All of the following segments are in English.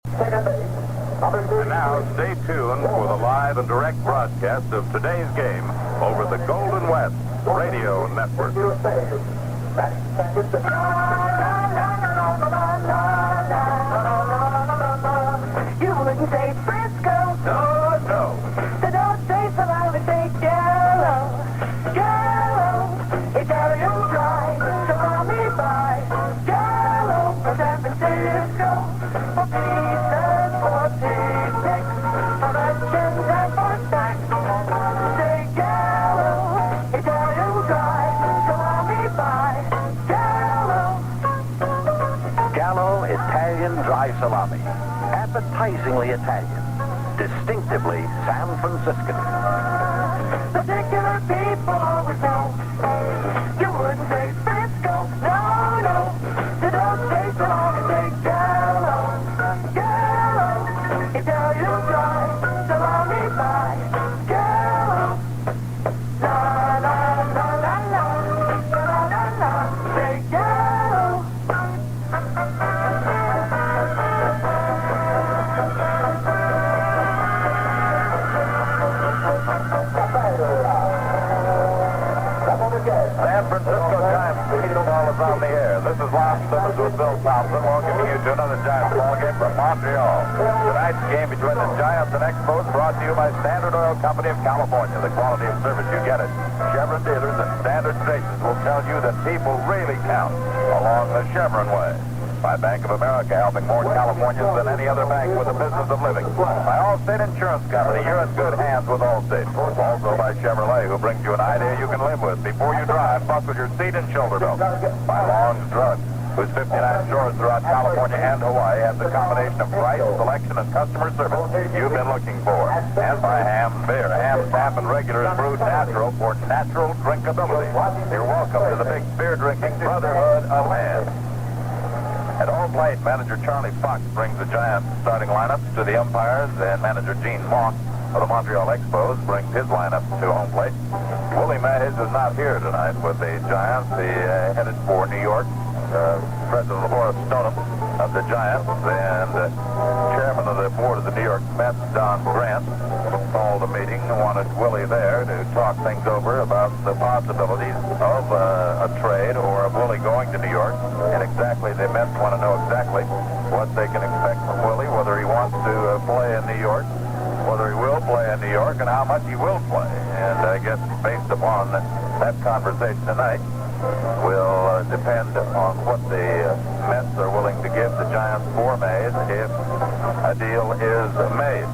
And now, stay tuned for the live and direct broadcast of today's game over the Golden West Radio Network. You wouldn't say Frisco. No, no. So don't say salami, say Jello. Jello, Italian dry. Salami by Jello from San Francisco. For pizzas, for picnics, for luncheons and for snacks. Say Jello, Italian dry. Salami by Jello. Gallo Italian dry salami. Appetizingly Italian. Distinctively San Franciscan. Particular people always know. You wouldn't say Frisco. No, no. So don't say salami, say Jello. Jello, Italian dry. Salami by Jello. La, la, la, la, la. La, la, la, say Jello. San Francisco Giants baseball is on the air. This is Los Simmons with Bill Thompson, welcoming you to another Giants ball game from Montreal. Tonight's game between the Giants and Expos brought to you by Standard Oil Company of California. The quality of service you get at Chevron dealers and Standard stations will tell you that people really count along the Chevron way. By Bank of America, helping more Californians than any other bank with the business of living. By Allstate Insurance Company, you're in good hands with Allstate. Also by Chevrolet, who brings you an idea you can live with. Before you drive, buckle your seat and shoulder belt. By Long's Drugs, whose 59 stores throughout California and Hawaii have the combination of price, selection, and customer service you've been looking for. And by Ham's Beer. Ham's Tap and Regular is brewed natural for natural drinkability. You're welcome to the big beer drinking brotherhood of man. At home plate, manager Charlie Fox brings the Giants starting lineups to the umpires, and manager Gene Moss of the Montreal Expos brings his lineup to home plate. Willie Mays is not here tonight with the Giants. He headed for New York. President Horace Stoneham of the Giants and chairman of the board of the New York Mets, Don Grant, called a meeting and wanted Willie there to talk things over about the possibilities of a trade or of Willie going to New York. And exactly, the Mets want to know exactly what they can expect from Willie, whether he wants to play in New York, whether he will play in New York, and how much he will play. And I guess based upon that conversation tonight, will depend on what the Mets are willing to give the Giants for Mays if a deal is made.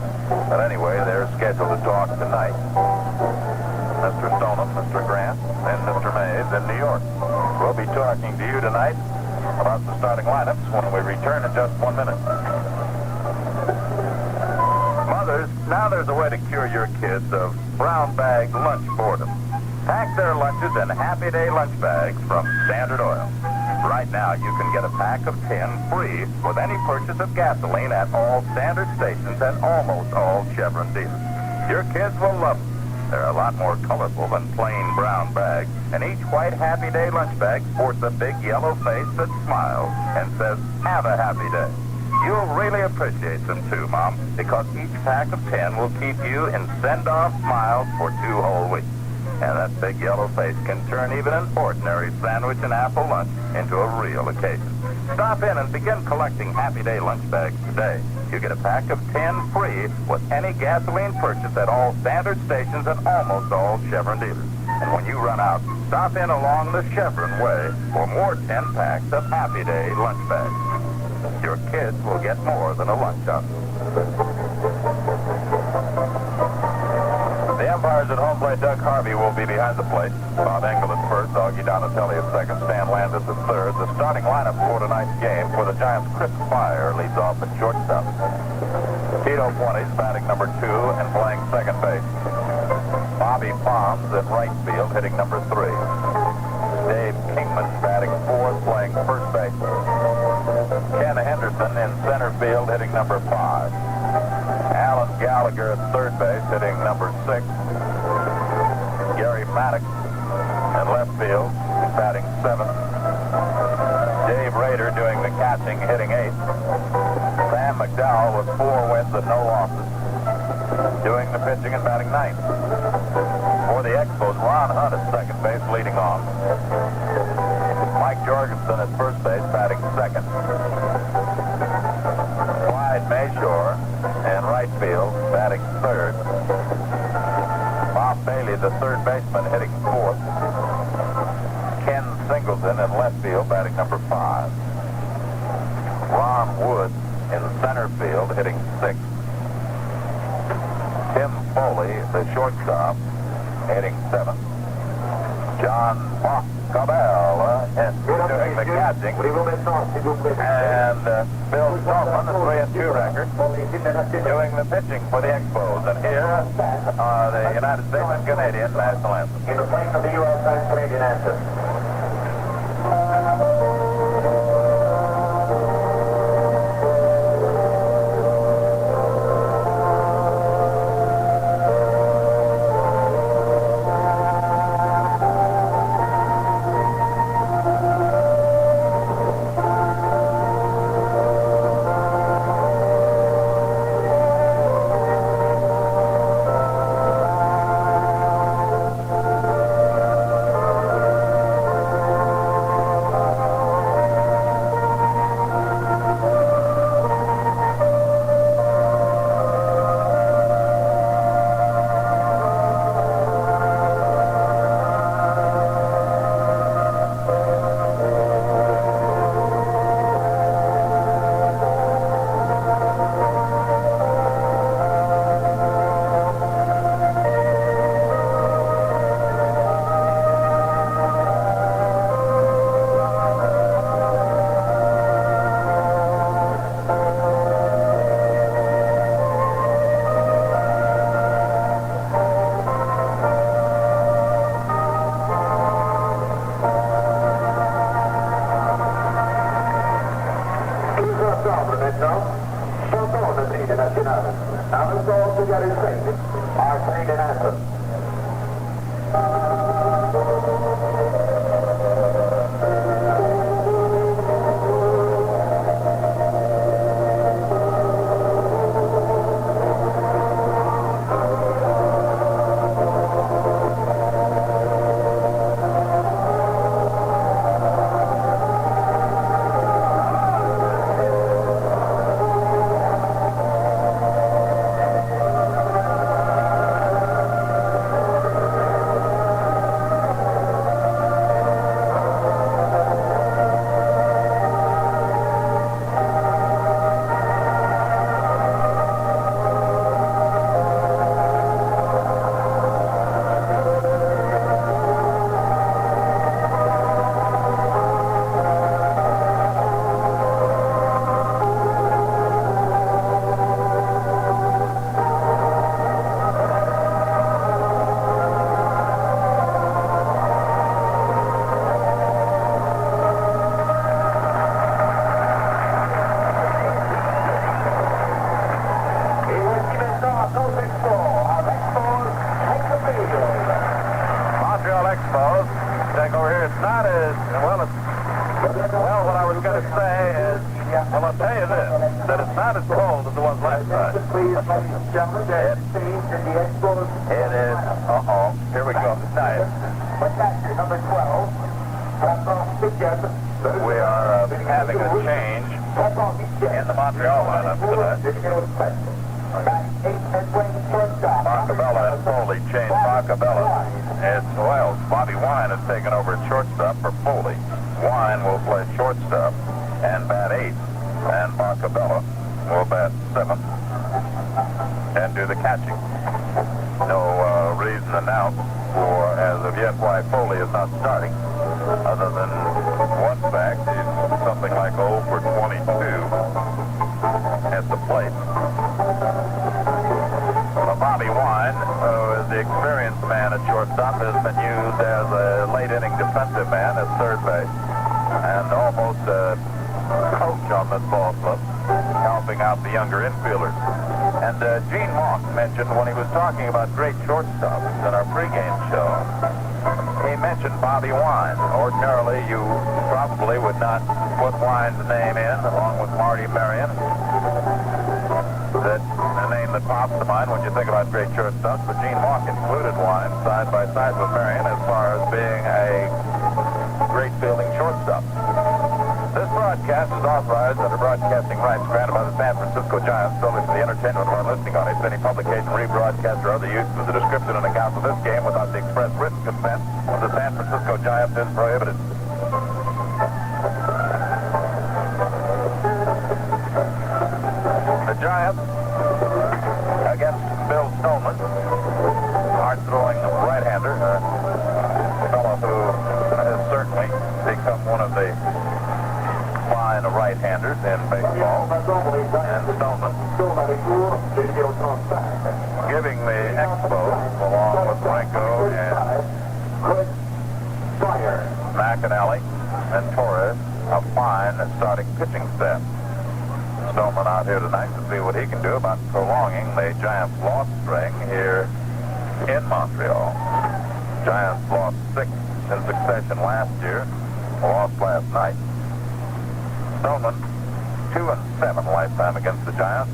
But anyway, they're scheduled to talk tonight. Mr. Stoneham, Mr. Grant, and Mr. Mays in New York. We'll be talking to you tonight about the starting lineups when we return in just 1 minute. Mothers, now there's a way to cure your kids of brown bag lunch boredom. Pack their lunches in Happy Day lunch bags from Standard Oil. Right now, you can get a pack of 10 free with any purchase of gasoline at all Standard stations and almost all Chevron dealers. Your kids will love them. They're a lot more colorful than plain brown bags, and each white Happy Day lunch bag sports a big yellow face that smiles and says, "Have a happy day." You'll really appreciate them too, Mom, because each pack of 10 will keep you in send-off smiles for 2 whole weeks. And that big yellow face can turn even an ordinary sandwich and apple lunch into a real occasion. Stop in and begin collecting Happy Day lunch bags today. You get a pack of 10 free with any gasoline purchase at all Standard stations and almost all Chevron dealers. And when you run out, stop in along the Chevron way for more 10 packs of Happy Day lunch bags. Your kids will get more than a lunch up. The umpires at home plate, Doug Harvey will be behind the plate. Bob Engel at first, Augie Donatelli at second, Stan Landis at third. The starting lineup for tonight's game for the Giants, Chris Fire leads off at shortstop. Tito Fuentes batting number 2 and playing second base. Bobby Palms at right field hitting number 3. Dave Kingman batting 4th, playing first base. Ken Henderson in center field hitting number 5. Alan Gallagher at third base hitting number 6. Gary Maddox at left field batting 7th. Dave Rader doing the catching hitting 8th. Sam Mcdowell with 4 wins and no losses, doing the pitching and batting ninth. For the Expos, Ron Hunt at second base, leading off. Mike Jorgensen at first base, batting second. Clyde Mayshore in right field, batting third. Bob Bailey, the third baseman, hitting fourth. Ken Singleton in left field, batting number 5. Ron Wood in center field, hitting sixth. Tim Foley, the shortstop, hitting seventh. John Cabell doing the catching. And Bill Stallman, the 3-2 record, doing the pitching for the Expos. And here are the United States and Canadian national anthem. In the place of the U.S. and Canadian anthem. Now let's all together sing our Canadian anthem. Montreal Expos take over here. It's not as well. What I was going to say is, well, I'll tell you this: that it's not as cold as it was last time. It is. Here we go. Nice. Number 12. We are having a change in the Montreal lineup tonight. Marcabella and Foley changed. Marcabella is, well, Bobby Wine has taken over at shortstop for Foley. Wine will play shortstop and bat 8th, and Marcabella will bat 7th and do the catching. No reason announced for, as of yet, why Foley is not starting, other than one fact: he's something like 0 for 22 at the plate. Bobby Wine, who is the experienced man at shortstop, has been used as a late-inning defensive man at third base and almost a coach on this ball club, helping out the younger infielders. And Gene Moss mentioned when he was talking about great shortstops in our pregame show, he mentioned Bobby Wine. Ordinarily, you probably would not put Wine's name in along with Marty Marion That a name that pops to mind when you think about great shortstops, but Gene Mauch included Wine side by side with Marion as far as being a great fielding shortstop. This broadcast is authorized under broadcasting rights granted by the San Francisco Giants solely for the entertainment of our listening audience. Any publication, rebroadcast, or other use of the description and account of this game without the express written consent of the San Francisco Giants is prohibited. The Giants against Bill Stoneman, hard-throwing right-hander, a fellow who has certainly become one of the fine right-handers in baseball. And Stoneman giving the Expos, along with Franco and McAnally and Torres, a fine starting pitching staff. Stoneman out here tonight to see what he can do about prolonging the Giants' loss string here in Montreal. Giants lost 6 in succession last year, lost last night. Stoneman, 2-7 lifetime against the Giants.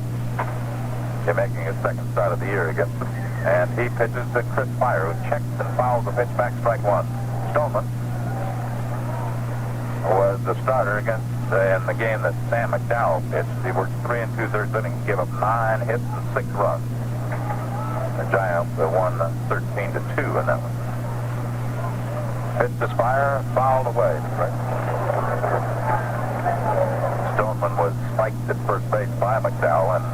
He's making his second start of the year against them. And he pitches to Chris Fire, who checks and fouls the pitch back, strike one. Stoneman was the starter against in the game that Sam Mcdowell pitched. He worked 3 2/3 innings, gave up 9 hits and 6 runs. The Giants won 13-2 in that one. Pitch to Fire, fouled away. Stoneman was spiked at first base by McDowell, and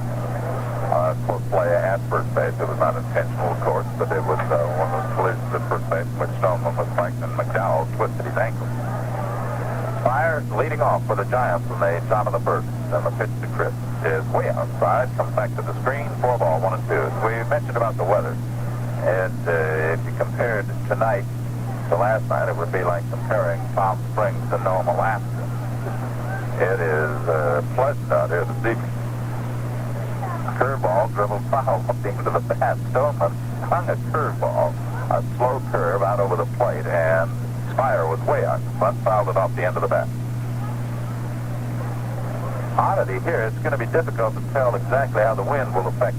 close play at first base. It was not intentional, of course, but it was one of those collisions at first base in which Stoneman was spiked and McDowell twisted his ankle. Fire leading off for the Giants in the top of the first, and the pitch to Chris is way outside, comes back to the screen, 4 ball, 1-2. We mentioned about the weather, and if you compared tonight to last night, it would be like comparing Palm Springs to Nome, Alaska. It is pleasant out here this evening. Curveball dribbled foul up into the bat. Stoneman hung a curveball, a slow curve out over the plate, and Fire was way out in front, fouled it off the end of the bat. Oddity here, it's going to be difficult to tell exactly how the wind will affect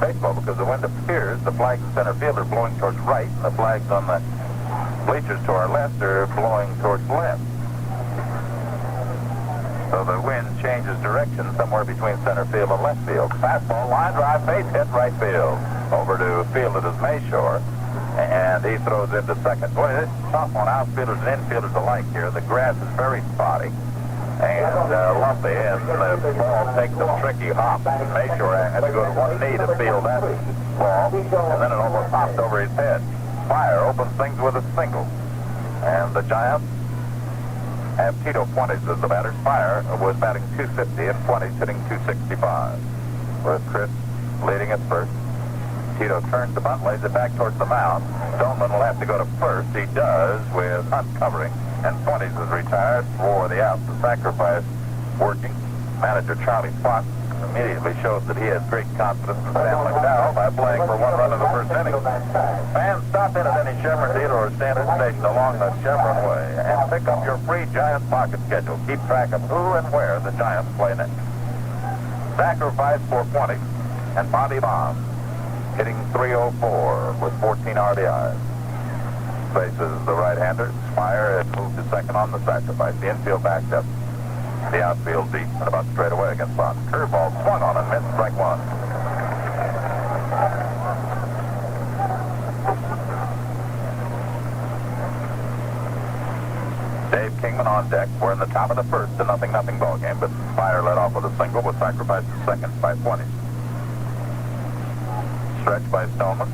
baseball, because the wind appears, the flags in center field are blowing towards right, and the flags on the bleachers to our left are blowing towards left. So the wind changes direction somewhere between center field and left field. Fastball, line drive, base hit, right field. Over to field it is Mayshore, and he throws into second. Boy, it's tough on outfielders and infielders alike here. The grass is very spotty and lumpy, and the ball takes a tricky hop. Mayshore had to go to one knee to field that ball, and then it almost hopped over his head. Fire opens things with a single, and the Giants have Tito Fuentes as the batter. Fire was batting .250 and Fuentes hitting .265. With Chris leading at first. Tito turns the bunt, lays it back towards the mound. Stoneman will have to go to first. He does with Hunt covering, and Fuentes is retired for the out. The sacrifice working. Manager Charlie Fox immediately shows that he has great confidence in Sam Mcdowell by playing for 1 run in the first inning. Fans, stop in at any Chevron dealer or standard station along the Chevron Way and pick up your free Giants pocket schedule. Keep track of who and where the Giants play next. Sacrifice for Fuentes and Bobby Bonds, hitting .304 with 14 RBIs. Faces the right-hander. Fire has moved to second on the sacrifice. The infield backed up. The outfield deep and about straight away against Bonds. Curveball swung on and missed, strike one. Dave Kingman on deck. We're in the top of the first, a 0-0 ball game, but Fire led off with a single, was sacrificed to second by Fuentes. Stretch by Stoneman.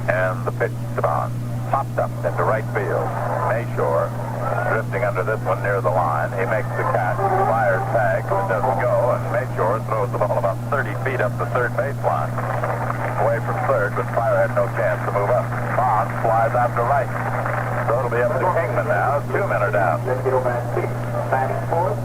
And the pitch to Bonds. Popped up into right field. Mayshore drifting under this one near the line. He makes the catch. Fire tags. It doesn't go. And Mayshore throws the ball about 30 feet up the third baseline. Away from third, but Fire had no chance to move up. Bonds flies out to right. So it'll be up to Kingman now. 2 men are down.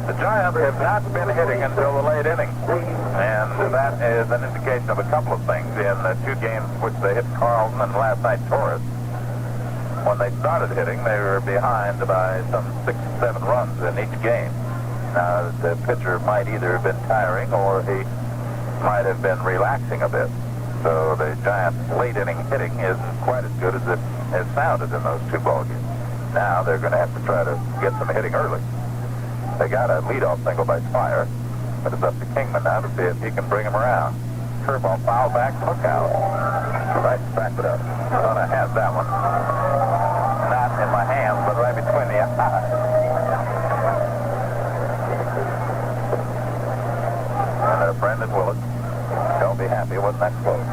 The Giants have not been hitting until the late innings. And that is an indication of a couple of things. In the 2 games which they hit Carlton and last night Torres, when they started hitting, they were behind by some 6-7 runs in each game. Now, the pitcher might either have been tiring or he might have been relaxing a bit. So the Giants' late inning hitting isn't quite as good as it has sounded in those two ball games. Now they're going to have to try to get some hitting early. They got a leadoff single by Spire, but it's up to Kingman now to see if he can bring him around. Curveball foul back, look out. Right, back it up. Thought I had that one. Not in my hands, but right between the eyes. And Brendan Willett, don't be happy it wasn't that close.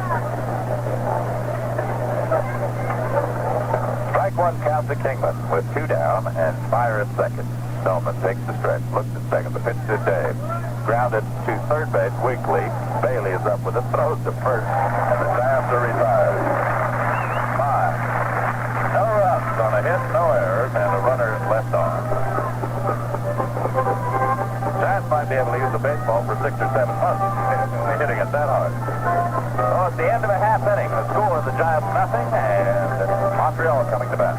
Strike one count to Kingman with 2 down and Spire at second. Stillman takes the stretch, looks at second. The pitch to Dave. Grounded to third base weakly. Bailey is up with a throw to first, and the Giants are retired. 5. No runs on a hit, no errors, and a runner is left on. Giants might be able to use the baseball for 6 or 7 months. They're hitting it that hard. So at the end of a half inning, the score of the Giants nothing, and Montreal coming to bat.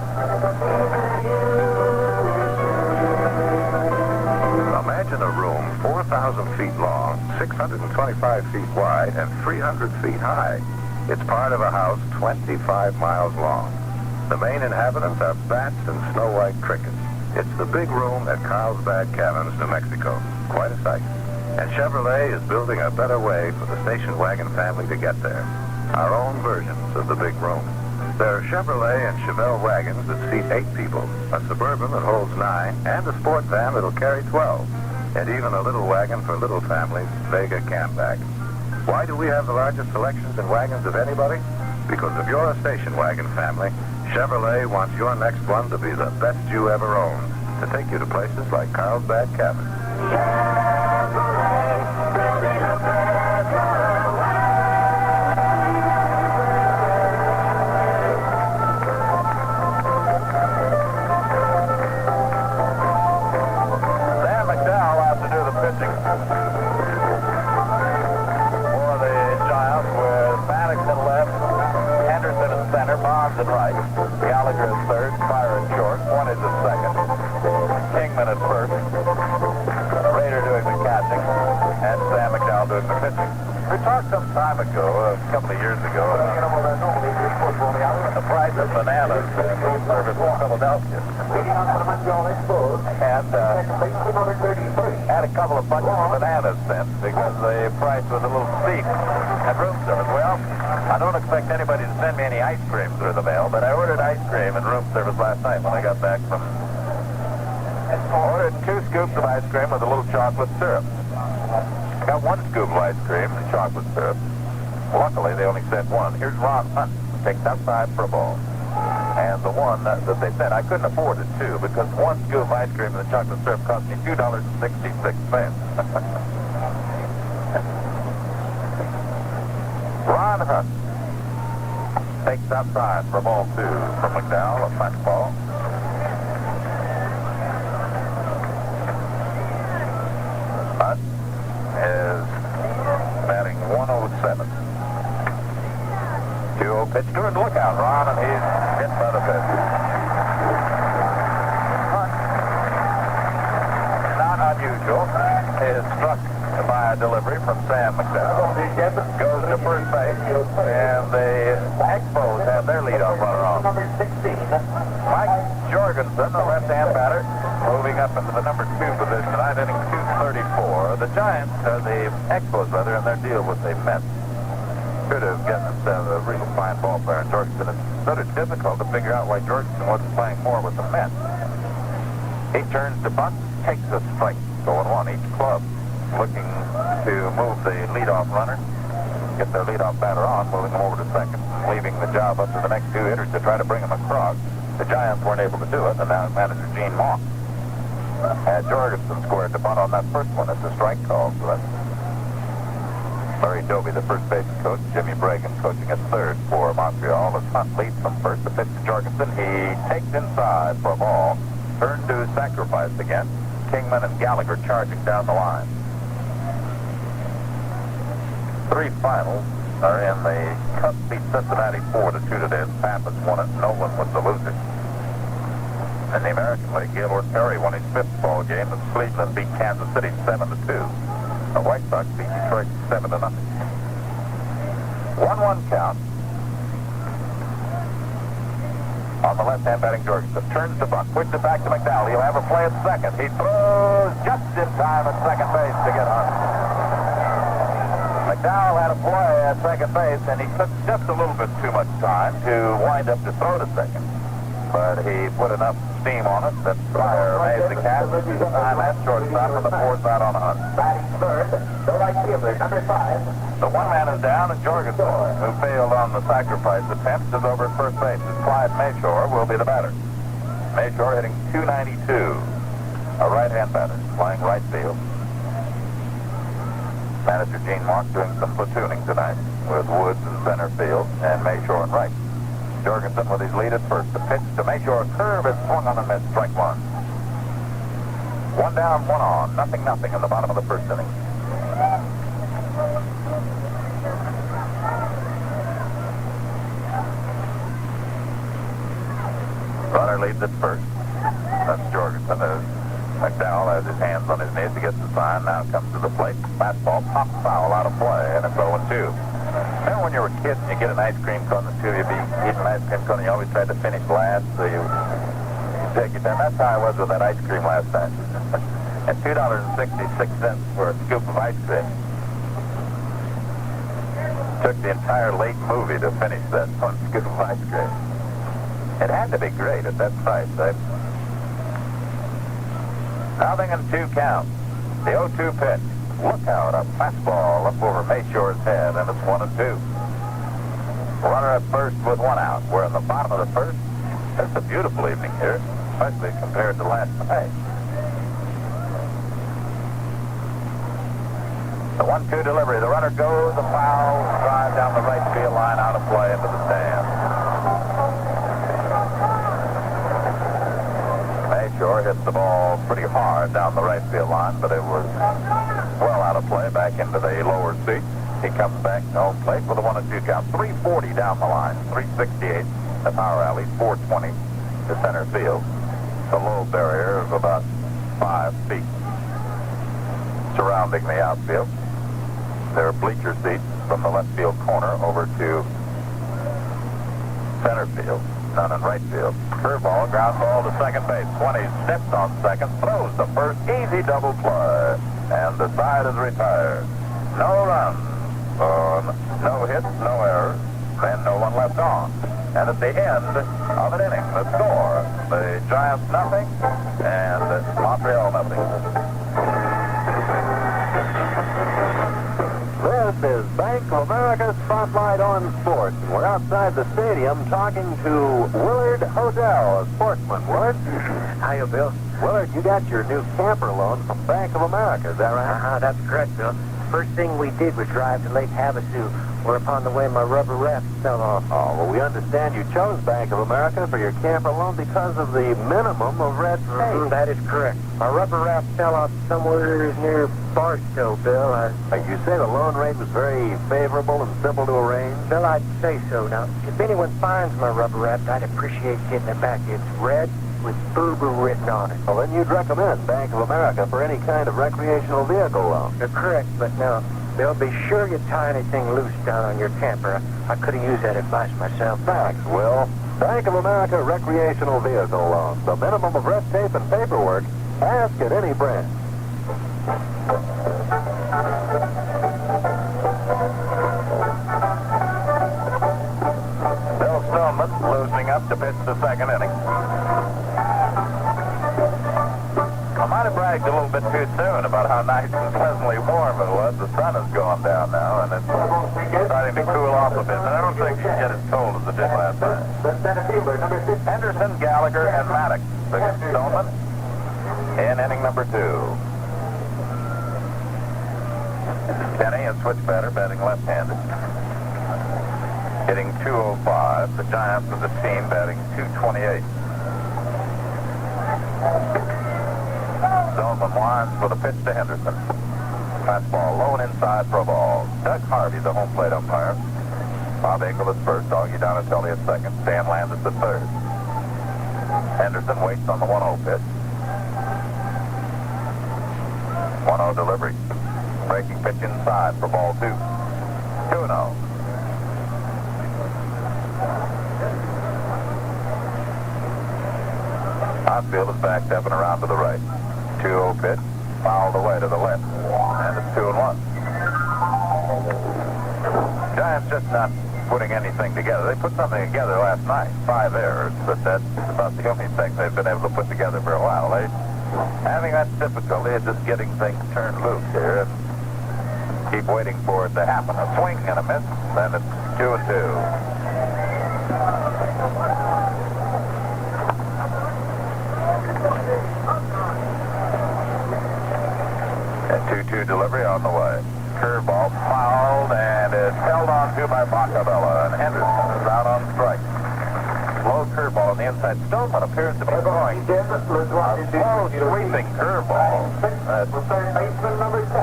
Imagine a room 4,000 feet long, 625 feet wide, and 300 feet high. It's part of a house 25 miles long. The main inhabitants are bats and snow-white crickets. It's the big room at Carlsbad Cabins, New Mexico. Quite a sight. And Chevrolet is building a better way for the station wagon family to get there. Our own versions of the big room. There are Chevrolet and Chevelle wagons that seat 8 people, a Suburban that holds 9, and a sport van that'll carry 12, and even a little wagon for little families, Vega Campback. Why do we have the largest selections in wagons of anybody? Because if you're a station wagon family, Chevrolet wants your next one to be the best you ever owned, to take you to places like Carlsbad Cabin. Sam Mcdowell out to do the pitching for the Giants with Maddox in left, Henderson in center, Bonds in right, Gallagher at third, Spire at short, one is at second, Kingman at first, Rader doing the catching, and Sam Mcdowell doing the pitching. We talked some time ago, a couple of years ago, the price of bananas in food service in Philadelphia. And had a couple of bunches of bananas sent because the price was a little steep at room service. Well, I don't expect anybody to send me any ice cream through the mail, but I ordered ice cream in room service last night when I got back from... Ordered 2 scoops of ice cream with a little chocolate syrup. Got 1 scoop of ice cream and chocolate syrup. Luckily, they only sent 1. Here's Ron Hunt. Takes outside for a ball. And the one that they sent, I couldn't afford it, too, because 1 scoop of ice cream and the chocolate syrup cost me $2.66. Ron Hunt takes outside for ball 2 from McDowell, a fastball. Hunt is batting 107. 2-0 pitch to him. Look out, Ron, and he's hit by the pitch. Hunt, not unusual, is struck by a delivery from Sam Mcdowell. Goes to first base, and the Expos have their leadoff runner on. Mike Jorgensen, the left-hand batter, moving up into the number 2 position tonight, inning 234. The Giants, the Expos, rather, in their deal with the Mets, could have gotten themselves a real fine ball player in Jorgensen. It's sort of difficult to figure out why Jorgensen wasn't playing more with the Mets. He turns to bunt, takes a strike, going 1 each club, looking to move the leadoff runner, get their leadoff batter on, moving him over to second, leaving the job up to the next 2 hitters to try to bring him across. The Giants weren't able to do it, and now manager Gene Moss had Jorgensen squared to bunt on that first one. It's a strike call, so that's Larry Doby, the first base coach. Jimmy Bragan coaching at third for Montreal. As Hunt leads from first. The pitch to Jorgensen. He takes inside for a ball. Turned to sacrifice again. Kingman and Gallagher charging down the line. 3 finals are in the Cubs beat Cincinnati 4-2 today. Pappas won it. Nolan was the loser. In the American League, Gaylord Perry won his 5th ball game as Cleveland beat Kansas City 7-2. The White Sox beat Detroit 7-0. 1-1 count. On the left-hand batting Jorgensen. Turns to Buck. Pushes it back to McDowell. He'll have a play at second. He throws just in time at second base to get Hunt. McDowell had a play at second base, and he took just a little bit too much time to wind up to throw to second. But he put enough steam on it that Pryor made the catch. Time at shortstop, and the 4th out on Hunt. Batting third, the right fielder, number 5. The one man is down, and Jorgensen, who failed on the sacrifice attempt, is over at first base. Clyde Mayshore will be the batter. Mayshore hitting .292. A right-hand batter, playing right field. Manager Gene Mark doing some platooning tonight with Woods in center field and Mayshore in right. Jorgensen with his lead at first. The pitch to Mayshore, curve is swung on and missed. Strike 1. 1 down, 1 on. 0-0 in the bottom of the first inning. Runner leads at first. That's Jorgensen. McDowell has his hands on his knees to get the sign. Now comes to the plate. Fastball, pop foul out of play, and it's 0-2. Remember when you were a kid and you get an ice cream cone, the two of you be eating an ice cream cone, and you always tried to finish last, so you take it down. That's how I was with that ice cream last night. And $2.66 for a scoop of ice cream. Took the entire late movie to finish that one scoop of ice cream. It had to be great at that price, eh? 0-2 count. The 0-2 pitch. Look out, a fastball up over Mayshore's head, and it's 1-2. Runner at first with 1 out. We're in the bottom of the first. It's a beautiful evening here, especially compared to last night. The 1-2 delivery. The runner goes, a foul, drive down the right field line, out of play into the stand. Mayshore hit the ball pretty hard down the right field line, but it was well out of play back into the lower seat. He comes back to home plate with a 1-2 count. 340 down the line, 368 the power alley, 420 to center field. The low barrier of about 5 feet surrounding the outfield. There are bleacher seats from the left field corner over to center field. None in right field. Curveball, ground ball to second base. 20 steps on second, throws the first, easy double play, and the side is retired. No runs, no hits, no errors, and no one left on. And at the end of an inning, the score: the Giants nothing, and Montreal nothing. This is Bank of America Spotlight on Sports. We're outside the stadium talking to Willard Hodel, a sportsman. Willard? Hiya, Bill. Willard, you got your new camper loan from Bank of America, is that right? That's correct, Bill. First thing we did was drive to Lake Havasu, where upon the way my rubber raft fell off. Oh, well, we understand you chose Bank of America for your camper loan because of the minimum of red tape. That is correct. My rubber raft fell off somewhere near Barstow, Bill. You say the loan rate was very favorable and simple to arrange? Bill, I'd say so. Now, if anyone finds my rubber raft, I'd appreciate getting it back. It's red with Boo-Boo written on it. Well, then you'd recommend Bank of America for any kind of recreational vehicle loan. You're correct, but now, Bill, be sure you tie anything loose down on your camper. I could have used that advice myself. Thanks, Will. Bank of America recreational vehicle loans. The minimum of red tape and paperwork. Ask at any branch. Bill Stoneman loosening up to pitch the second inning. I might have bragged a little bit too soon about how nice and pleasantly warm it was. The sun is going down now, and it's starting to cool off a bit. And I don't think it get as cold as it did last night. The center fielder, number 6. Henderson, Gallagher, and Maddox against Stoneman in inning number 2. Kenny, a switch batter, batting left-handed. Hitting .205. The Giants as a team batting .228. Stoneman winds with a pitch to Henderson. Fastball low and inside for a ball. Doug Harvey, the home plate umpire. Bob Engel at first, Augie Donatelli at second. Dan Landis at third. Henderson waits on the 1-0 pitch. 1-0 delivery. Breaking pitch inside for ball 2. 2-0. Outfield is backed up and around to the right. 2-0 pitch. Fouled away to the left. And it's 2-1. Giants just not putting anything together. They put something together last night. 5 errors, but that's about the only thing they've been able to put together for a while. They having that difficulty of just getting things turned loose here and keep waiting for it to happen. A swing and a miss, then it's 2-2. A 2-2 delivery on the way. Curveball fouled and is held on to by Bacabella, and Henderson is out on strike. Low curveball on the inside. Stoneman appears to be throwing a slow sweeping curveball.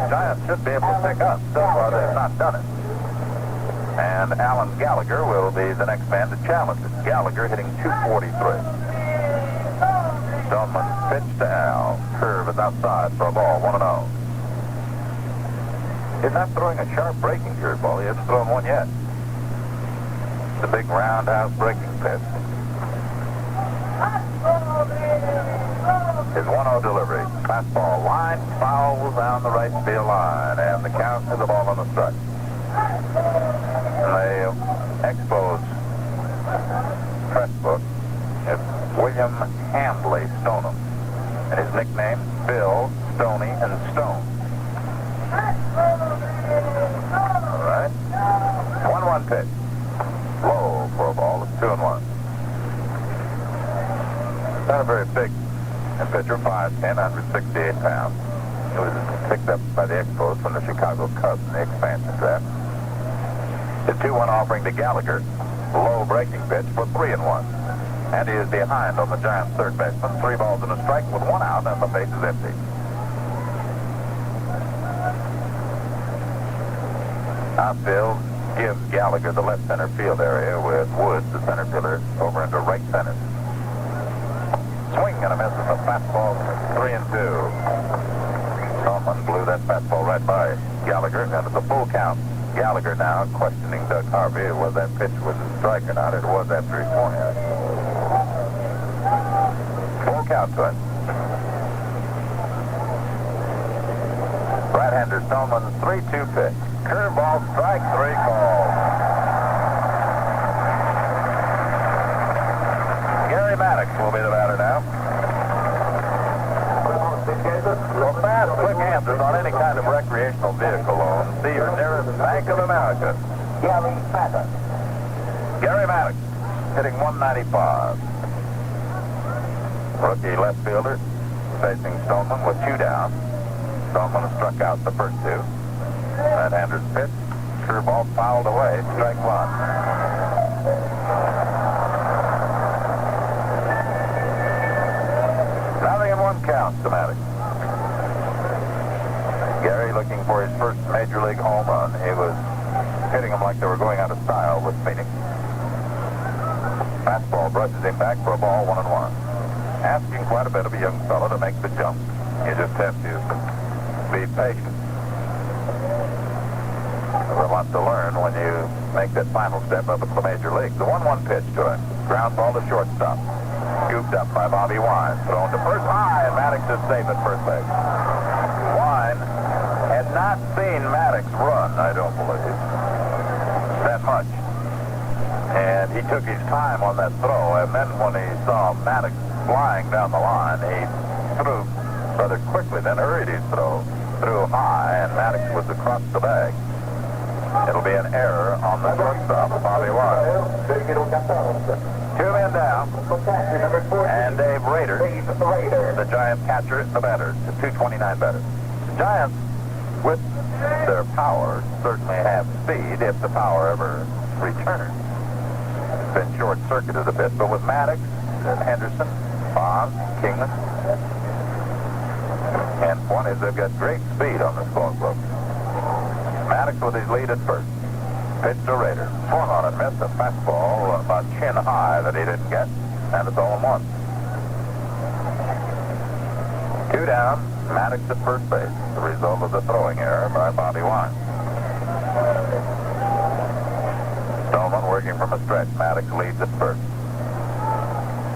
Giants should be able to pick up. So far they've not done it. And Alan Gallagher will be the next man to challenge it. Gallagher hitting .243. Stoneman's pitch to Al. Curve is outside for a ball, 1-0. He's not throwing a sharp breaking curveball. He hasn't thrown one yet. The big roundhouse breaking pitch. His 1-0 delivery. Fastball line fouls down the right field line, and the count is a ball on the strike. The Expos press book is William Handley Stoneham, and his nickname Bill, Stoney, and Stone. All right. 1-1 pitch. Low for a ball. It's 2-1. Not a very big pitcher, 5'10", 168 pounds. He was picked up by the Expos from the Chicago Cubs in the expansion draft. The 2-1 offering to Gallagher. Low breaking pitch for 3-1. And he is behind on the Giants' third baseman. 3 balls and a strike with 1 out, and the base is empty. Outfield gives Gallagher the left center field area with Woods, the center fielder, over into right center. Swing and a miss with a fastball, 3-2. Stoneman blew that fastball right by Gallagher, and it's a full count. Gallagher now questioning Doug Harvey whether that pitch was a strike or not. It was after he swung at it. Full count to it. Right-hander Stoneman's 3-2 pitch. Curveball, strike 3 call. Gary Maddox will be the batter now. For fast, quick answers on any kind of recreational vehicle loan, see your nearest Bank of America. Gary Maddox. Gary Maddox, hitting .195. Rookie left fielder, facing Stoneman with 2 down. Stoneman has struck out the first 2. Right-hander's pitch. Curveball fouled away. Strike 1. Nothing in 1 count to Maddox. Gary looking for his first major league home run. He was hitting them like they were going out of style with Phoenix. Fastball brushes him back for a ball, 1-1. Asking quite a bit of a young fellow to make the jump. You just have to be patient. There's a lot to learn when you make that final step up at the major league. The 1-1 pitch to him. Ground ball to shortstop. Scooped up by Bobby Wine. Thrown to first high, and Maddox is safe at first base. Wine had not seen Maddox run, I don't believe, that much. And he took his time on that throw, and then when he saw Maddox flying down the line, he threw rather quickly, then hurried his throw. Threw high, and Maddox was across the bag. It'll be an error on the shortstop, Bobby Wine. 2 men down, and Dave Rader, the Giant catcher, the batter, the 229 batter. The Giants, with their power, certainly have speed if the power ever returns. It's been short-circuited a bit, but with Maddox, Henderson, Bonds, Kingman, and one is they've got great speed on this ball club. Maddox with his lead at first. Pitch to Rader. Swung on and missed a fastball about chin high that he didn't get, and it's 0-1. Two down, Maddox at first base. The result of the throwing error by Bobby Wine. Stoneman working from a stretch. Maddox leads at first.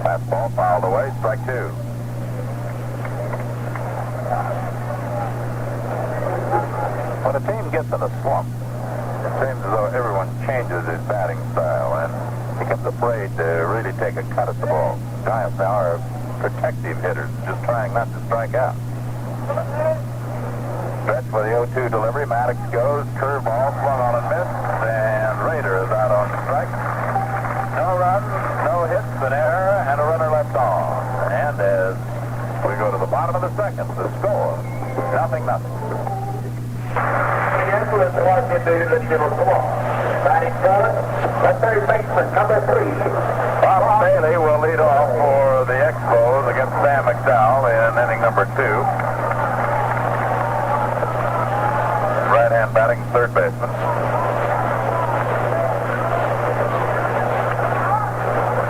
Fastball fouled away, strike two. When a team gets in a slump, it seems as though everyone changes his batting style and becomes afraid to really take a cut at the ball. Giants now are protective hitters, just trying not to strike out. Stretch for the 0-2 delivery. Maddox goes, curveball, swung on and missed, and Rader is out on strike. No runs, no hits, an error, and a runner left on. And as we go to the bottom of the second, the score, 0-0. Bob Bailey will lead off for the Expos against Sam Mcdowell in inning number 2. Right-hand batting third baseman.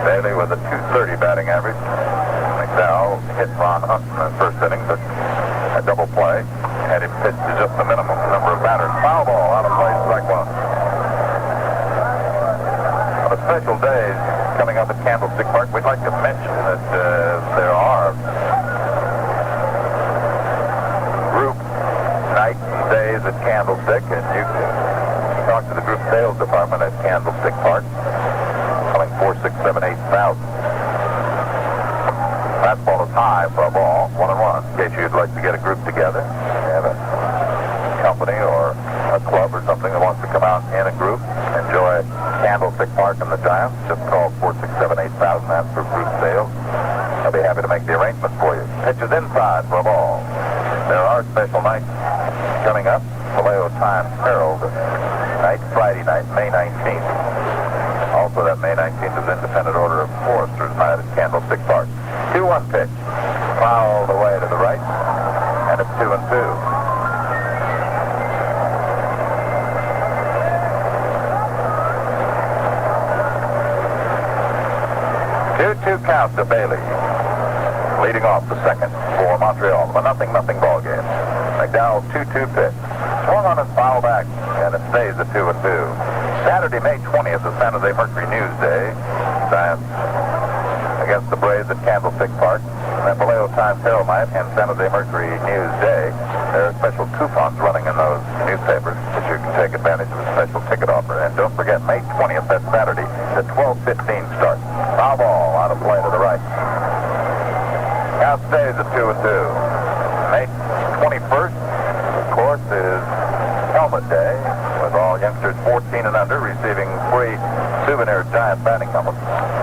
Bailey with a .230 batting average. McDowell hit Ron Hunt in the first inning, but a double play. Had him pitched to just the minimum number of batters. Foul ball out of play, strike one. On a special day coming up at Candlestick Park, we'd like to mention that there are group nights and days at Candlestick, and you can talk to the group sales department at Candlestick Park, calling 467-8000. Fastball is high for a ball, 1-1. In case you'd like to get a group together, you have a company or a club or something that wants to come out in a group, enjoy Candlestick Park and the Giants, just call 467-8000, ask for group sales. I'll be happy to make the arrangement for you. Pitch is inside for a ball. There are special nights coming up. Vallejo Times Herald night, Friday night, May 19th. Also that May 19th is Independent Order of Foresters night at Candlestick Park. 2-1 pitch. Fouled away to the right, and it's 2-2. 2-2 count to Bailey. Leading off the second for Montreal. A 0-0 ball game. McDowell's 2-2 pitch. Swung on and foul back, and it stays at 2-2. Saturday, May 20th is San Jose Mercury News Day. Giants against the Braves at Candlestick Park. And then Vallejo Times Herald night and San Jose Mercury News Day. There are special coupons running in those newspapers that you can take advantage of a special ticket offer. And don't forget, May 20th, that's Saturday, the 12:15 start. Foul ball out of play to the right. Count stays at 2-2. May 21st, of course, is Helmet Day, with all youngsters 14 and under receiving free souvenir Giant batting helmets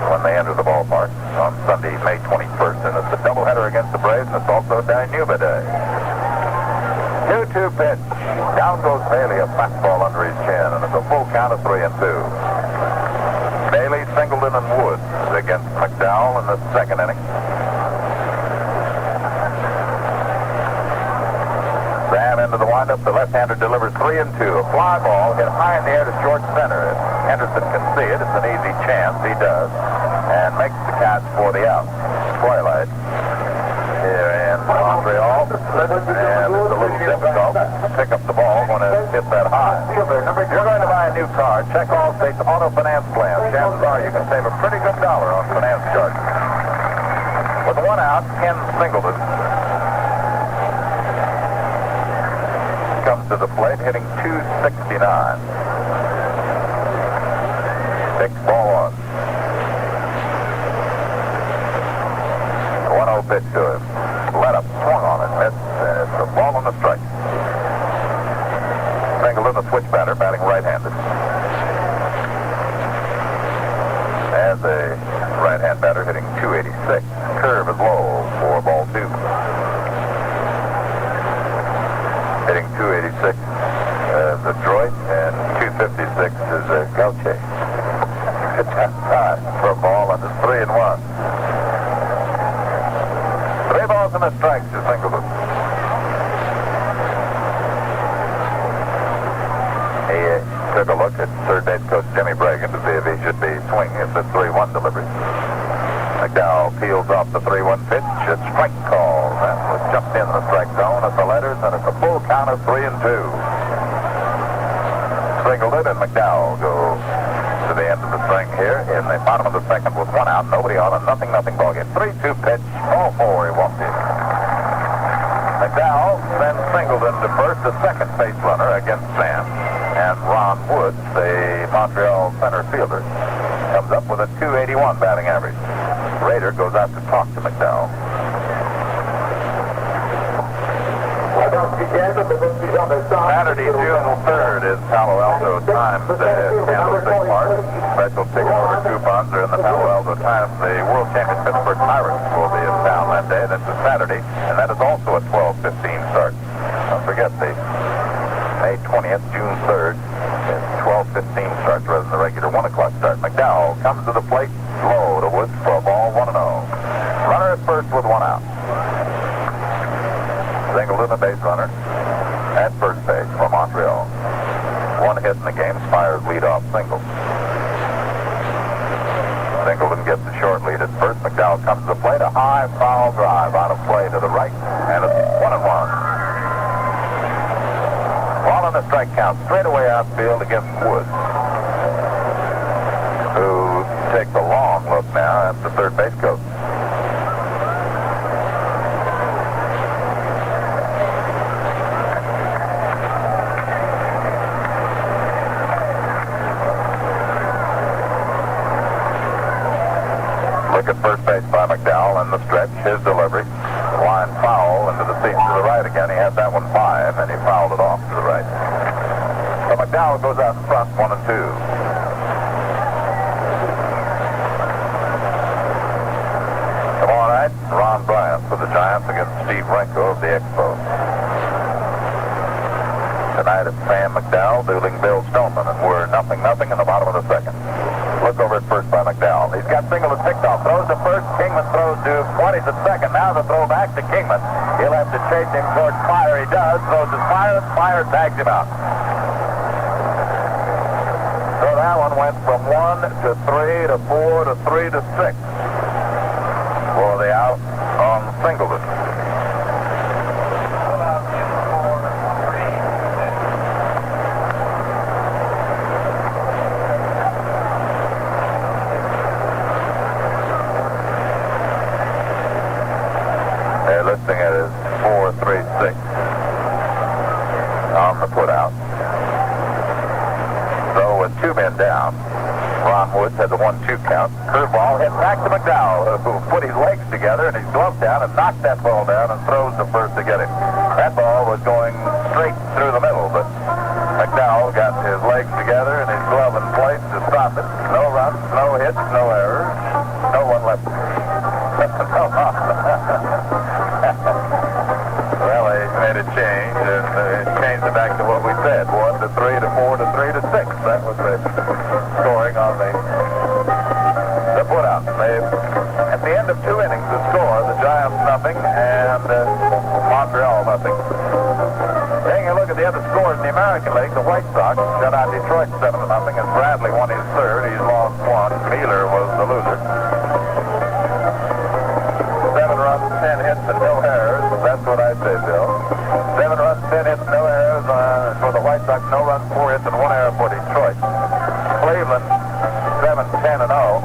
when they enter the ballpark on Sunday, May 21st. And it's a doubleheader against the Braves, and it's also Dinuba Day. 2-2 pitch. Down goes Bailey, a fastball under his chin, and it's a full count of 3-2. Bailey, Singleton, and Woods against McDowell in the second inning. Sam into the windup. The left-hander delivers 3-2. A fly ball hit high in the air to short center. If Henderson can see it, it's an easy chance. He does. And makes the catch for the out. Twilight here in Montreal. And it's a little difficult to pick up the ball when it hits that high. If you're going to buy a new car, check Allstate's auto finance plan. Chances are you can save a pretty good dollar on finance charges. With one out, Ken Singleton comes to the plate, hitting .269. Big ball one. 1-0 pitch to him. Let up, swung on it, missed. It's a ball on the strike. Singleton, the switch batter, batting right-handed. As a right-hand batter, hitting .286. Curve is low for ball two. Hitting .286 is Detroit, and .256 is Gauche. It's outside for a ball, and it's 3-1. 3 balls and a strike to Singleton. He took a look at third base coach Jimmy Bragan to see if he should be swinging at the 3-1 delivery. McDowell peels off the 3-1 pitch. It's strike call. That was jumped in the strike zone at the letters, and it's a full count of 3-2. Singleton and McDowell go to the end of the string here in the bottom of the second with one out, nobody on, a 0-0 ball game. 3-2 pitch, ball four, he walked in. McDowell sends Singleton to first, the second base runner against Sam, and Ron Woods, the Montreal center fielder, comes up with a .281 batting average. Rader goes out to talk to McDowell. Saturday, June 3rd is Palo Alto Times Day at Candlestick Park. Special ticket order coupons are in the Palo Alto Times. The World Champion Pittsburgh Pirates will be in town that day. That's a Saturday, and that is also a 12:15 start. Don't forget the May 20th, June 3rd is 12:15 start rather than the regular 1 o'clock start. McDowell comes to the plate, low to Woods for a ball, 1-0. Runner at first with one out. Singleton, a base runner, at first base for Montreal. One hit in the game, Spires leadoff single. Singleton gets the short lead at first. McDowell comes to the plate, a high foul drive out of play to the right, and it's 1-1. Ball on the strike count, straight away outfield against Woods, who takes a long look now at the third base coach. Look at first base by McDowell in the stretch. His delivery. Line foul into the seats to the right again. He had that one 5, and he fouled it off to the right. So McDowell goes out in front, 1-2. Tomorrow night, Ron Bryant for the Giants against Steve Renko of the Expos. Tonight it's Sam Mcdowell dueling Bill Stoneman, and we're 0-0 in the bottom of the second. Look over at first by McDowell. He's got Singleton picked off. Throws to first. Kingman throws to 20th at second. Now the throw back to Kingman. He'll have to chase him towards Fire. He does. Throws to Fire. Fire tags him out. So that one went from 1 to 3 to 4 to 3 to 6 for the out on Singleton. Listing it as 4-3-6 on the put out. So with 2 men down, Ron Woods has a 1-2 count. Curveball hit back to McDowell, who put his legs together and his glove down and knocked that ball down and throws to first to get it. That ball was going straight through the middle, but McDowell got his legs together and his glove in place to stop it. No runs, no hits, no errors. No one left. Well, they made a change, and changed it back to what we said, 1 to 3 to 4 to 3 to 6. That was the scoring on the put-out. At the end of 2 innings, the score, the Giants 0 and Montreal 0. Taking a look at the other scores in the American League, the White Sox shut out Detroit 7-0, and Bradley won his third. He's lost 1. Miller was the loser. 7 runs, 10 hits, and no errors. That's what I say, Bill. 7 runs, 10 hits, no errors for the White Sox. No runs, 4 hits, and 1 error for Detroit. Cleveland, 7-10-0.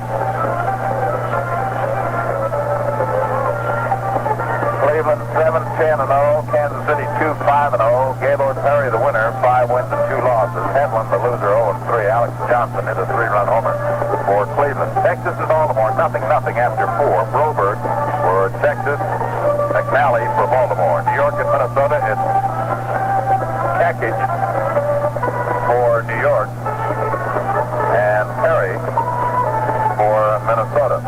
Cleveland, 7-10-0. Kansas City, 2-5-0. Gaylord Perry, the winner, 5 wins and 2 losses. Hedlund, the loser, 0-3. Alex Johnson hit a 3-run homer for Cleveland. Texas and Baltimore, 0-0 after 4. Broberg for Texas. McNally for Baltimore. New York and Minnesota, it's Kakich for New York and Perry for Minnesota.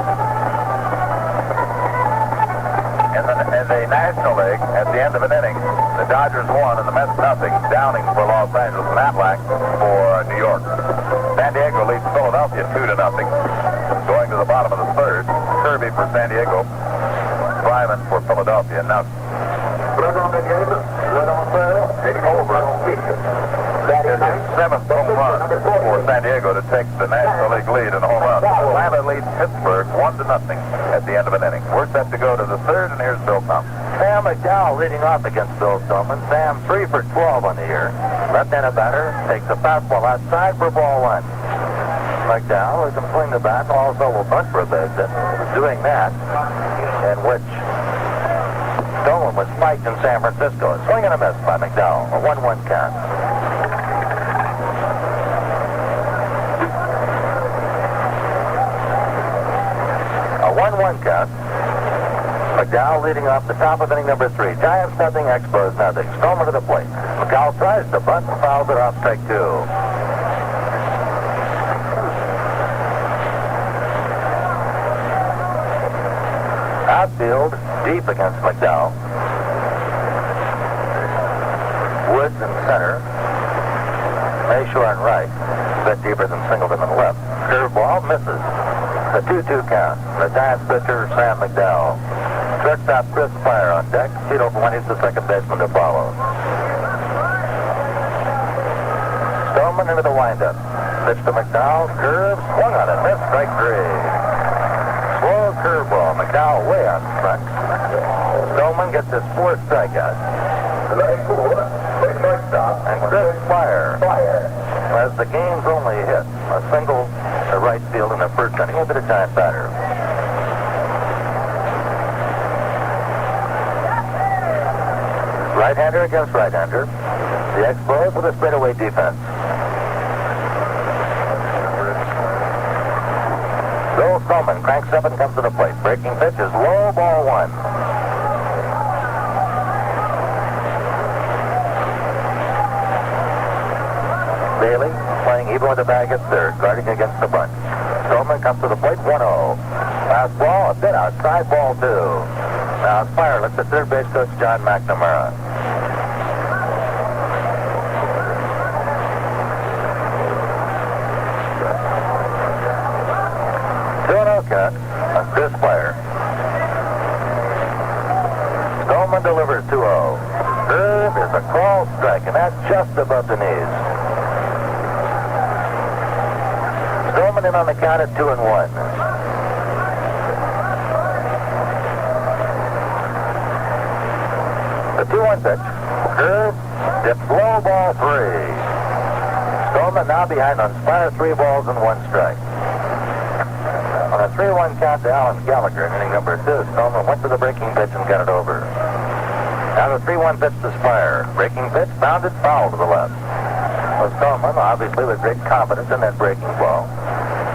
In the National League, at the end of an inning, the Dodgers won and the Mets 0. Downing for Los Angeles. Matlack for New York. San Diego leads Philadelphia 2-0. Going to the bottom of the third, Kirby for San Diego. Bryman for Philadelphia. Now, over. That is his 7th home run for San Diego to take the National League lead in home runs. Atlanta leads Pittsburgh 1-0 at the end of an inning. We're set to go to the third, and here's Bill Thompson. Sam Mcdowell leading off against Bill Stoneman. Sam 3 for 12 on the year. Left-handed batter takes a fastball outside for ball 1. McDowell, who can swing the bat, also will bunt for a base hit. Doing that, in which Stoneman was spiked in San Francisco. Swing and a miss by McDowell. A 1-1 count. A 1-1 count. McDowell leading off the top of inning number 3. Giants nothing, Expos nothing. Stoneman to the plate. McDowell tries to bunt and fouls it off strike 2. Outfield deep against McDowell. Woods in center. Mayshore in right. A bit deeper than Singleton on the left. Curveball misses. The 2-2 count. The Giants pitcher, Sam Mcdowell. Shortstop Chris Fire on deck. Tito Fuentes, the second baseman, to follow. Stoneman into the windup. Pitch to McDowell. Curve. Swung on it. Missed. Strike 3. Slow curveball. McDowell way out in front. Stoneman gets his 4th strikeout. And Chris Fire, as the game's only hit, a single to right field in the first inning, will be the Giant batter. Right-hander against right-hander. The Expos with a straightaway defense. Bill Stoneman cranks up and comes to the plate. Breaking pitch is low, ball 1. Bailey playing even with the bag at third, guarding against the bunt. Stoneman comes to the plate, 1-0. Fastball, a bit outside, ball 2. Now Fire looks at third base coach John McNamara. Count on Chris Fire. Stoneman delivers 2-0. Curve is a crawl strike, and that's just above the knees. Stoneman in on the count at 2-1. The 2-1 pitch. Curve, dips low, ball 3. Stoneman now behind on Fire, 3 balls and 1 strike. On a 3-1 count to Alan Gallagher in inning number 2, Stoneman went to the breaking pitch and got it over. Now the 3-1 pitch to Spire. Breaking pitch, bounded foul to the left. So Stoneman, obviously with great confidence in that breaking ball,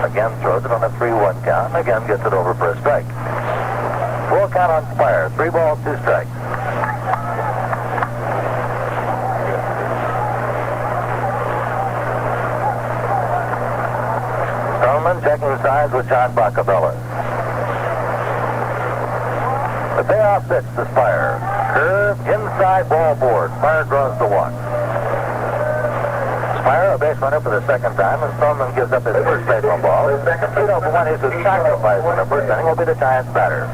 again throws it on a 3-1 count, and again gets it over for a strike. Full count on Spire, 3 balls, 2 strikes. Checking sides with John Bacabella. The payoff pitch to Spire. Curve, inside, ball board. Spire draws the walk. Spire, a base runner for the second time, and Stoneman gives up his first baseball ball. Tito Fuentes, who sacrificed in the first inning, will be the Giants batter.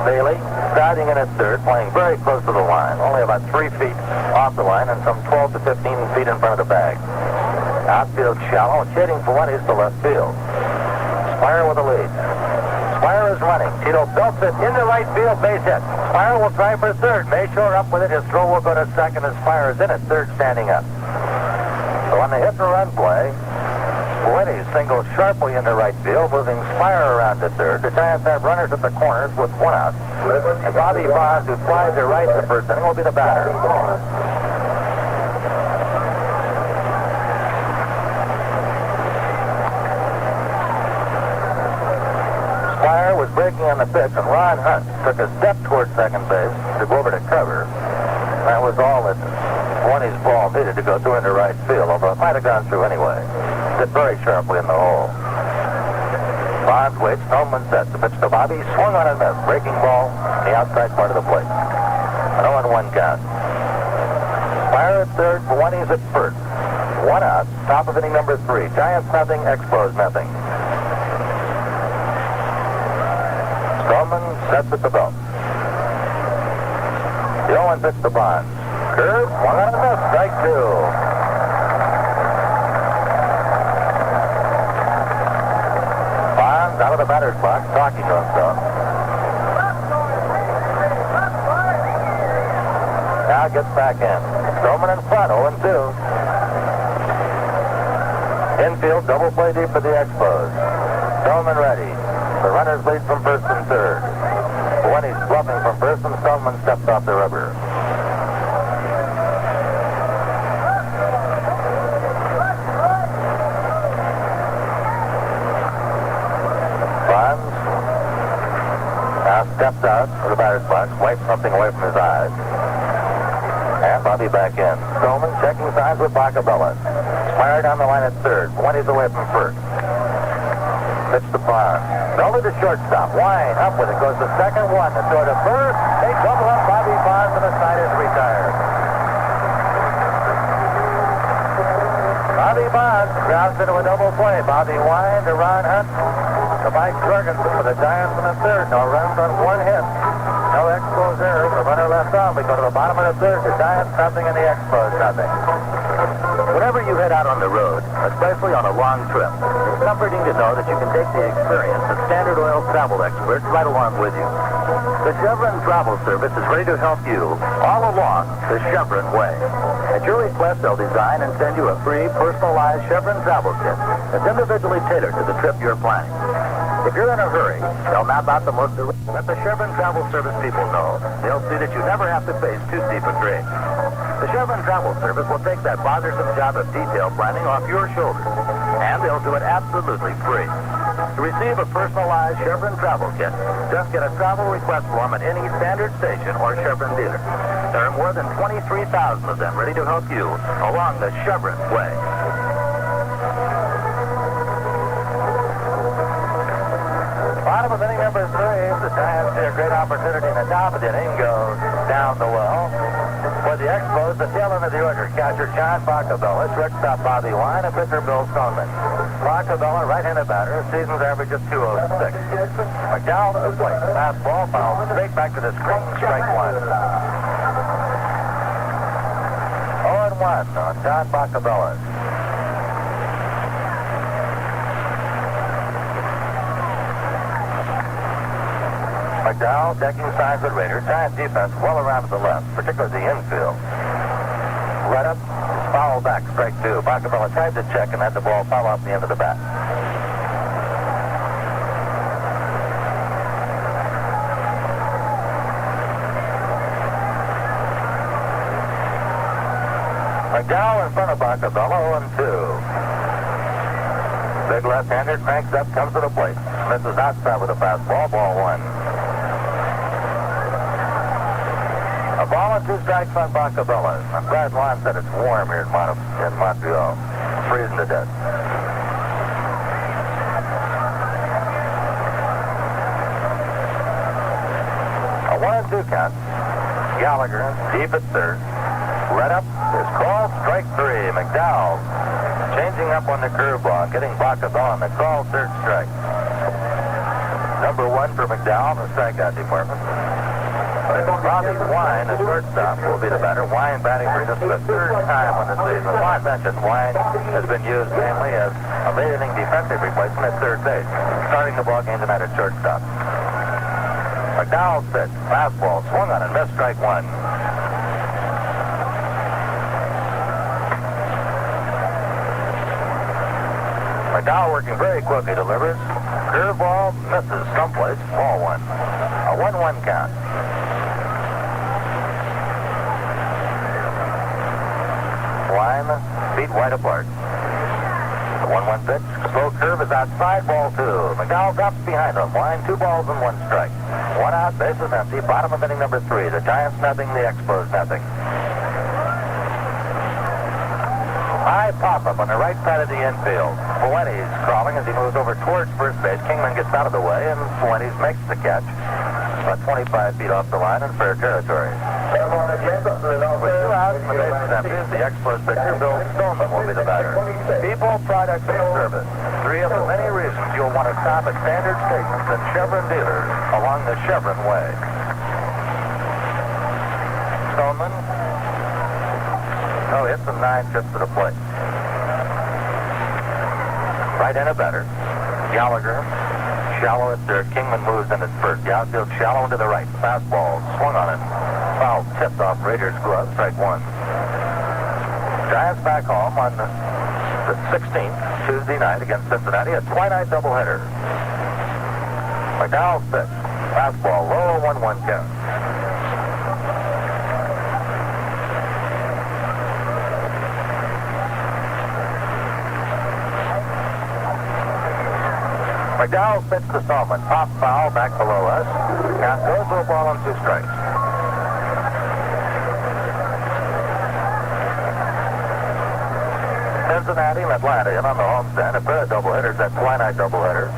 Bailey, starting in at third, playing very close to the line, only about 3 feet off the line and some 12 to 15 feet in front of the bag. Outfield shallow, shading Fuentes to left field. Spire with the lead. Spire is running. Tito belts it into right field, base hit. Spire will try for third. Mayshore up with it. His throw will go to second as Spire is in at third, standing up. So on the hit and run play, Fuentes singles sharply into right field, moving Spire around to third. The Giants have runners at the corners with 1 out. And Bobby Bonds, who flies to right the first inning, will be the batter. Was breaking on the pitch, and Ron Hunt took a step towards second base to go over to cover. That was all that Fuentes' ball needed to go through into right field, although it might have gone through anyway. Hit very sharply in the hole. Bonds waits, Stoneman sets. The pitch to Bobby, swung on and missed. Breaking ball, the outside part of the plate. An 0-1 count. Spire at third, Fuentes at first. 1 out, top of inning number 3. Giants nothing, Expos nothing. Stoneman sets at the belt. The 0-1 pitch to Bonds. Curve, swung on and missed. Strike 2. Bonds out of the batter's box, talking to himself. McDowell gets back in. Stoneman in front, 0-2. Infield, double play deep for the Expos. Stoneman ready. The runners lead from first and third. When he's bluffing from first, and Stoneman steps off the rubber. Bonds now steps out of the batter's box, wipes something away from his eyes. And Bobby back in. Stoneman checking signs with Bacabella. Fire down the line at third. 20's away from first. Pitch to Parc. Over to shortstop. Wine up with it. Goes the second one. The throw to first. They double up Bobby Bonds, and the side is retired. Bobby Bonds grounds into a double play. Bobby Wine to Ron Hunt. To Mike Jorgensen for the Giants in the third. No runs on one hit. No Expos errors. The runner left off. We go to the bottom of the third. The Giants nothing and the Expos nothing. Whenever you head out on the road, especially on a long trip, it's comforting to know that you can take the experience of Standard Oil travel experts right along with you. The Chevron Travel Service is ready to help you all along the Chevron way. At your request, they'll design and send you a free, personalized Chevron travel kit that's individually tailored to the trip you're planning. If you're in a hurry, they'll map out the most direct. Let the Chevron Travel Service people know. They'll see that you never have to face too steep a grade. The Chevron Travel Service will take that bothersome job of detail planning off your shoulders, and they'll do it absolutely free. To receive a personalized Chevron travel kit, just get a travel request form at any standard station or Chevron dealer. There are more than 23,000 of them ready to help you along the Chevron way. Bottom of inning number 3, the Giants see a great opportunity in the top of the inning, go down the well. For the Expos, the tail end of the order, catcher John Bacabella, shortstop Bobby Wine, and pitcher Bill Stoneman. Bacabella, right-handed batter, season's average of 206. McDowell to the plate, fastball fouled straight back to the screen, strike one. 0-1 on John Bacabella. McDowell checking signs with Raiders. Giant defense well around to the left, particularly the infield. Right up, foul back, strike two. Bacabella tried to check and had the ball foul off the end of the bat. McDowell in front of Bacabella, 0-2. Big left-hander cranks up, comes to the plate. Misses outside with a fastball, ball one. A ball and 2 strikes on Bacabella. Brad Lawn said it's warm here in Montreal. Freezing to death. A 1-2 count. Gallagher deep at third. Right up is called strike 3. McDowell changing up on the curveball, getting Bacabella on the call, third strike. Number 1 for McDowell in the strikeout department. Bobby Wine, the shortstop, will be the batter. Wine batting for just the third time on the season. As I mentioned, Wine has been used mainly as a late-inning defensive replacement at third base, starting the ball game tonight at shortstop. McDowell's pitch, fastball, swung on and missed, strike 1. McDowell working very quickly, delivers. Curveball misses someplace, ball 1. A 1-1 count. Wine, feet wide apart. The 1-1 pitch, slow curve is outside, ball 2. McDowell drops behind him. Wine, 2 balls and 1 strike. 1 out, bases empty. Bottom of inning number 3. The Giants nothing, the Expos nothing. High pop-up on the right side of the infield. Fuentes crawling as he moves over towards first base. Kingman gets out of the way, and Fuentes makes the catch. About 25 feet off the line in fair territory. With 2 outs and the bases empty, the Expos pitcher Bill Stoneman will be the batter. People, product, and service. 3 of the many reasons you'll want to stop at standard stations and Chevron dealers along the Chevron way. Stoneman. No hits and 9 trips to the plate. Right-handed batter. Gallagher. Shallow at third. Kingman moves in at first. The outfield shallow into the right. Fastball swung on it. foul tipped off Raiders' glove, strike one. Giants back home on the 16th, Tuesday night against Cincinnati, a twilight doubleheader. McDowell pitch. Fastball, low, 1-1 count. McDowell pitch to Stallman. Pop foul back below us. Count goes to a ball on 2 strikes. Cincinnati and Atlanta in on the homestand. A pair of doubleheaders, that twilight doubleheader.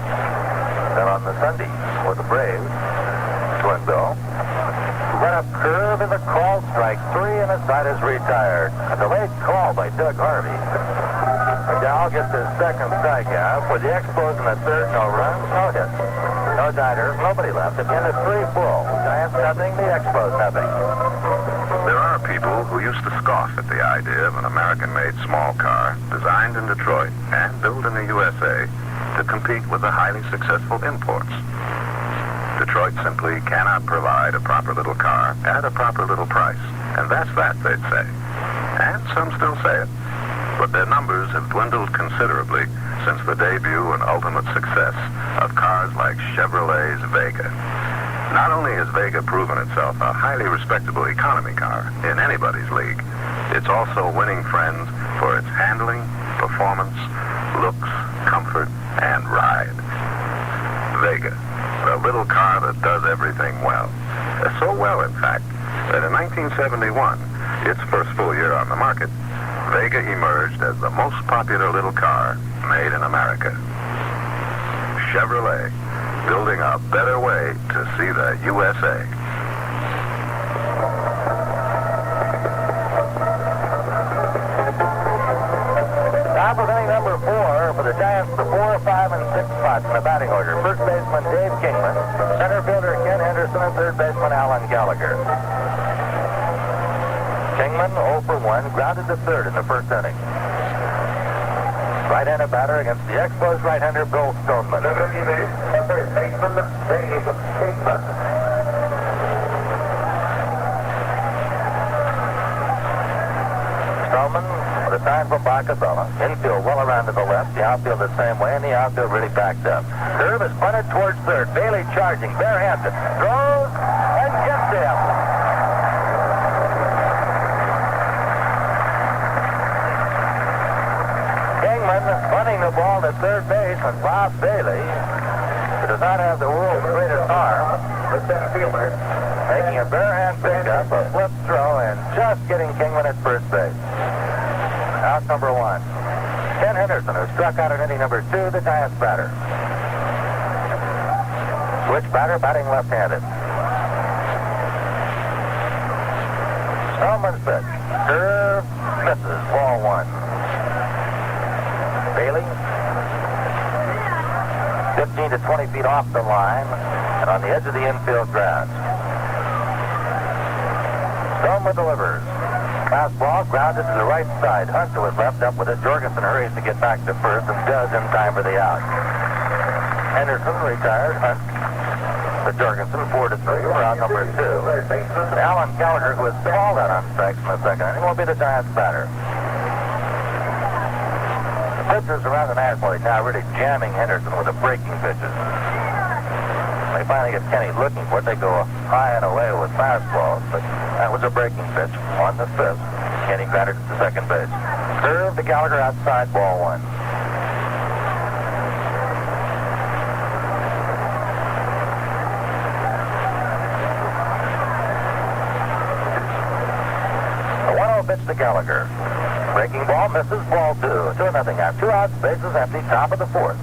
Then on the Sunday with the Braves, twin bill. Run up curve in the call, strike 3, and the side is retired. A delayed call by Doug Harvey. McDowell gets his second strikeout. For the Expos in the third, no runs, no hits. No diners, nobody left. At the end of 3 full. Giants nothing, the Expos nothing. There are people who used to scoff at the idea of an American-made small car designed in Detroit and built in the USA to compete with the highly successful imports. Detroit simply cannot provide a proper little car at a proper little price. And that's that, they'd say. And some still say it. But their numbers have dwindled considerably since the debut and ultimate success of cars like Chevrolet's Vega. Not only has Vega proven itself a highly respectable economy car in anybody's league, it's also winning friends for its handling, performance, looks, comfort, and ride. Vega, the little car that does everything well. So well, in fact, that in 1971, its first full year on the market, Vega emerged as the most popular little car made in America. Chevrolet, building a better way to see the USA. Top of inning number 4 for the Giants, the 4, 5, and 6 spots in the batting order. First baseman Dave Kingman, center fielder Ken Henderson, and third baseman Alan Gallagher. Kingman 0 for 1, grounded to third in the first inning. Right-handed batter against the Expos right-hander Bill Stoneman. Third baseman, Dave Kingman. Stoneman with a sign from Barcabella. Infield well around to the left. The outfield the same way, and the outfield really backed up. Curve is punted towards third. Bailey charging, barehanded. Throws and gets him. Kingman punting the ball to third base, and Bob Bailey, who does not have the world's greatest arm, The center fielder. making a barehand pickup, a flip throw, and just getting Kingman at first base. Out number 1. Ken Henderson, who struck out at inning number 2, the Giants batter. Switch batter, batting left-handed. Stoneman's pitch. Curve, misses, ball 1. Bailey, 15 to 20 feet off the line, and on the edge of the infield grass. Stoneman delivers. Fastball grounded to the right side. Hunter was left up with it. Jorgensen hurries to get back to first and does in time for the out. Henderson retired. Hunt to Jorgensen, 4-3. We're out number 2. Alan Gallagher, who was called out on strikes in the second inning, will be the Giants batter. The pitchers around the National League now really jamming Henderson with the breaking pitches. They finally get Kenny looking for it. They go high and away with fastballs, but that was a breaking pitch on the 5th. Kenny grounded to second base. Curve to Gallagher outside, ball 1. The 1-0 pitch to Gallagher. Breaking ball, misses, ball 2. 2-0 out. 2 outs, bases empty, top of the 4th.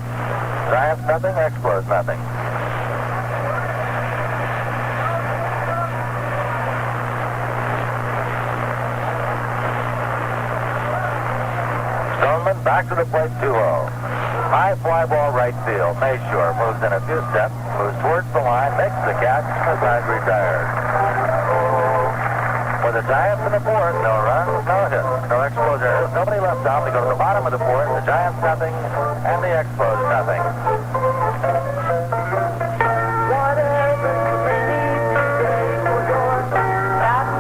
Giants nothing, Expos nothing. Back to the plate, 2-0. High fly ball right field. Mayshore moves in a few steps, moves towards the line, makes the catch, and the side retired. For the Giants in the 4th, no runs, no hits, no Expos errors, nobody left on. We go to the bottom of the 4th, the Giants nothing, and the Expos nothing. Whatever you need to say, we're going back.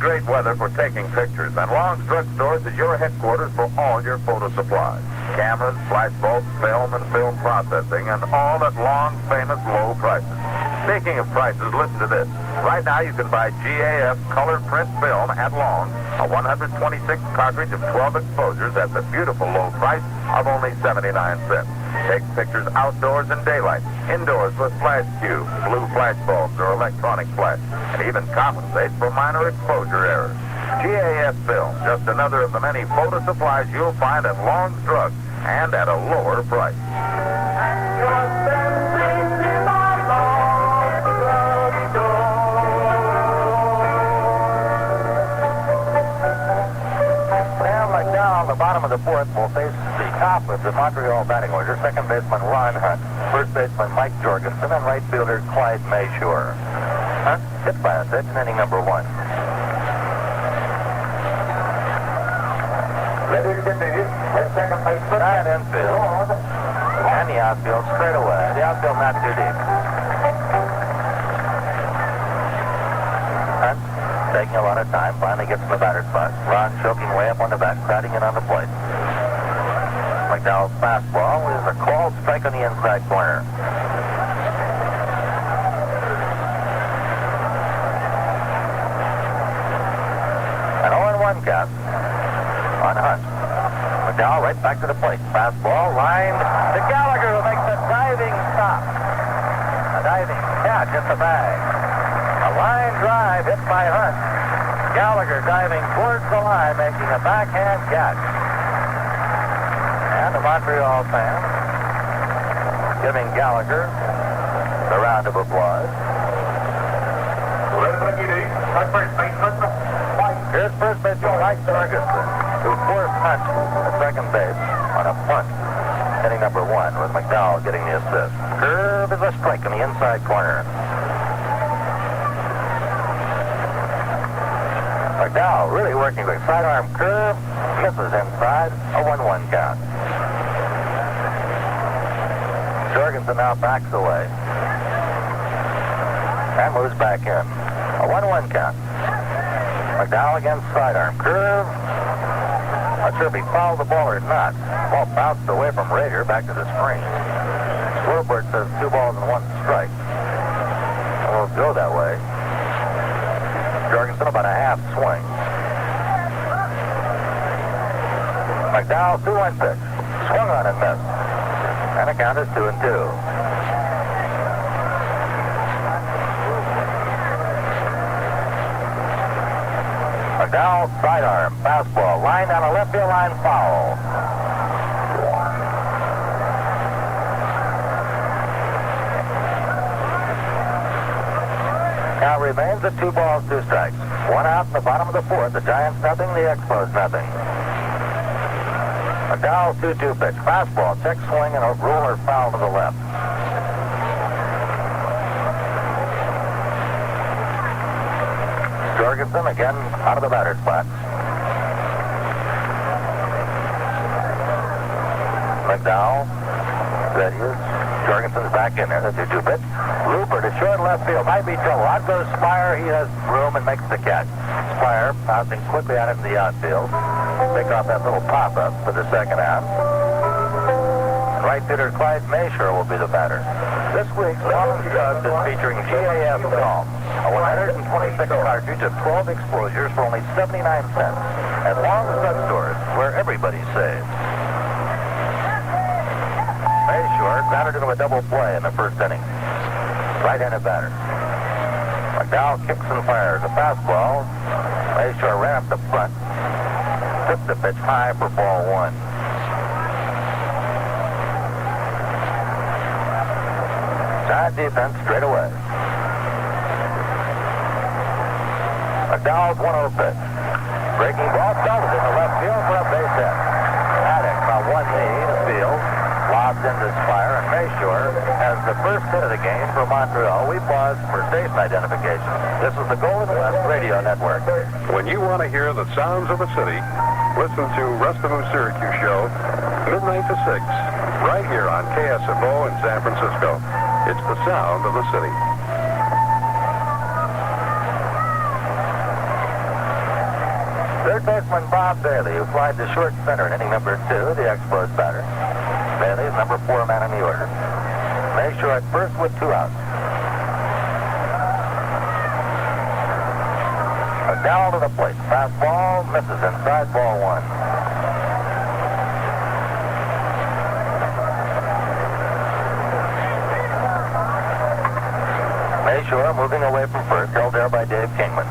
great weather for taking pictures, and Long's Drug Stores is your headquarters for all your photo supplies. Cameras, flash bulbs, film, and film processing, and all at Long's famous low prices. Speaking of prices, listen to this. Right now you can buy GAF color print film at Long, a 126 cartridge of 12 exposures at the beautiful low price of only 79 cents. Take pictures outdoors in daylight, indoors with flash cubes, blue flash bulbs, or electronic flash, and even compensate for minor exposure errors. GAF film, just another of the many photo supplies you'll find at Long's Drug, and at a lower price. Sam Mcdowell on the bottom of the fourth will face the top of the Montreal batting order. Second baseman Ron Hunt, first baseman Mike Jorgensen, and right fielder Clyde Mayshore. Hunt hit by a pitch in inning number 1. Second baseman. Nine infield. And the outfield straight away. The outfield not too deep. Hunt taking a lot of time. Finally gets in the batter's box. Ron choking way up on the back, crowding in on the plate. McDowell's fastball is a called strike on the inside corner. An 0-1 count on Hunt. McDowell right back to the plate. Fastball lined to Gallagher, who makes a diving stop. A diving catch at the bag. A line drive hit by Hunt. Gallagher diving towards the line, making a backhand catch. And the Montreal fans giving Gallagher the round of applause. Here's first baseman Mike Jorgensen, who forced Hunt at second base on a punt. Inning number 1 with McDowell getting the assist. Curve is a strike in the inside corner. McDowell really working with sidearm curve, misses inside, a 1-1 count. Jorgensen now backs away and moves back in. A 1-1 count. McDowell against sidearm curve. Not sure if he fouled the ball or not. Ball bounced away from Rader back to the screen. Scoreboard says 2 balls and 1 strike. And we'll go that way. Jorgensen about a half swing. McDowell 2-1 pitch. Swung on and missed. And the count is 2-2. McDowell sidearm fastball line down a left field line foul. Count remains at 2 balls, 2 strikes. 1 out in the bottom of the 4th. The Giants nothing, the Expos nothing. McDowell 2-2 pitch. Fastball, check swing, and a roller foul to the left. Jorgensen again out of the batter's box. McDowell, that is. Jorgensen's back in there. The 2-2 pitch. Looper to short left field. Might be trouble. Out goes Spire. He has room and makes the catch. Spire bouncing quickly out into the outfield. Pick off that little pop-up for the second out. And right fielder Clyde Mayshore will be the batter. This week's Long's Drug is featuring GAF film. A 126 cartridge of 12 exposures for only 79 cents. At Long's Drug Stores, where everybody saves. Mayshore grounded into a double play in the first inning. Right-handed batter. McDowell kicks and fires a fastball. Mayshore ran up the front. Took the pitch high for ball 1. Side defense straight away. McDowell's 1-0 pitch. Breaking ball, belted in the left field for a base hit. Maddox on one knee to field. Lobs into Spire, and Mayshore has the first hit of the game for Montreal. We pause for station identification. This is the Golden West Radio Network. When you want to hear the sounds of a city, listen to Rest of Them Syracuse Show, midnight to 6, right here on KSFO in San Francisco. It's the sound of the city. Third baseman Bob Bailey, who flied to short center in inning number 2, the Expos batter. Bailey is number 4 man in the order. Mayshore at first with 2 outs. McDowell to the plate. Fastball misses inside, ball 1. Mayshore moving away from first, held there by Dave Kingman.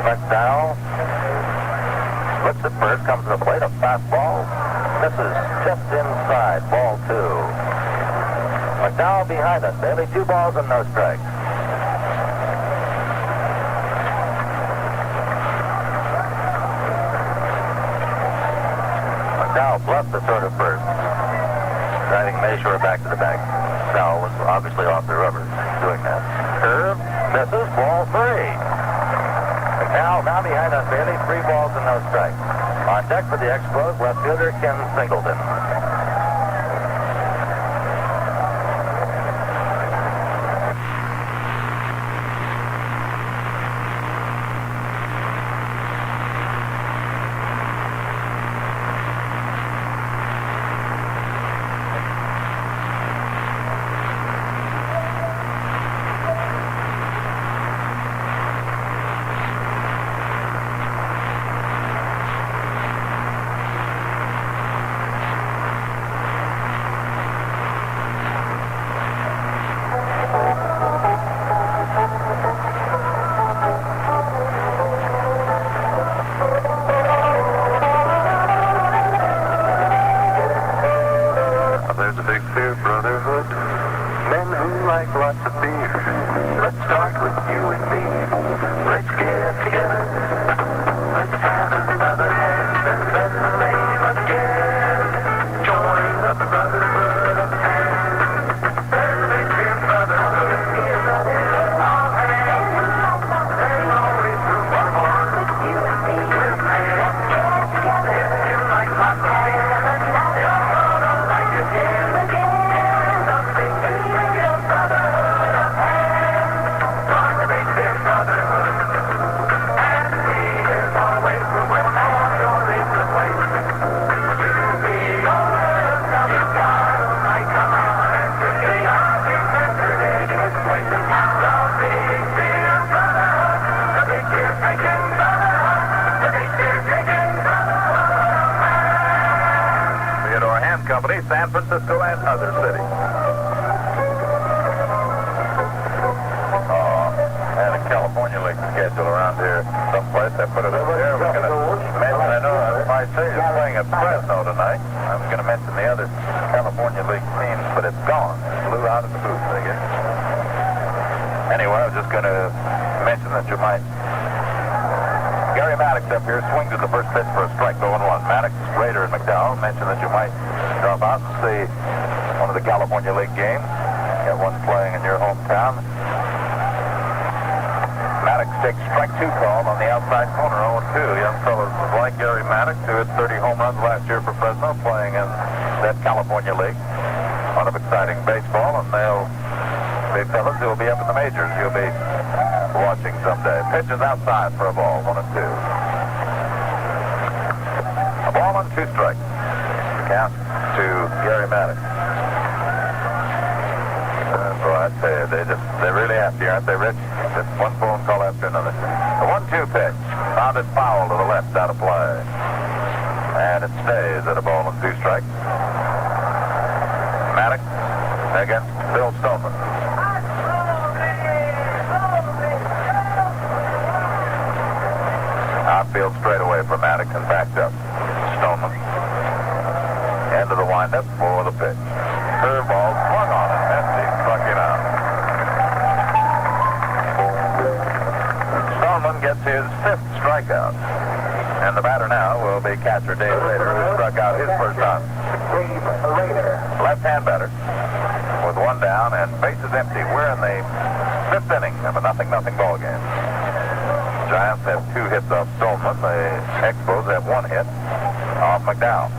McDowell looks at first, comes to the plate, a fastball, misses just inside, ball 2. McDowell behind us, Bailey, 2 balls and no strikes. McDowell bluffed the throw to first, driving Mayshore back to the bag. McDowell was obviously off the rubber doing that. Curve, misses, ball 3. McDowell now behind us, Bailey, 3 balls and no strikes. On deck for the Expos, left fielder Ken Singleton. San Francisco and other cities. And a California League schedule around here someplace. I put it up there. We're going to mention, I know Marseille is playing at Fresno tonight. I was going to mention the other California League teams, but it's gone. It blew out of the booth, I guess. Anyway, I was just going to mention that you might... Gary Maddox up here swings at the first pitch for a strike, 0-1. Maddox, Rader, and McDowell mentioned that you might drop out and see one of the California League games. Got one playing in your hometown. Maddox takes strike 2 call on the outside corner, 0-2. Young fellows like Gary Maddox, who had 30 home runs last year for Fresno, playing in that California League. A lot of exciting baseball, and they'll be fellows who will be up in the majors. You'll be watching someday. Pitches outside for a ball, 1-2. A ball and 2 strikes. Count to Gary Maddox. So I tell you, they're really happy, aren't they, Rich? Just one phone call after another. The 1-2 pitch. Founded foul to the left, out of play. And it stays at a ball and 2 strikes. Maddox against Bill Stoneman. Outfield straight away for Maddox and backed up. Stoneman. End of the windup for the pitch. Curveball swung on it. He struck him out. Stoneman gets his 5th strikeout. And the batter now will be catcher Dave Rader, who struck out his first time. Left-hand batter with 1 down and bases empty. We're in the 5th inning of a 0-0 ball game. Giants have 2 hits off Stoneman. The Expos have 1 hit off McDowell.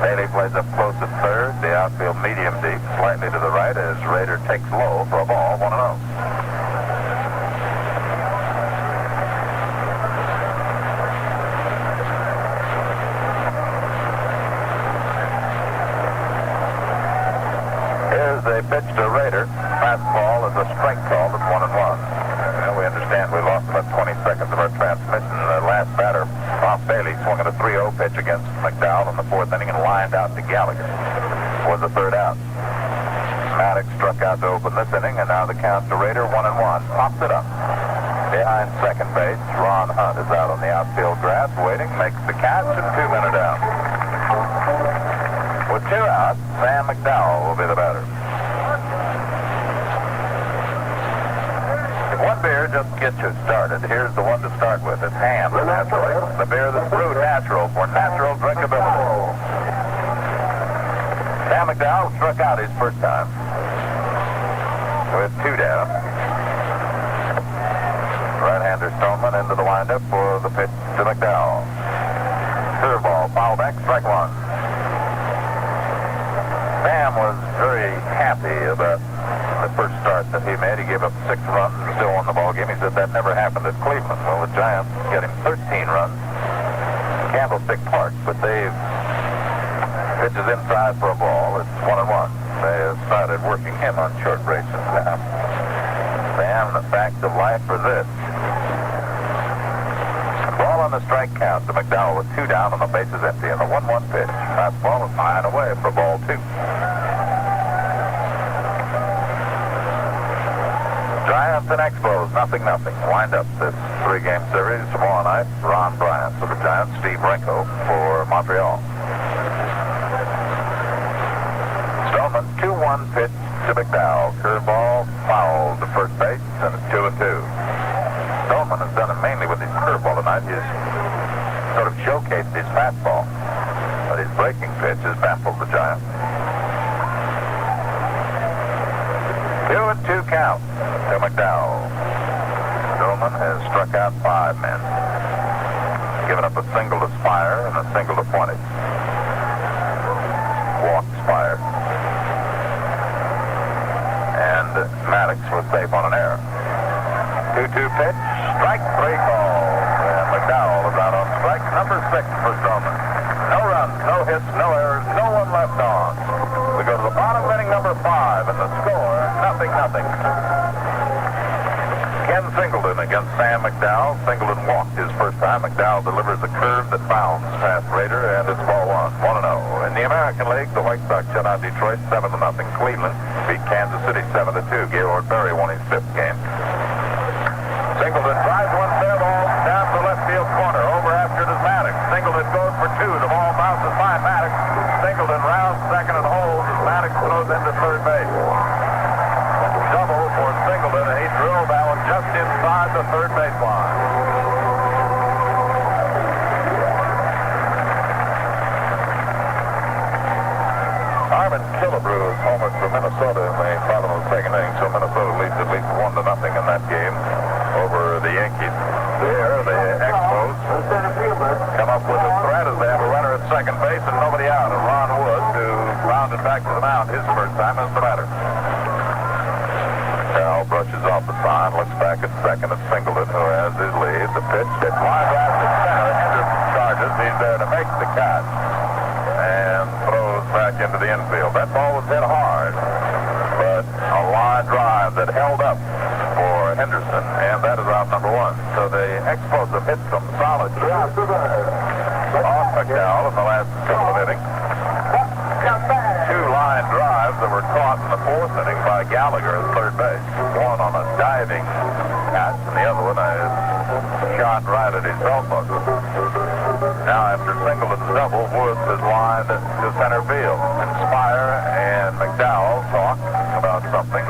Bailey plays up close at third. The outfield medium deep, slightly to the right as Rader takes low for a ball, 1-0. they pitched a Raider. Fastball is a strike call. It's 1-1. We understand we lost about 20 seconds of our transmission. The last batter, Bob Bailey, swung at a 3-0 pitch against McDowell in the fourth inning and lined out to Gallagher. Was the third out. Maddox struck out to open this inning, and now the count to Raider 1-1. Pops it up. Behind second base, Ron Hunt is out on the outfield grass, waiting, makes the catch, and 2 men are down. With 2 out, Sam Mcdowell will be the batter. If one beer just gets you started, here's the one to start with. It's Ham, naturally. The beer that's brewed natural for natural drinkability. Sam Mcdowell struck out his first time with 2 down. Right-hander Stoneman into the windup for the pitch to McDowell. Curveball, foul back, strike 1. Sam was very happy about the first start that he made. He gave up 6 runs and still won the ball game. He said that never happened at Cleveland. Well, the Giants get him 13 runs. Candlestick Park, but they've pitches inside for a ball. It's 1-1. They have started working him on short braces now. Sam, the fact of life for this. Ball on the strike count to McDowell with 2 down and the bases empty and the 1-1 pitch. Fastball is high and away for ball 2. Giants and Expos, 0-0. Wind up this 3-game series tomorrow night. Ron Bryant for the Giants, Steve Renko for Montreal. Stoneman, 2-1 pitch to McDowell. Curveball fouled to first base, and it's 2-2. Stoneman has done it mainly with his curveball tonight. He's sort of showcased his fastball, but his breaking pitch has baffled the Giants. 2-2 count to McDowell. Stoneman has struck out 5 men, given up a single to Spire and a single to 20. Walked Spire. And Maddox was safe on an error. 2-2 pitch, strike 3 call. And McDowell is out on strike number 6 for Stoneman. No runs, no hits, no errors, no one left on. We go to the bottom of inning number 5, and the score, 0-0. Ken Singleton against Sam McDowell. Singleton walked his first time. McDowell delivers a curve that bounds past Raider, and it's ball 1, 1-0. In the American League, the White Sox shut out Detroit 7-0. Cleveland beat Kansas City 7-2. Gaylord Berry won his 5th game. Singleton drives one fair ball down the left field corner. Over after it is Maddox. Singleton goes for 2. The ball bounces by Maddox. Singleton rounds second and holds as Maddox throws into third base. Double for Singleton, and he drilled that one just inside the third baseline. Armin Killebrew is homered for Minnesota in the bottom of the second inning, so Minnesota leads at least 1-0 in that game over the Yankees. There, the Expos come up with a threat as they have a runner at second base and nobody out. And Ron Wood, who rounded back to the mound his first time as the batter. Cal brushes off the sign, looks back at second at Singleton, who has his lead. The pitch, it's line drive to center. Henderson charges. He's there to make the catch and throws back into the infield. That ball was hit hard, but a line drive that held up for Henderson, and that is out number 1. So the Expos have hit some solid shots off McDowell in the last couple of innings. 2 line drives that were caught in the 4th inning by Gallagher at third base. One on a diving catch, and the other one a shot right at his elbow. Now, after Singleton's double, Woods has lined to center field. And Spire and McDowell talk about something.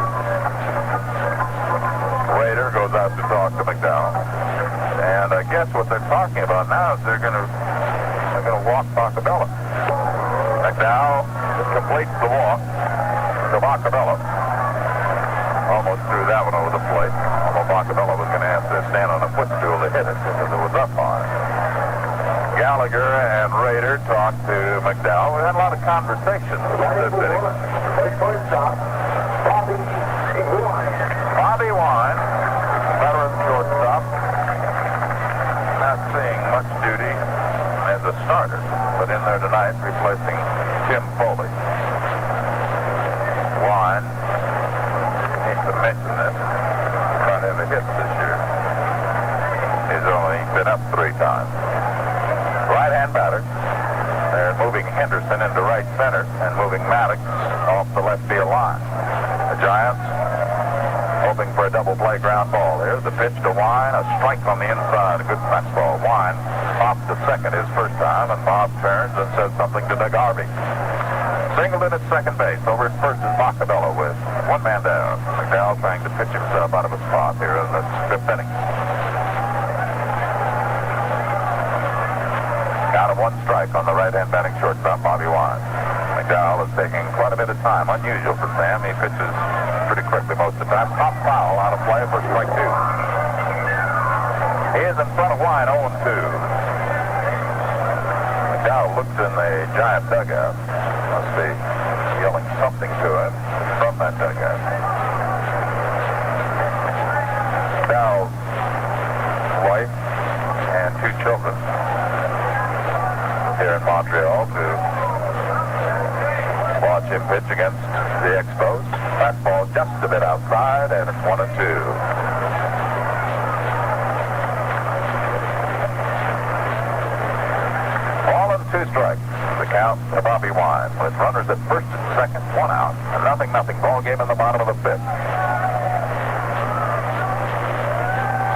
Raider goes out to talk to McDowell. And I guess what they're talking about now is they're going to walk Bacabella. McDowell completes the walk to Bacabella. Almost threw that one over the plate. Although Bacabella was going to have to stand on a footstool to hit it because it was up high. Gallagher and Raider talked to McDowell. We had a lot of conversations about this inning. Bobby Wine, veteran shortstop, not seeing much duty as a starter, but in there tonight replacing Tim Foley. Wine. Need to mention this. Not have a hit this year. He's only been up 3 times. Right-hand batter. They're moving Henderson into right center and moving Maddox off the left field line. The Giants hoping for a double play ground ball. There's the pitch to Wine. A strike on the inside. A good fastball. Wine popped to second his first time, and Bob turns and says something to Doug Harvey. Singleton at second base. Over at first is Moccabella with 1 man down. McDowell trying to pitch himself out of a spot here in the 5th inning. Count of 1 strike on the right-hand batting shortstop, Bobby Wine. McDowell is taking quite a bit of time. Unusual for Sam. He pitches pretty quickly most of the time. Top foul out of play for strike 2. He is in front of Wine, 0-2. McDowell looks in the Giant dugout. Must be yelling something to him from that dugout. McDowell's wife and 2 children here in Montreal to watch him pitch against the Expos. Fastball just a bit outside, and it's 1-2. Ball and 2 strikes. The count to Bobby Wine with runners at first and second, 1 out, and 0-0 ball game in the bottom of the 5th.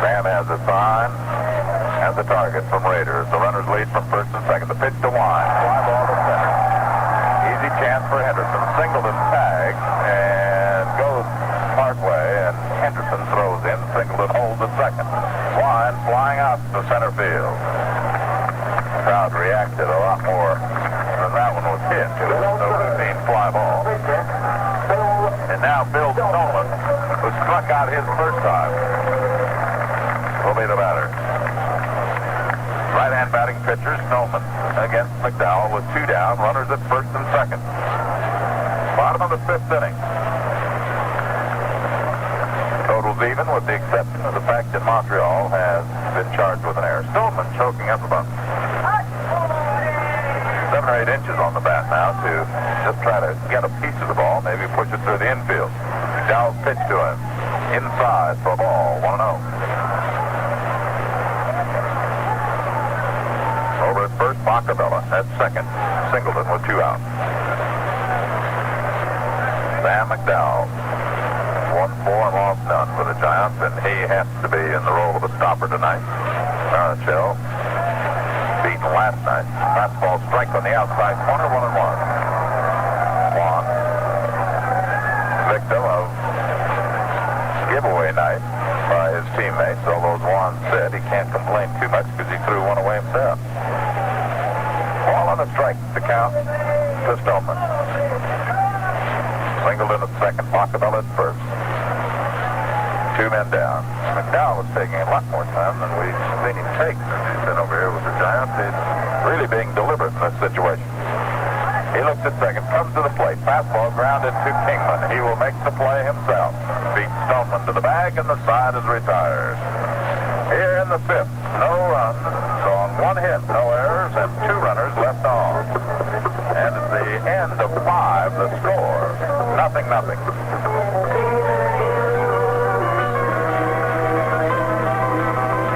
Sam has a sign and the target from Raiders. The runners lead from first and second. The pitch to Wine. Fly ball to center. Easy chance for Henderson. Singleton tags and goes Parkway, and Henderson throws in. Singleton holds at second. Wine flying out to center field. The crowd reacted a lot more than that one was hit. It was no routine fly ball. And now Bill Stoneman, who struck out his first time, will be the batter. Right-hand batting pitcher, Stoneman, against McDowell with 2 down, runners at first and second. Bottom of the 5th inning. Totals even, with the exception of the fact that Montreal has been charged with an error. Stoneman choking up about 7 or 8 inches on the bat now to just try to get a piece of the ball, maybe push it through the infield. McDowell's pitch to him. Inside for a ball, 1-0. Over at first, Moccabella. At second, Singleton with 2 outs. Sam Mcdowell. 1-4 and lost none for the Giants, and he has to be in the role of a stopper tonight. Shell beaten last night. Fastball strike on the outside corner, 1-1. Juan, victim of giveaway night by his teammates, although as Juan said he can't complain too much because he threw one away himself. Ball on the strike to count to Stoneman. Singleton at second, Moccabella at first. 2 men down. McDowell is taking a lot more time than we've seen him take since he's been over here with the Giants. He's really being deliberate in this situation. He looks at second, comes to the plate. Fastball grounded to Kingman. He will make the play himself. Beats Stoneman to the bag, and the side is retired. Here in the 5th, no runs on 1 hit, no errors, and 2 runners left on. And at the end of 5, the score, 0-0.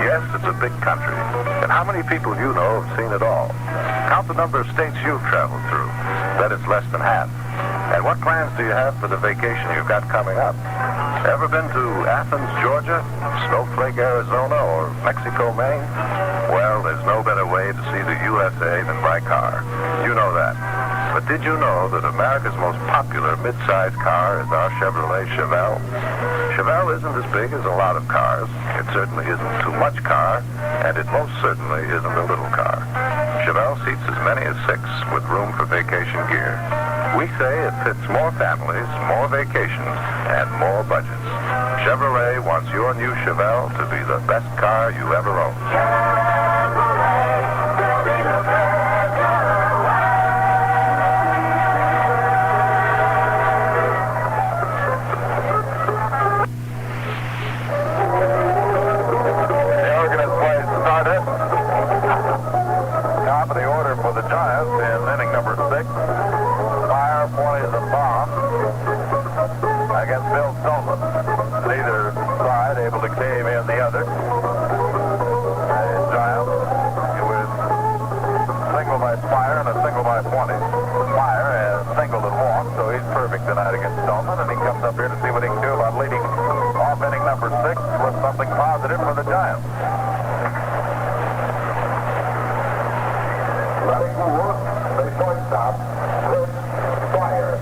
Yes, it's a big country. And how many people you know have seen it all? Count the number of states you've traveled through. Bet it's less than half. And what plans do you have for the vacation you've got coming up? Ever been to Athens, Georgia, Snowflake, Arizona, or Mexico, Maine? Well, there's no better way to see the USA than by car. You know that. But did you know that America's most popular mid-size car is our Chevrolet Chevelle? Chevelle isn't as big as a lot of cars. It certainly isn't too much car, and it most certainly isn't a little car. Chevelle seats as many as 6 with room for vacation gear. We say it fits more families, more vacations, and more budgets. Chevrolet wants your new Chevelle to be the best car you ever owned. Top of the order for the Giants in inning number 6. Fire, poise, and bomb. Fire as Singleton walks, so he's perfect tonight against Stoneman, and he comes up here to see what he can do about leading off inning number 6 with something positive for the Giants. Running move, the shortstop, Chris Fire.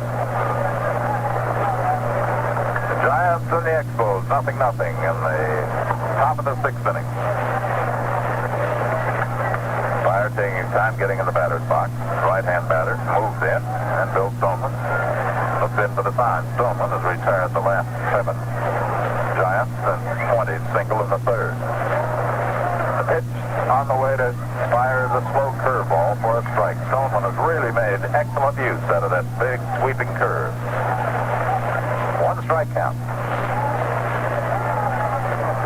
The Giants and the Expos, 0-0 in the top of the 6th inning. Fire taking his time getting in the batter's box. Right-hand batter moves in, and Bill Stoneman looks in for the sign. Stoneman has retired the last 7 Giants and 20 single in the 3rd. The pitch on the way to Fire is a slow curveball for a strike. Stoneman has really made excellent use out of that big sweeping curve. 1 strike count.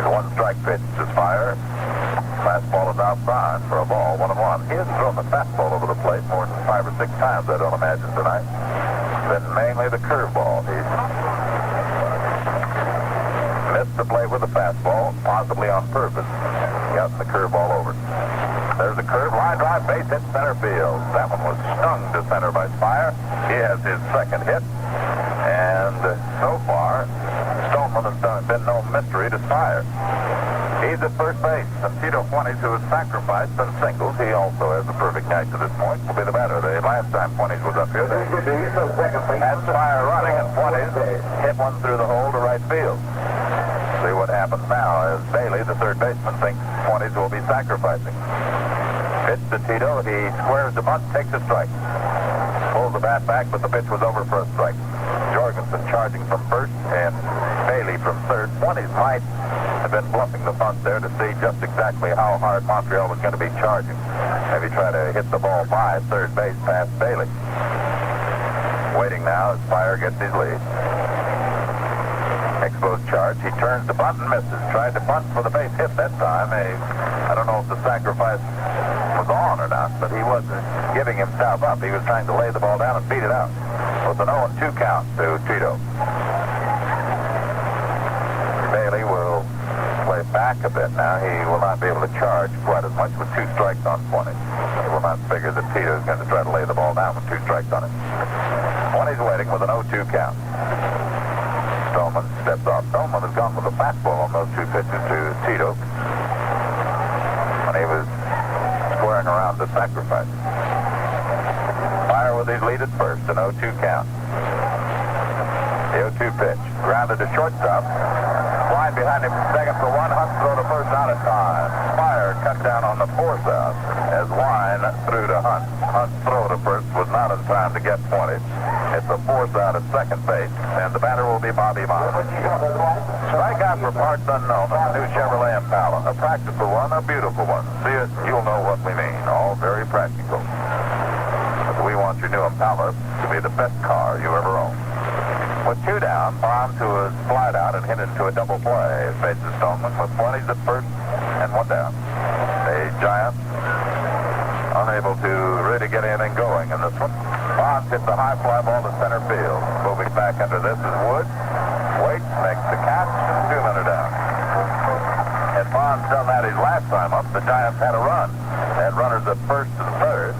The 1 strike pitch is Fire. Fastball is outside for a ball, 1-1. He hasn't thrown the fastball over the plate more than 5 or 6 times, I don't imagine, tonight. Then mainly the curveball. He's missed the plate with the fastball, possibly on purpose. Got the curveball over. There's a curve, line drive, base hit, center field. That one was stung to center by Fire. He has his 2nd hit. And so far, Stoneman has been no mystery to Fire. He's at first base, and Tito Fuentes, who has sacrificed and singles, he also has the perfect night to this point, will be the batter. The last time Fuentes was up here, they had Fire running, and Fuentes hit one through the hole to right field. See what happens now as Bailey, the 3rd baseman, thinks Fuentes will be sacrificing. Pitch to Tito, he squares the bunt, takes a strike. Pulls the bat back, but the pitch was over for a strike. Jorgensen charging from first, and Bailey from 3rd. Fuentes might have been bluffing the bunt there to see just exactly how hard Montreal was going to be charging. Maybe try to hit the ball by 3rd base past Bailey. Waiting now as Fire gets his lead. Expos charge. He turns the bunt and misses. Tried to bunt for the base hit that time. I don't know if the sacrifice was on or not, but he wasn't giving himself up. He was trying to lay the ball down and beat it out. With an 0-2 count to Tito. Bailey will play back a bit now. He will not be able to charge quite as much with 2 strikes on 20. He will not figure that Tito is going to try to lay the ball down with 2 strikes on it. 20's waiting with an 0-2 count. Stoneman steps off. Stoneman has gone with a fastball on those 2 pitches to Tito when he was squaring around to sacrifice. Fire with his lead at first, an 0-2 count. The 0-2 pitch. Grounded to shortstop. Line behind him, second for 1. Hunt throw to first out of time. Fire cut down on the 4th out as Wine threw to Hunt. Hunt's throw to first was not in time to get 20. It's the 4th out at second base, and the batter will be Bobby Mott. Strikeout for parts unknown on the new Chevrolet Impala. A practical one, a beautiful one. See it, you'll know what we mean. All very practical. But we want your new Impala to be the best car you ever own. With 2 down, Bond to a slide out and hit into a double play. Faces Stoneman with 20s at first and 1 down. The Giants unable to really get anything going in this one. Bond hits a high fly ball to center field. Moving back under this is Wood. Waits, makes the catch, and 2 men are down. Had Bond's done that his last time up, the Giants had a run. Had runners at first and 3rd.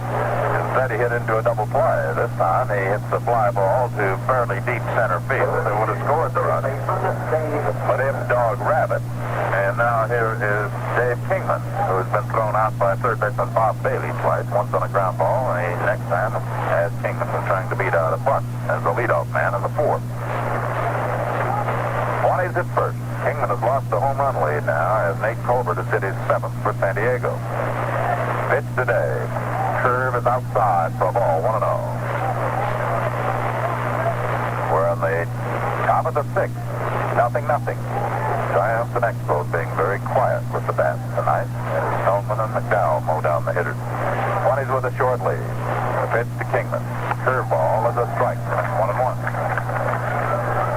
Instead, he hit into a double play. This time, he hits the fly ball to fairly deep center field. They would have scored the run. But him dog Rabbit. And now here is Dave Kingman, who has been thrown out by 3rd baseman Bob Bailey twice, once on a ground ball, and he next time, as Kingman was trying to beat out a bunt as the leadoff man in the 4th. 20's at first. Kingman has lost the home run lead now as Nate Colbert has hit his 7th for San Diego. Pitch today. Curve is outside for a ball, 1-0. We're on the top of the 6th. 0-0. Giants and Expos being very quiet with the bats tonight. Kingman and McDowell mow down the hitters. 20's with a short lead. The pitch to Kingman. Curveball is a strike. 1-1.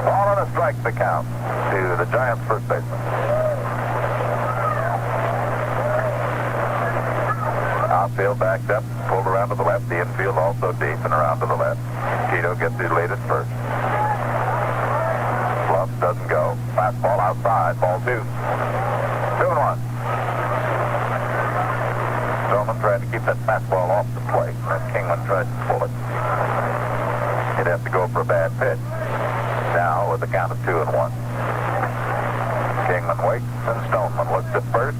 Ball and a strike the count to the Giants' first baseman. Outfield backed up, pulled around to the left. The infield also deep and around to the left. Tito gets his lead at first. Bluff doesn't go. Fastball outside. Ball 2. 2-1. Stillman tried to keep that fastball off the plate, and Kingman tried to pull it. He'd have to go for a bad pitch. Now with the count of 2-1. Kingman waits, and Stoneman looks at first.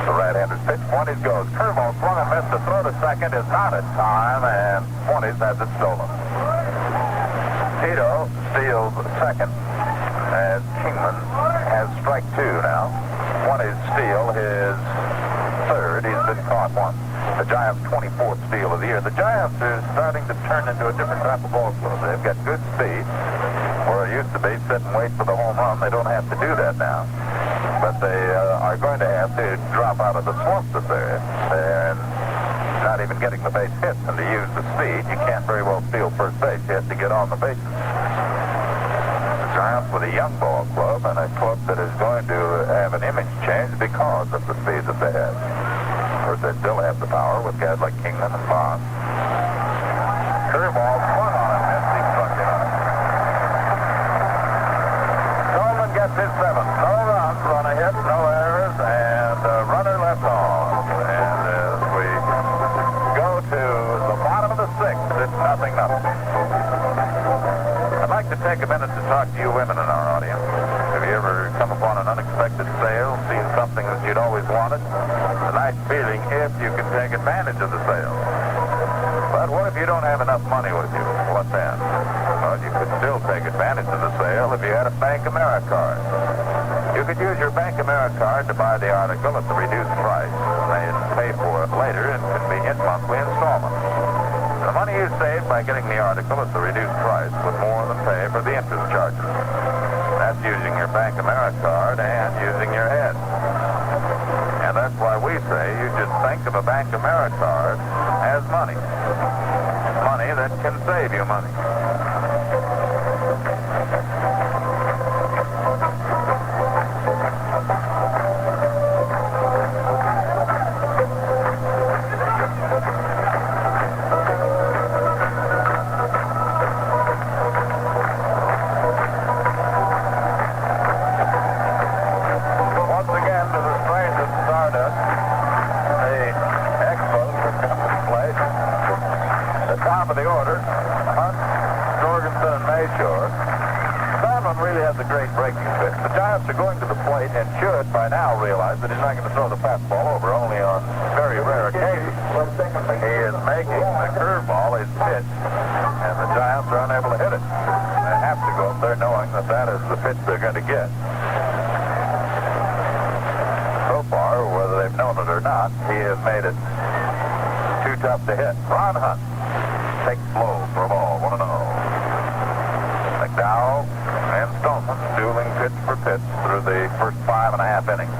The right-hander's pitch. 20s goes. Curveball swung and missed. The throw to second is not in time, and 20s has it stolen. Tito steals second, as Kingman has strike 2 now. 20s steal his third. He's been caught once. The Giants' 24th steal of the year. The Giants are starting to turn into a different type of ball club. They've got good speed. Where it used to be sit and wait for the home run, they don't have to do that now. But they are going to have to drop out of the slump that they're in. They're not even getting the base hits, and to use the speed, you can't very well steal first base. You have to get on the bases. The Giants with a young ball club, and a club that is going to have an image change because of the speed that they have. Of course, they still have the power with guys like Kingman and Parc. Curveball swung on and missed. He struck it out. Coleman gets his 7th. No runs on a hit, no errors, and a runner left on. And as we go to the bottom of the 6th, it's 0-0. I'd like to take a minute to talk to you women in our audience. Have you ever come upon an unexpected sale, seen something that you'd always wanted? A nice feeling if you can take advantage of the sale. But what if you don't have enough money with you? What then? Well, you could still take advantage of the sale if you had a Bank America card. You could use your Bank America card to buy the article at the reduced price, and pay for it later in convenient monthly installments. The money you save by getting the article at the reduced price would more than pay for the interest charges. That's using your Bank America card and using your head. And that's why we say you just think of a Bank America card as money. Money that can save you money. Once again, to the strangest stardust, the Expos have come to play. The top of the order, Hunt, Jorgensen, and Mayshore. Salmon really has a great breaking pitch. The Giants are going to the plate and should by now realize that he's not going to throw the fastball over, only on very rare occasions. He is making the curveball his pitch, and the Giants are unable to hit it. They have to go up there knowing that that is the pitch they're going to get. So far, whether they've known it or not, he has made it too tough to hit. Ron Hunt takes low for a ball, 1-0. McDowell and Stoneman dueling pitch for pitch through the first 5.5 innings.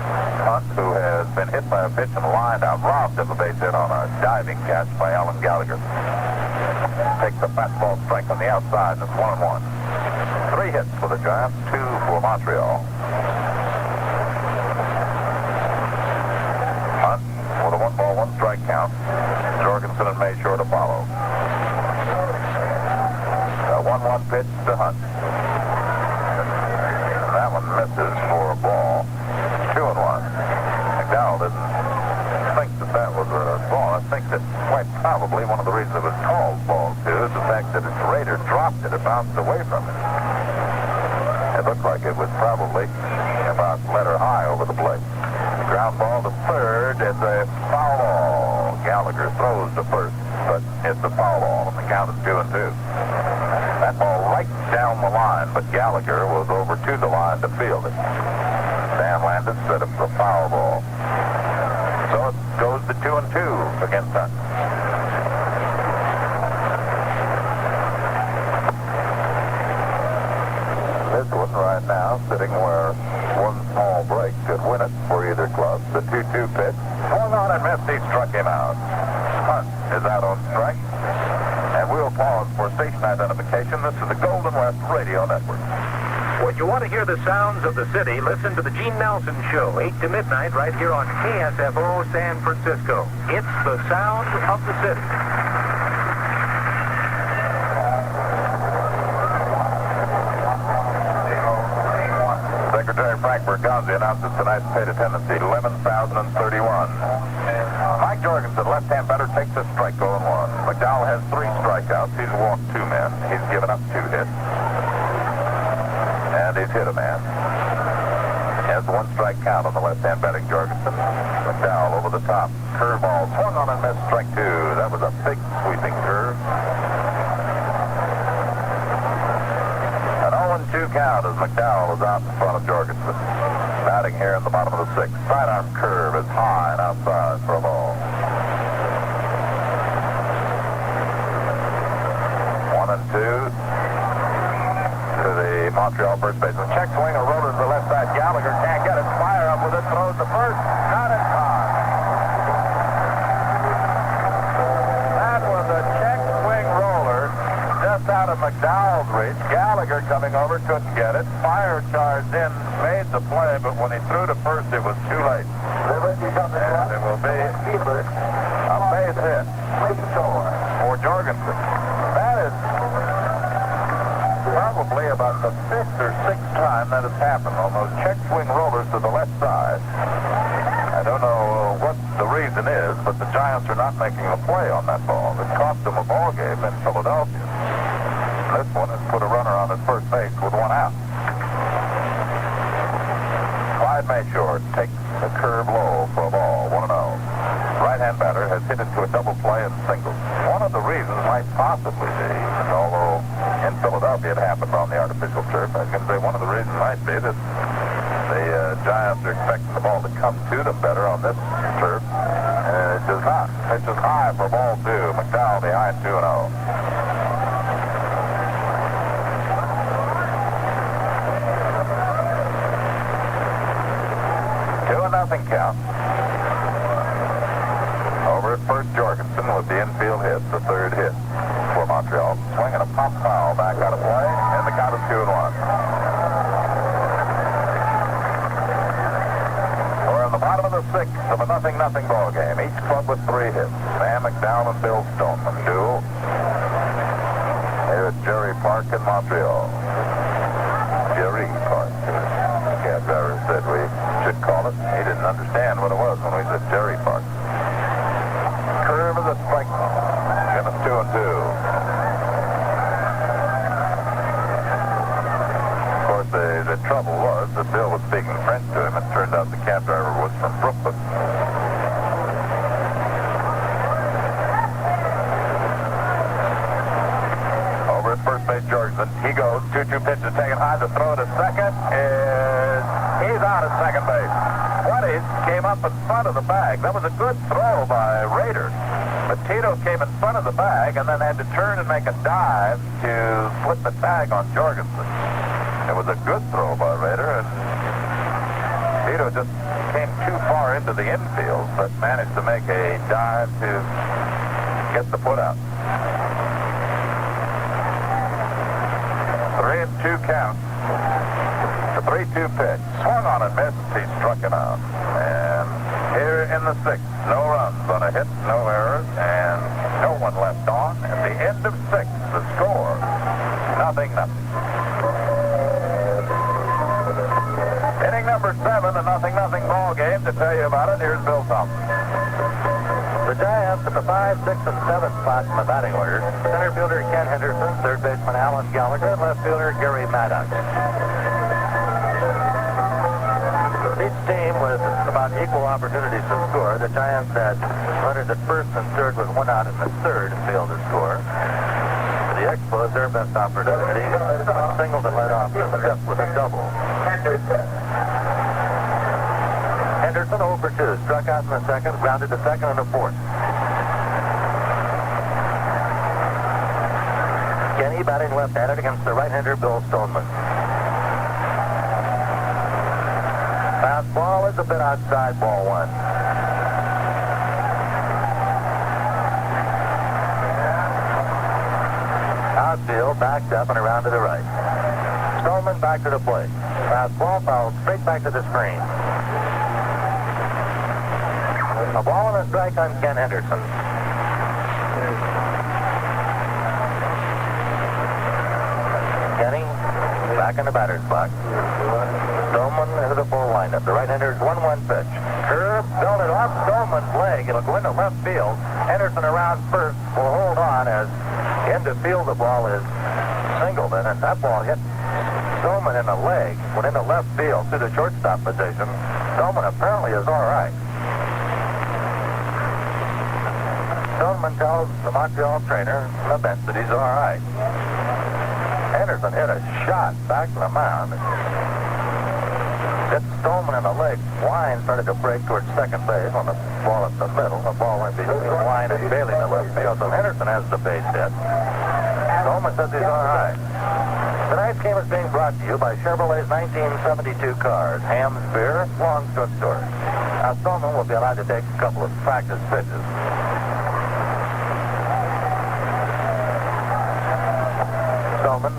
Hunt, who has been hit by a pitch and lined out, robbed of a base hit on a diving catch by Alan Gallagher. Takes the fastball strike on the outside, and it's 1-1. 3 hits for the Giants, 2 for Montreal. Hunt with a 1-ball, 1-strike count. Jorgensen and Mayshore to follow. A 1-1 pitch to Hunt. That one misses for a ball. 2-1. McDowell didn't think that was a ball. I think that quite probably one of the reasons it was called ball, too, is the fact that its Raider dropped it. It bounced away from it. It looked like it was probably about letter high over the plate. Ground ball to third. It's a foul ball. Gallagher throws to first, but it's a foul ball, and the count is 2-2. That ball right down the line, but Gallagher was over to the line to field it. Dan Landis said it was a foul ball. So it goes to 2-2 against Hunt. This one right now, sitting where one small break could win it for either club. The 2-2 pitch. Swung on and missed. He struck him out. Hunt is out on strike. And we'll pause for station identification. This is the Golden West Radio Network. When you want to hear the sounds of the city, listen to the Gene Nelson Show, 8 to midnight, right here on KSFO San Francisco. It's the sound of the city. Secretary Frank Bergonzi announces tonight's paid attendance, 11,031. Mike Jorgensen, left-hand batter, takes a strike, 0-1. McDowell has 3 strikeouts. He's walked 2 men. He's given up 2 hits. And he's hit a man. He has 1 strike count on the left-hand batting Jorgensen. McDowell over the top. Curveball swung on and missed, strike 2. That was a big sweeping curve. An 0-2 count as McDowell is out in front of Jorgensen. Batting here in the bottom of the 6th. Sidearm curve is high and outside for a ball. 1-2 to the Montreal first baseman. Check swing, a roller to the left side. Gallagher can't get it. Fire up with it. Throws the first. Not in time. That was a check swing roller just out of McDowell's reach. Gallagher coming over, couldn't get it. Fire charged in, made the play, but when he threw to first, it was too late. And it will be a base hit for Jorgensen. That is probably about the 5th or 6th time that has happened on those check swing rollers to the left side. I don't know what the reason is, but the Giants are not making a play on that ball. It cost them a ball game in Philadelphia. This one has put a runner on at first base with 1 out. Clyde Mayshore takes a curve low for a ball, 1-0. Right-hand batter has hit into a double play and singles. One of the reasons might possibly be, although in Philadelphia it happened on the artificial turf, I was going to say one of the reasons might be that the Giants are expecting the ball to come to them better on this turf. And it does not. Pitches high for ball 2. McDowell behind 2-0. 2-0 count. Over at first, Jorgensen with the infield hit, the 3rd hit for Montreal. Swinging a pop foul back out of play, and the count is 2-1. We're in the bottom of the 6th of a 0-0 ball game. Each club with 3 hits. Sam Mcdowell and Bill Stoneman duel here at Jarry Parc in Montreal. Jarry Parc. Cab driver said we should call it. He didn't understand what it was when we said Jarry Parc. Curve of the strike zone. And it's 2-2. Of course, the trouble was that Bill was speaking French to him. It turned out the cab driver was from Brooklyn. Over at first base, Jorgensen. He goes. 2-2 pitch is taken high. The throw to second is... He's out at second base. 20s came up in front of the bag. That was a good throw by Rader. But Tito came in front of the bag and then had to turn and make a dive to slip the tag on Jorgensen. It was a good throw by Rader, and Tito just came too far into the infield, but managed to make a dive to get the put out. 3-2 count. The 3-2 pitch. Swung on and missed. He struck him out. And here in the 6th, no runs on a hit, no errors, and no one left on. At the end of 6, the score, 0-0. Inning number 7, a 0-0 ball game. To tell you about it, here's Bill Thompson. The Giants at the 5, 6, and 7 spots in the batting order. Center fielder Ken Henderson, third baseman Alan Gallagher, and left fielder Gary Maddox. Each team with about equal opportunities to score. The Giants had runners at first and third with 1 out in the 3rd and failed to score. For the Expos, their best opportunity when Singleton led off in the 5th with a double. Henderson 0 for 2, struck out in the 2nd, grounded to 2nd and a 4th. Kenny batting left-handed against the right-hander Bill Stoneman. Fastball is a bit outside, ball 1. Outfield backed up and around to the right. Stoneman back to the plate. Fastball fouled straight back to the screen. A ball and a strike on Ken Henderson. Kenny back in the batter's box. Stoneman into the full windup. The right-hander's 1-1 pitch. Curve, belted off Stoneman's leg. It'll go into left field. Henderson around first will hold on as into field the ball is Singleton, and that ball hit Stoneman in the leg. Went into left field to the shortstop position. Stoneman apparently is all right. Stoneman tells the Montreal trainer on the bench that he's all right. Henderson hit a shot back to the mound. Hit Stoneman in the leg. Line started to break towards second base on the ball at the middle. The ball went between Line and Bailey in the left field, so Henderson has the base hit. Stoneman says he's all right. Tonight's game is being brought to you by Chevrolet's 1972 cars, Ham's Beer, Long Stroke Store. Now, Stoneman will be allowed to take a couple of practice pitches. Stoneman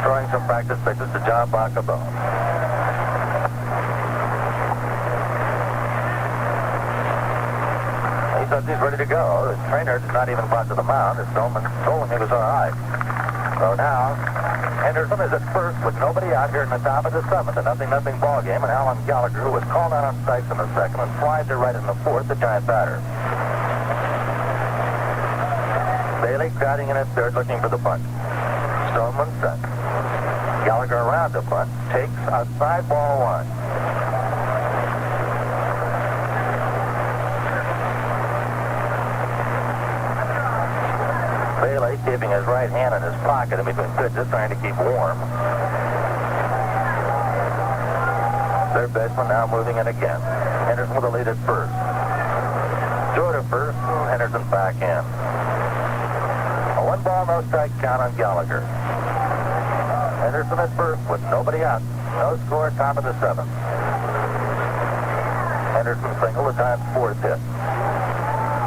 throwing some practice pitches to John Bacabone. He says he's ready to go. The trainer did not even brought to the mound, and Stoneman told him he was all right. So now, Henderson is at first with nobody out here in the top of the seventh, a 0-0 ball game, and Alan Gallagher, who was called out on strikes in the second and flies it right in the fourth, the giant batter. Bailey crowding in at third, looking for the bunt. Stoneman set. Gallagher around the bunt, takes outside ball one. Bailey keeping his right hand in his pocket in between pitches, trying to keep warm. Third baseman now moving in again. Henderson with a lead at first. Throw to first, Henderson back in. A 1-ball, no strike count on Gallagher. Henderson at first with nobody out. No score, top of the seventh. Henderson single, the Giants' fourth hit.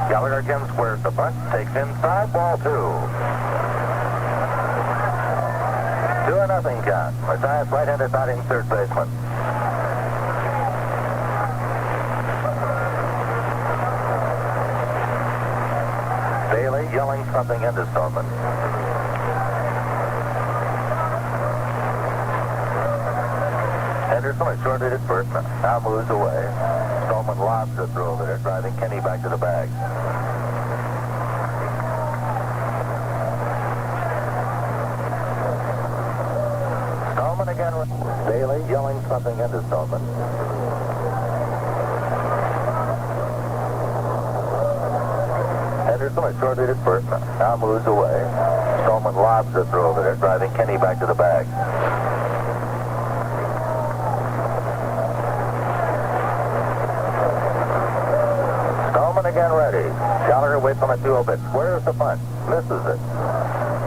Gallagher again squares the bunt, takes inside, ball two. 2-0 count. The Giants' right-handed batting third baseman. Bailey yelling something into Stoneman. Henderson is shorted at first, now moves away. Stoneman lobs the throw over there, driving Kenny back to the bag. Stoneman again with Bailey yelling something into Stoneman. Henderson is shorted at first, now moves away. Stoneman lobs the throw over there, driving Kenny back to the bag. Again ready. Gallagher waits on a 2-0 pitch. Squares the bunt. Misses it.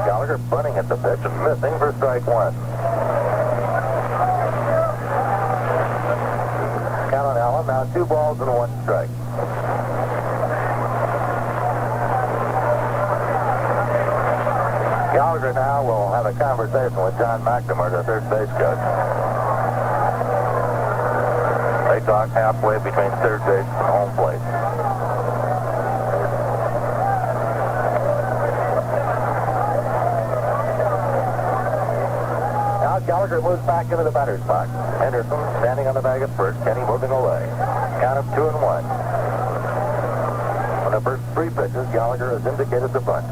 Gallagher bunting at the pitch and missing for strike one. Count on Allen. Now 2 balls and 1 strike. Gallagher now will have a conversation with John McNamara, the third base coach. They talk halfway between third base and home plate. Gallagher moves back into the batter's box. Henderson standing on the bag at first. Kenny moving away. Count of 2-1. On the first 3 pitches, Gallagher has indicated the bunt.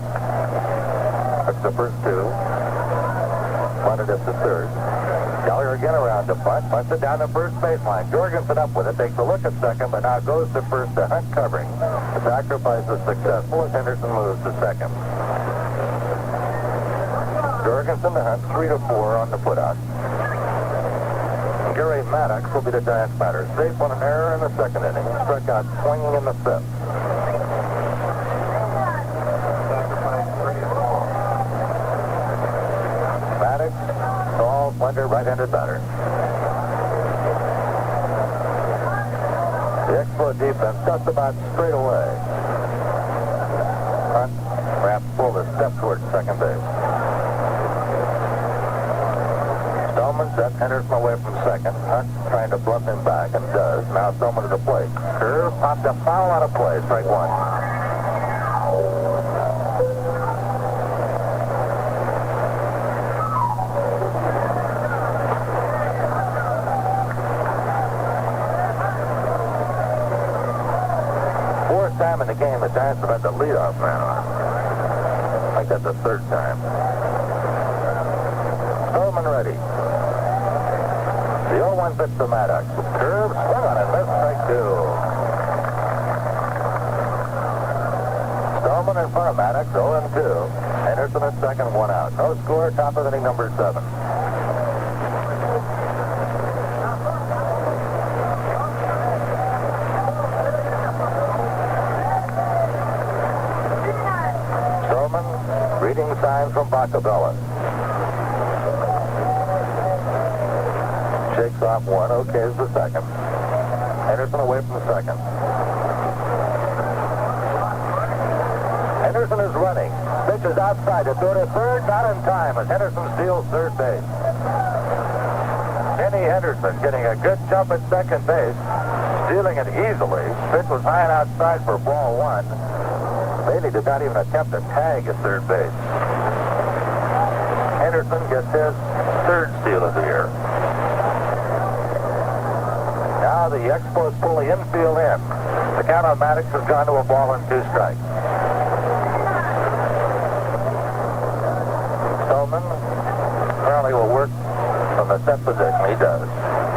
That's the first 2. Bunted at the third. Gallagher again around the bunt. Bunts it down the first baseline. Jorgensen up with it. Takes a look at second, but now goes to first to Hunt covering. The sacrifice is successful as Henderson moves to second. Jorgensen to Hunt, 3-4 on the putout. Gary Maddox will be the Giants batter. Safe on an error in the second inning. Struck out swinging in the fifth. Maddox, tall, slender, right-handed batter. The Expos defense just about straight away. Hunt perhaps pulled a step towards second base. Stoneman sets Henderson away from second. Hunt trying to bluff him back, and does. Now Stoneman to the plate. Curve, popped a foul out of play. Strike one. time in the game the Giants have had the leadoff man on. I think that's the third time. Stillman ready. The 0-1 pitch to Maddox. Curve, swung on it, missed, strike two. Stillman in front of Maddox, 0-2. Henderson at second, 1 out. No score, top of inning number 7. Reading signs from Bacabella. Shakes off one, okays the second. Henderson away from the second. Henderson is running. Pitch is outside to throw to third, not in time as Henderson steals third base. Kenny Henderson getting a good jump at second base, stealing it easily. Pitch was high and outside for ball 1. Bailey did not even attempt a tag at third base. Henderson gets his third steal of the year. Now the Expos pull the infield in. The count on Maddox has gone to a ball and 2 strikes. Stillman apparently will work from the set position. He does.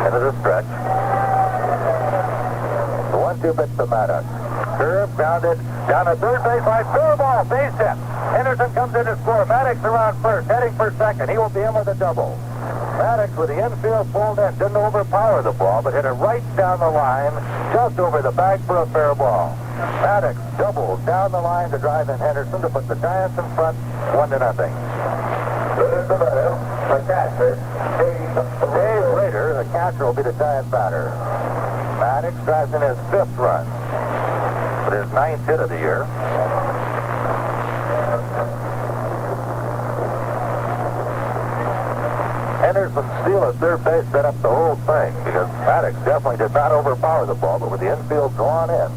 Into the stretch. The 1-2 pitch to Maddox. Curve, grounded, down to third base line, through ball, base hit. Henderson comes in to score. Maddox around first, heading for second. He will be in with a double. Maddox with the infield pulled in, didn't overpower the ball, but hit it right down the line, just over the bag for a fair ball. Maddox doubled down the line to drive in Henderson to put the Giants in front, 1-0. The catcher. Days later, the catcher will be the Giant batter. Maddox drives in his 5th run. His 9th hit of the year. Henderson's steal at third base set up the whole thing because Maddox definitely did not overpower the ball, but with the infield drawn in,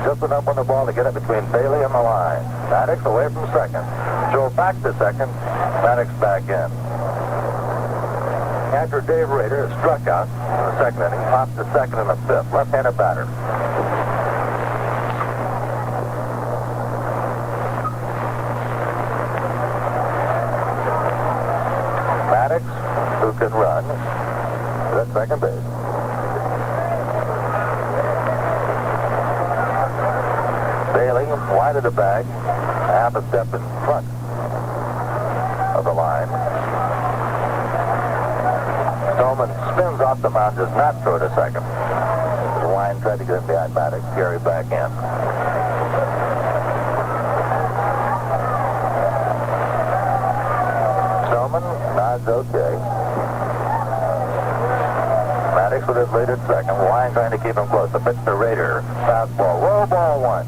just enough on the ball to get it between Bailey and the line. Maddox away from second. Joe back to second. Maddox back in. After Dave Rader struck out in the second inning, popped to second in the 5th. Left-handed batter. Who can run at second base. Bailey wide of the bag, half a step in front of the line. Stillman spins off the mound, does not throw to second. The line tried to get him behind Maddox, Jarry back in. Stillman nods okay. Maddox with his lead at second. Line trying to keep him close. The pitch to Rader. Fastball. Low ball 1.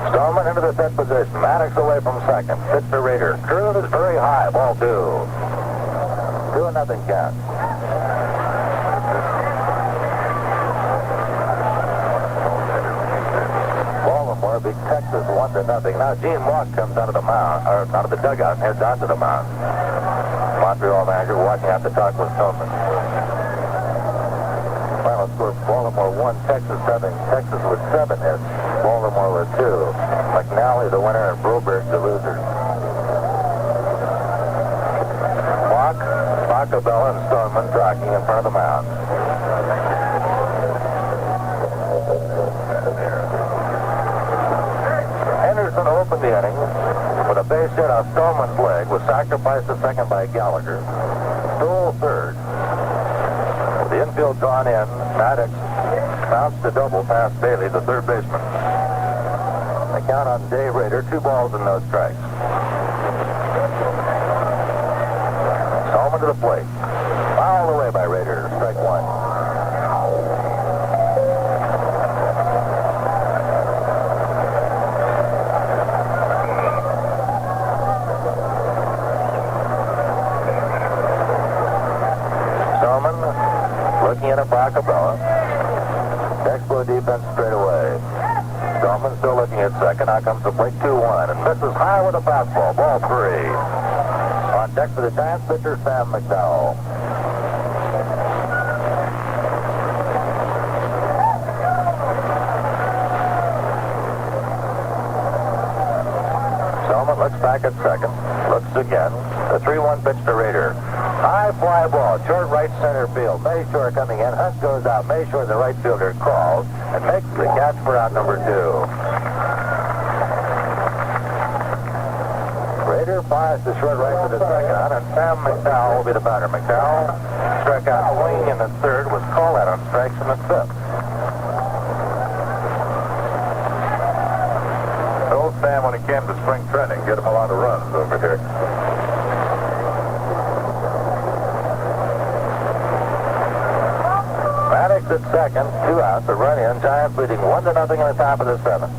Stillman into the set position. Maddox away from second. Pitch to Rader. Curve is very high. Ball 2. 2-0 count. Big Texas 1-0. Now Gene Walk comes out of the mound, or out of the dugout and heads onto the mound. Montreal manager walking out to talk with Tillman. Final score: Baltimore 1, Texas 7. Texas with 7 hits. Baltimore with 2. McNally the winner and Broberg the loser. Walk, Bacabella, and Stoneman talking in front of the mound. Henderson opened the inning with a base hit off Stoneman's leg, was sacrificed to second by Gallagher. Stole third. With the infield drawn in, Maddox bounced to double past Bailey, the third baseman. The count on Dave Rader, 2 balls and no strikes. Stoneman to the plate. Fouled away by Rader, strike 1. Looking at a Bacabella. Expo defense straight away. Stallman still looking at second. Now comes the plate 2-1 and misses high with a fastball. Ball 3. On deck for the Giants pitcher, Sam Mcdowell. Stallman looks back at second. Looks again. The 3-1 pitch to Rader. High fly ball, short right center field. Mayshore coming in. Hunt goes out. Mayshore, the right fielder, crawls and makes the catch for out number 2. Rader fires to short right for the second out, and Sam Mcdowell will be the batter. McDowell struck out swinging in the third, was called out on strikes in the fifth. Old Sam, when he came to spring training, get him a lot of runs over here. Maddox at second, 2 outs, a run in. Giants leading 1-0 in the top of the 7th.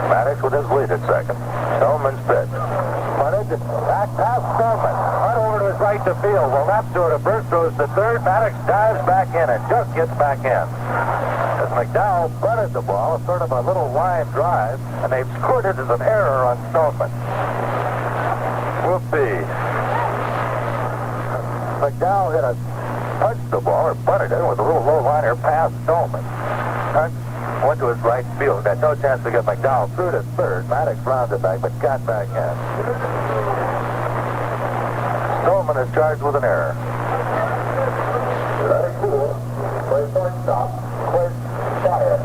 Maddox with his lead at second. Stoneman's pitch. Punted, back past Stoneman. Hunt over to his right to field. Will not do it. A burst throws to third. Maddox dives back in and just gets back in. As McDowell bunted the ball, sort of a little line drive, and they've scored it as an error on Stoneman. Whoopee. McDowell punched the ball, or bunted it with a little low liner past Stoneman. Hunt went to his right field. Had no chance to get McDowell through to third. Maddox rounded back, but got back in. Stoneman is charged with an error. Let it cool. Play shortstop. Chris Fire.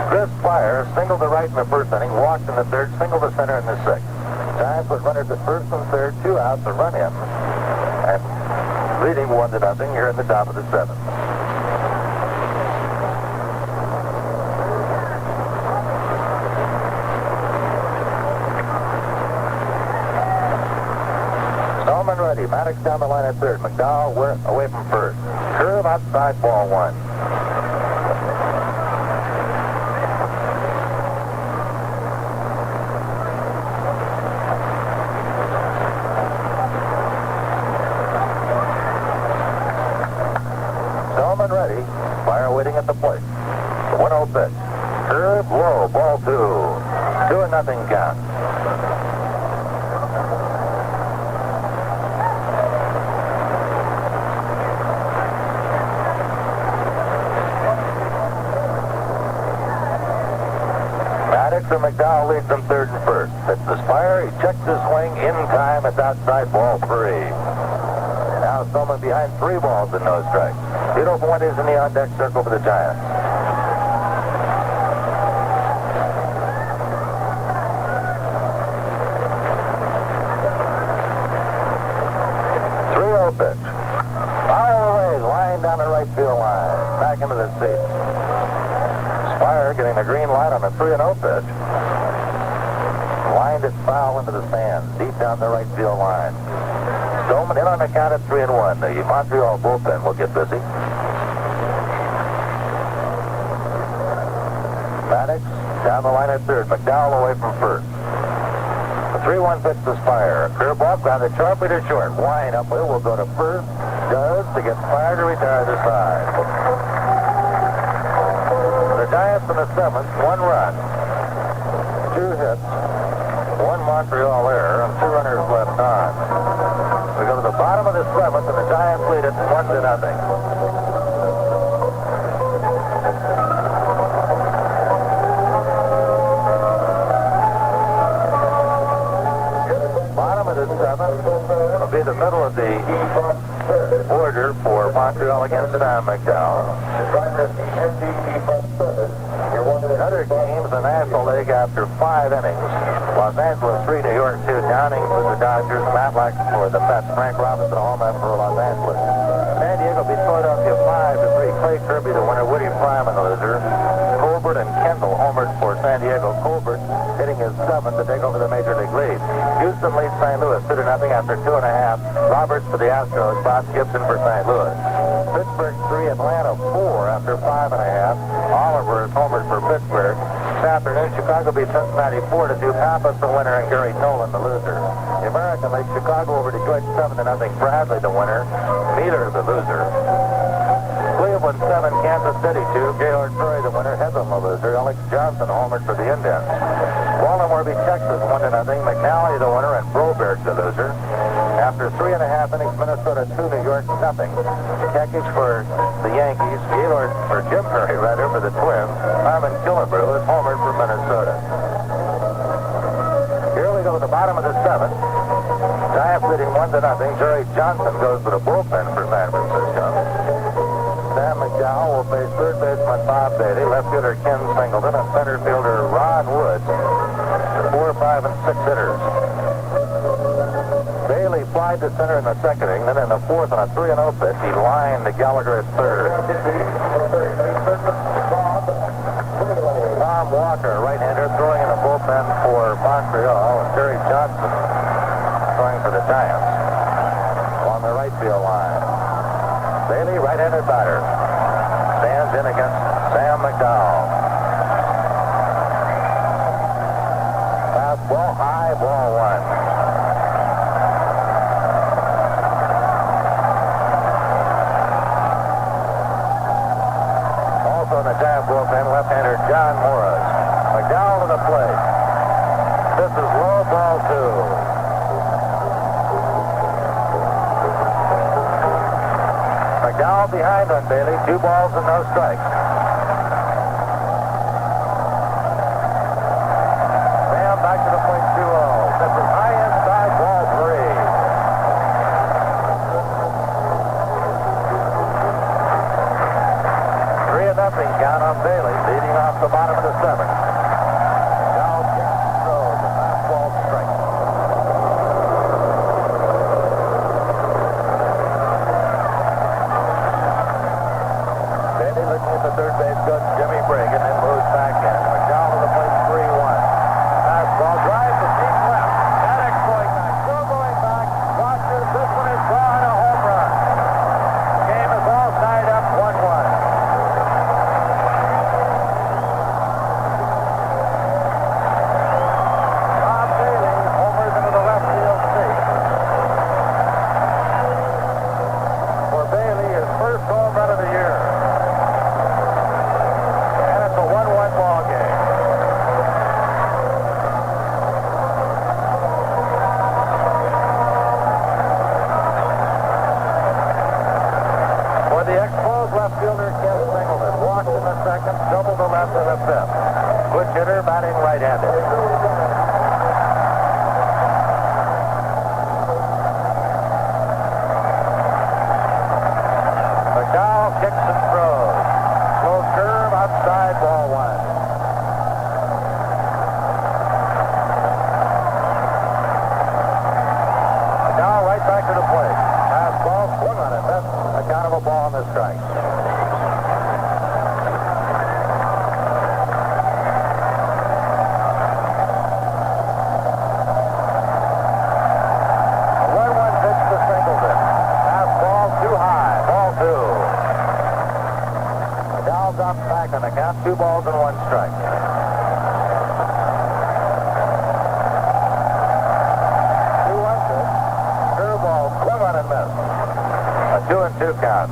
Chris Fire singled the right in the first inning, walked in the third, singled the center in the sixth. Giants with runners at first and third, 2 outs, a run in, and leading 1-0 here in the top of the 7th. Stallman ready. Maddox down the line at third. McDowell away from first. Curve outside, ball 1. Stallman ready. Fire waiting at the plate. The 1-0 pitch. Curve low, ball 2. 2-0 count. Maddox and McDowell leads them third and first. It's the Spire. He checks his swing in time. It's outside, ball 3. Now Stallman behind 3 balls and no strikes. Tito Fuentes in the on-deck circle for the Giants. Pitch. Fire away, line down the right field line. Back into the seat. Spire getting the green light on the 3-0 pitch. Lined it foul into the stands, deep down the right field line. Stoneman in on the count at 3-1. The Montreal bullpen will get busy. Maddox down the line at third. McDowell away from first. The 3-1 pitch to Spire. Clear ball grounded sharply to short. Wind up will go to first. Does to get Spire to retire the side. The Giants in the 7th, 1 run, 2 hits, 1 Montreal error, and 2 runners left on. We go to the bottom of the 7th, and the Giants lead it 1-0. It'll be the middle of the order for Montreal against Sam Mcdowell. Other games, the National League after 5 innings. Los Angeles 3, New York 2. Downing for the Dodgers. Matlack for the Mets. Frank Robinson, home run for Los Angeles. San Diego beat Philadelphia 5-3. Clay Kirby, the winner. Woody Fryman, the loser. Colbert and Kendall homered for San Diego. Colbert hitting his 7th to take over the Major League lead. Houston leads St. Louis 2-0 after 2.5. Roberts for the Astros. Bob Gibson for St. Louis. Pittsburgh 3, Atlanta 4 after 5.5. Oliver is homered for Pittsburgh. afternoon, Chicago beat Cincinnati 4-2. Pappas the winner and Gary Nolan the loser. The American League, Chicago over Detroit 7-0. Bradley the winner. Mealer the loser. Cleveland 7, Kansas City 2. Gaylord Perry the winner. Headland the loser. Alex Johnson homered for the Indians. Baltimore beat Texas 1-0. McNally the winner and Broberg the loser. After 3.5 innings, Minnesota 2, New York 0. Kekich for the Yankees. Gaylord for Jim Perry rather for the Twins. Harmon Killebrew is homered for Minnesota. Here we go to the bottom of the 7th. Giants leading 1-0. Jerry Johnson goes to the bullpen for San Francisco. Sam Mcdowell will face third baseman Bob Bailey, left fielder Ken Singleton, and center fielder Ron Wood. 4, 5, and 6 hitters. Bailey flied to center in the second inning. Then in the fourth on a 3-0 pitch, he lined to Gallagher at third. Tom Walker, right-hander, throwing in the bullpen for Montreal, and Jerry Johnson throwing for the Giants on the right field line. Bailey, right-handed batter, stands in against Sam Mcdowell. Fastball high, ball 1. Also in the Giant bullpen, left-hander John Morris. McDowell to the plate. This is low, ball 2. McDowell behind on Bailey. 2 balls and no strikes. Sam back to the plate 2-0. This is high inside, ball 3. 3-0 count on Bailey, leading off the bottom of the 7th. McDowell kicks and throws a fastball strike. Bailey looking at the third base coach, Jimmy Brigg, and then moves back in. McDowell to the plate 3-1. Fastball drive to deep left. Maddox going back, still going back. Watches, this one is gone, a home run. Game is all tied up 1-1. The Expos left fielder Ken Singleton walked in the second, doubled the left in the fifth. Good hitter, batting right-handed. McDowell kicks and throws. Slow curve outside, ball 1. McDowell right back to the plate. Fastball swung on it. That's a count of a ball on the strike. A 1-1 pitch to Singleton. Fastball too high. Ball 2. McDowell drops back on the count. 2 balls and 1 strike. 2-1 pitch. Curveball swung on and missed. A 2-2 count.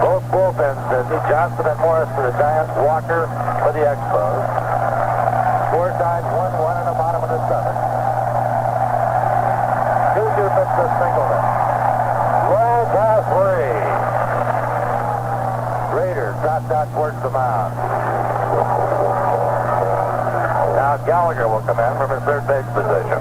Both bullpens busy. Johnson and Morris for the Giants. Walker for the Expos. Score tied 1-1 in the bottom of the 7th. 2-2 pitch to Singleton. Low, ball 3. Raiders dropped out towards the mound. Now Gallagher will come in from his third base position.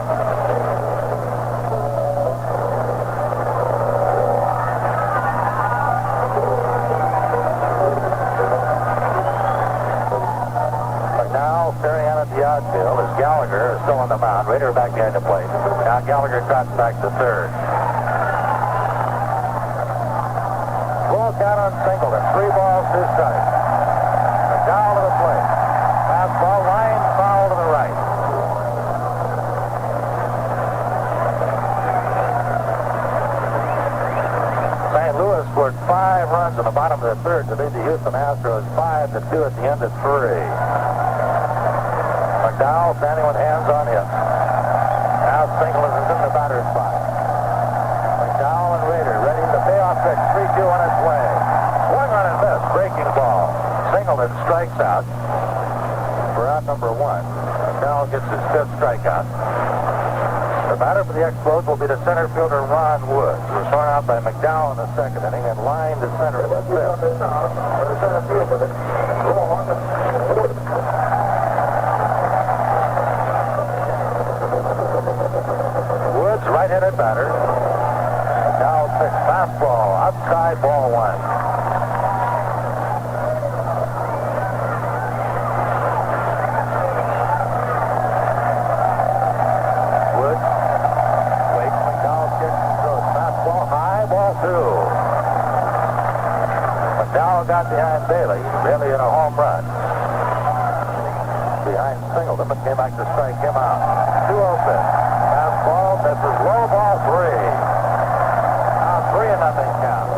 McDowell staring out at the outfield as Gallagher is still on the mound. Raider back behind the plate. Now Gallagher trots back to third. Full count on Singleton. 3 balls, 2 strikes. McDowell to the plate. Fastball line foul to the right. Sam the bottom of the third to lead the Houston Astros 5-2 at the end of 3. McDowell standing with hands on him. Now Singleton is in the batter's box. McDowell and Rader ready to pay off pitch. 3-2 on its way. Swung on and miss. Breaking ball. Singleton strikes out for out number 1. McDowell gets his 5th strikeout. The batter for the Expos will be the center fielder Ron Woods, who was thrown out by McDowell in the 2nd inning and lined to center in the 5th. Woods, right-handed batter. McDowell pitch, fastball, outside, ball 1. McDowell got behind Bailey in a home run. Behind Singleton, but came back to strike him out. 2-0 pitch. Fastball, misses low, ball 3. Now 3-0 count.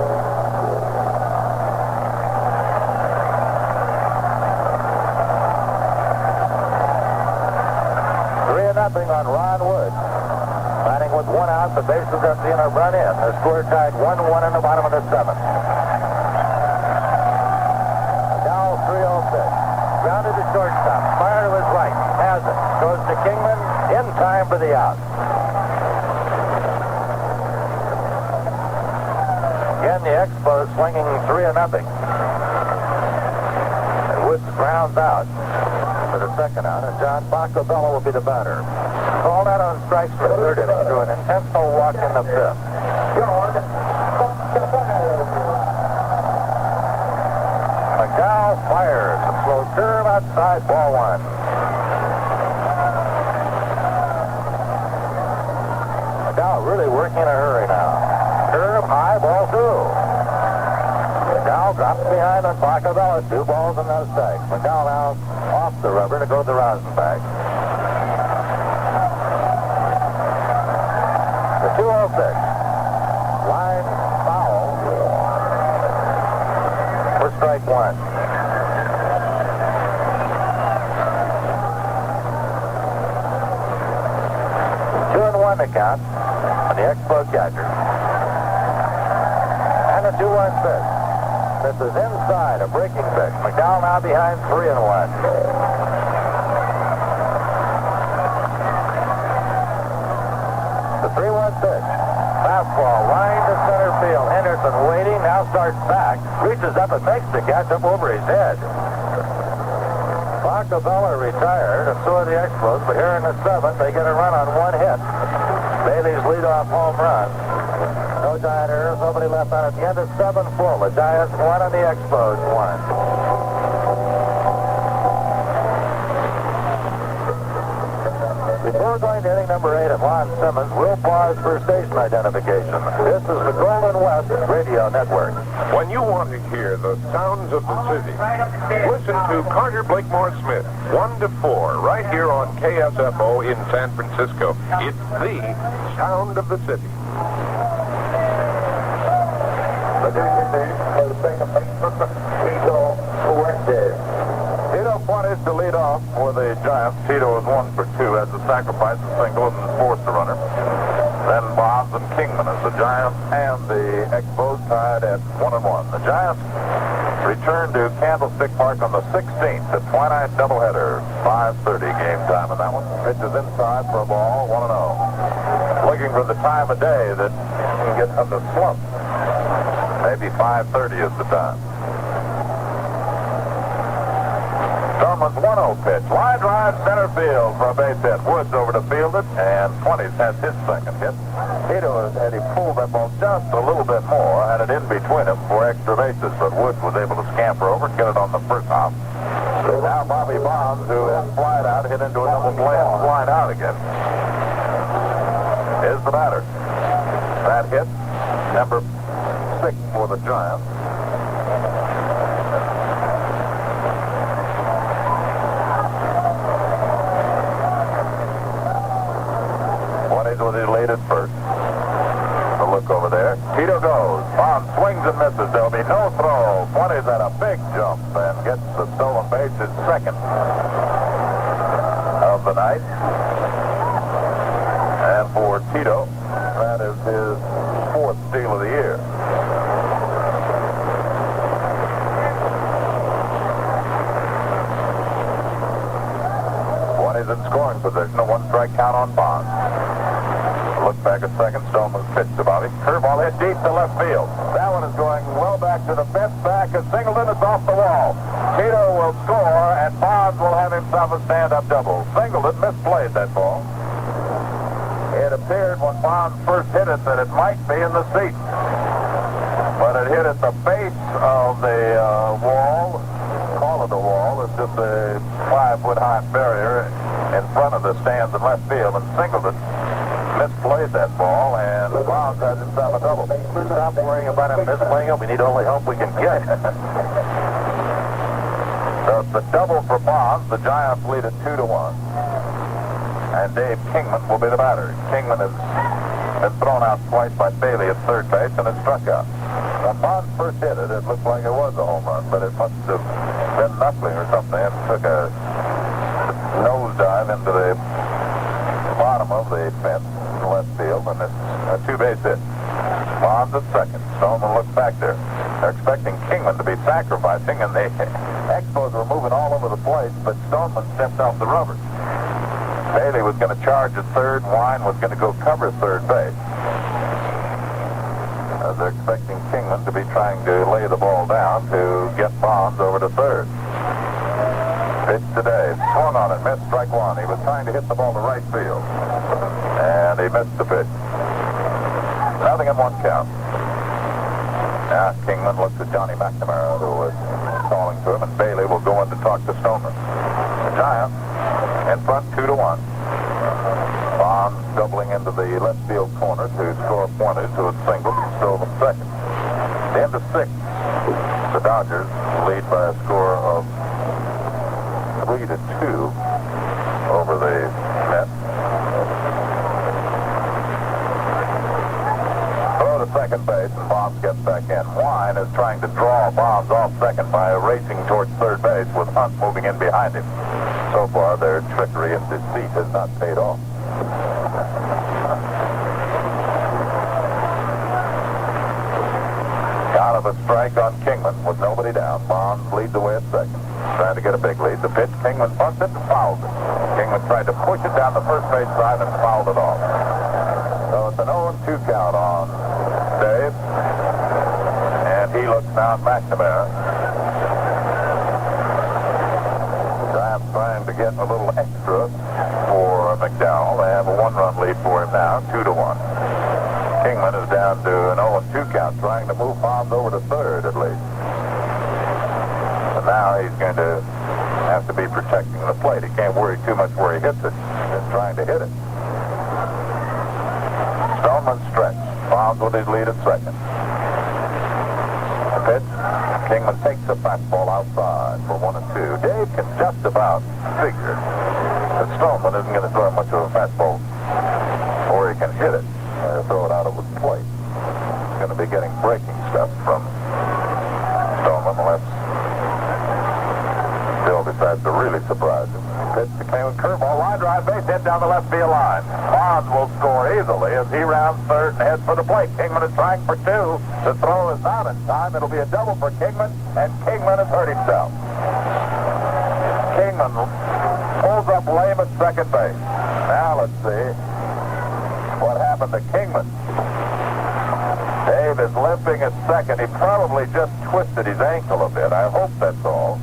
Nothing on Ron Woods. Batting with 1 out, the bases empty and a run in. The score tied 1-1 in the bottom of the 7th. Now 3-0 pitch. Grounded to shortstop. Fire to his right. Has it. Goes to Kingman. In time for the out. Again, the Expos swinging 3-0. And Woods grounds out for the 2nd out, and John Bacabella will be the batter. Called out on strikes for 3rd inning through an intentional walk in the 5th. McDowell fires a slow curve outside, ball 1. McDowell really working in a hurry now. Curve high, ball 2. McDowell drops behind on Bacabella. 2 balls and no strikes. McDowell now off the rubber to go to the Rosenbach. The 2-0 pitch. Line foul for strike 1. Two and 1 to count on the Expo catcher. And a 2-1 pitch. This is inside, a breaking pitch. McDowell now behind 3-1. The 3-1 pitch. Fastball, line to center field. Henderson waiting, now starts back. Reaches up and makes the catch up over his head. Bacabella retired, and so are the Expos, but here in the 7th, they get a run on 1 hit. Bailey's leadoff home run. No Giant errors, nobody left on at the end of 7 full. The Giants 1 and the Expos 1. Before going to inning number 8 of Lon Simmons, we'll pause for station identification. This is the Golden West Radio Network. When you want to hear the sounds of the city, listen to Carter Blakemore Smith, 1 to 4, right here on KSFO in San Francisco. It's the sound of the city. Tito Fuentes to lead off for the Giants. Tito is 1 for 2 as a sacrifice single and forced the runner. Then Bonds and Kingman as the Giants and the Expos tied at 1-1. The Giants return to Candlestick Park on the 16th, the twilight doubleheader. 5:30 game time in that one. Pitches inside for a ball, 1-0. Looking for the time of day that can get them to slump. Maybe 5:30 is the time. Thurman's 1-0 pitch. Line drive center field for a base hit. Woods over to field it, and 20's has his 2nd hit. Tito had he pulled that ball just a little bit more, had it in between him for extra bases, but Woods was able to scamper over and get it on the first hop. So now Bobby Bonds, who has flied out, hit into a double play and flying out again, is the batter. That hit, number 6 for the Giants. Was elated first. The look over there. Tito goes. Bond swings and misses. There'll be no throw. 20's at a big jump and gets the stolen base, his second of the night. And for Tito, that is his fourth steal of the year. He's in scoring position. A one-strike count on Bond. Look back at second. Stoneman's pitch to Bobby. Curveball hit deep to left field. That one is going well back to the fence. Back as Singleton is off the wall. Tito will score, and Bonds will have himself a stand-up double. Singleton misplayed that ball. It appeared when Bonds first hit it that it might be in the seat. But it hit at the base of the wall. Call it a wall. It's just a 5-foot-high barrier in front of the stands in left field, and Singleton misplayed that ball, and Bonds has himself a double. Stop worrying about him misplaying it. We need all the help we can get. So it's the double for Bonds. The Giants lead at 2-1. And Dave Kingman will be the batter. Kingman has been thrown out twice by Bailey at third base and has struck out. When Bonds first hit it, it looked like it was a home run, but it must have been knuckling or something. It took a nosedive into the bottom of the fence in left field, and it's a two-base hit. Bonds at second. Stoneman looks back there. They're expecting Kingman to be sacrificing, and the Expos were moving all over the place, but Stoneman stepped off the rubber. Bailey was going to charge at third. Wine was going to go cover third base. They're expecting Kingman to be trying to lay the ball down to get Bonds over to third. Pitch today. Swung on it. Missed strike one. He was trying to hit the ball to right field. And he missed the pitch. 0-1 count. Now Kingman looks at Johnny McNamara, who was calling to him, and Bailey will go in to talk to Stoneman. The Giants in front 2-1. Bonds doubling into the left field corner to score pointed to a single. Stolen second. The end of 6. The Dodgers lead by a score of 3-2 over the Mets. Throw to second base, and Bonds gets back in. Wine is trying to draw Bonds off second by racing towards third base with Hunt moving in behind him. So far, their trickery and deceit has not paid off. Out of a strike on Kingman with nobody down. Bonds leads the way at second. Trying to get a big lead. The pitch, Kingman bumped it and fouled it. Kingman tried to push it down the first base side and fouled it off. So it's an 0-2 count on Dave. And he looks now at McNamara. Giants trying to get a little extra for McDowell. They have a 1-run lead for him now, 2-1. Kingman is down to an 0-2 count, trying to move Bonds over to third at least. And now he's going to have to be protecting the plate. He can't worry too much where he hits it. He's trying to hit it. Stoneman stretch. Bonds with his lead at second. The pitch. Kingman takes the fastball outside for 1-2. Dave can just about figure that Stoneman isn't going to throw much of a fastball, or he can hit it. Throw it out of the plate. He's going to be getting breaking stuff from Stoneman unless Bill decides to really surprise him. Pitch to Kingman, curveball, line drive, base hit down the left field line. Bonds will score easily as he rounds third and heads for the plate. Kingman is trying for 2. The throw is not in time. It'll be a double for Kingman, and Kingman has hurt himself. Kingman pulls up lame at second base. Now let's see what happened to Kingman. Dave is limping at second. He probably just twisted his ankle a bit. I hope that's all.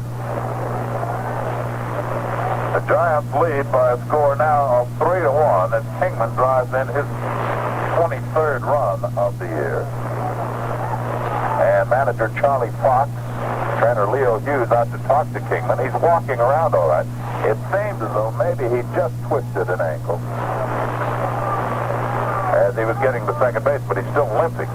The Giants lead by a score now of 3-1 as Kingman drives in his 23rd run of the year. And manager Charlie Fox, trainer Leo Hughes out to talk to Kingman. He's walking around all right. It seems as though maybe he just twisted an ankle as he was getting to second base, but he's still limping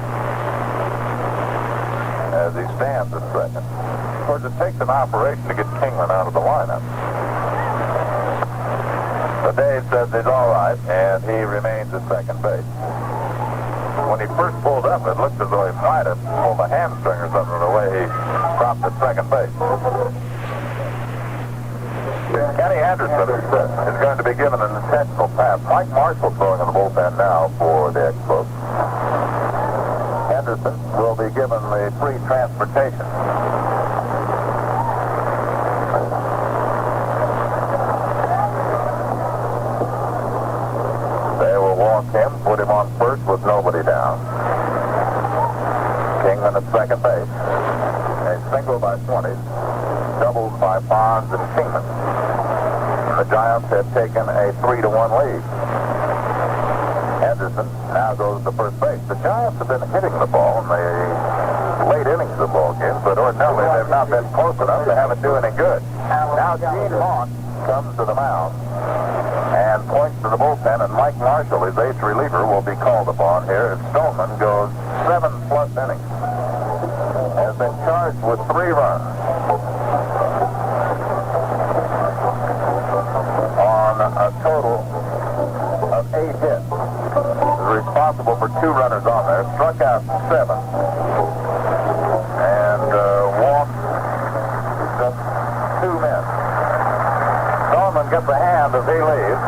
as he stands at second. Of course, it takes an operation to get Kingman out of the lineup. But Dave says he's all right, and he remains at second base. When he first pulled up, it looked as though he might have pulled a hamstring or something the way he stopped at second base. Kenny Anderson is going to be given an intentional pass. Mike Marshall throwing in the bullpen now for the Expos. Anderson will be given the free transportation. They will walk him, put him on first with nobody down. Kingman at second base. A single by 20. Doubles by Bonds and Kingman. The Giants have taken a 3-1 lead. Anderson now goes to first base. The Giants have been hitting the ball in the late innings of the ball games, but ordinarily they've not been close enough to have it do any good. Now Gene Hawk comes to the mound and points to the bullpen, and Mike Marshall, his eighth reliever, will be called upon here as Stoneman goes 7+ innings. Has been charged with 3 runs. A total of 8 hits. Is responsible for 2 runners on there. Struck out 7. And walked just 2 men. Stoneman gets a hand as he leaves.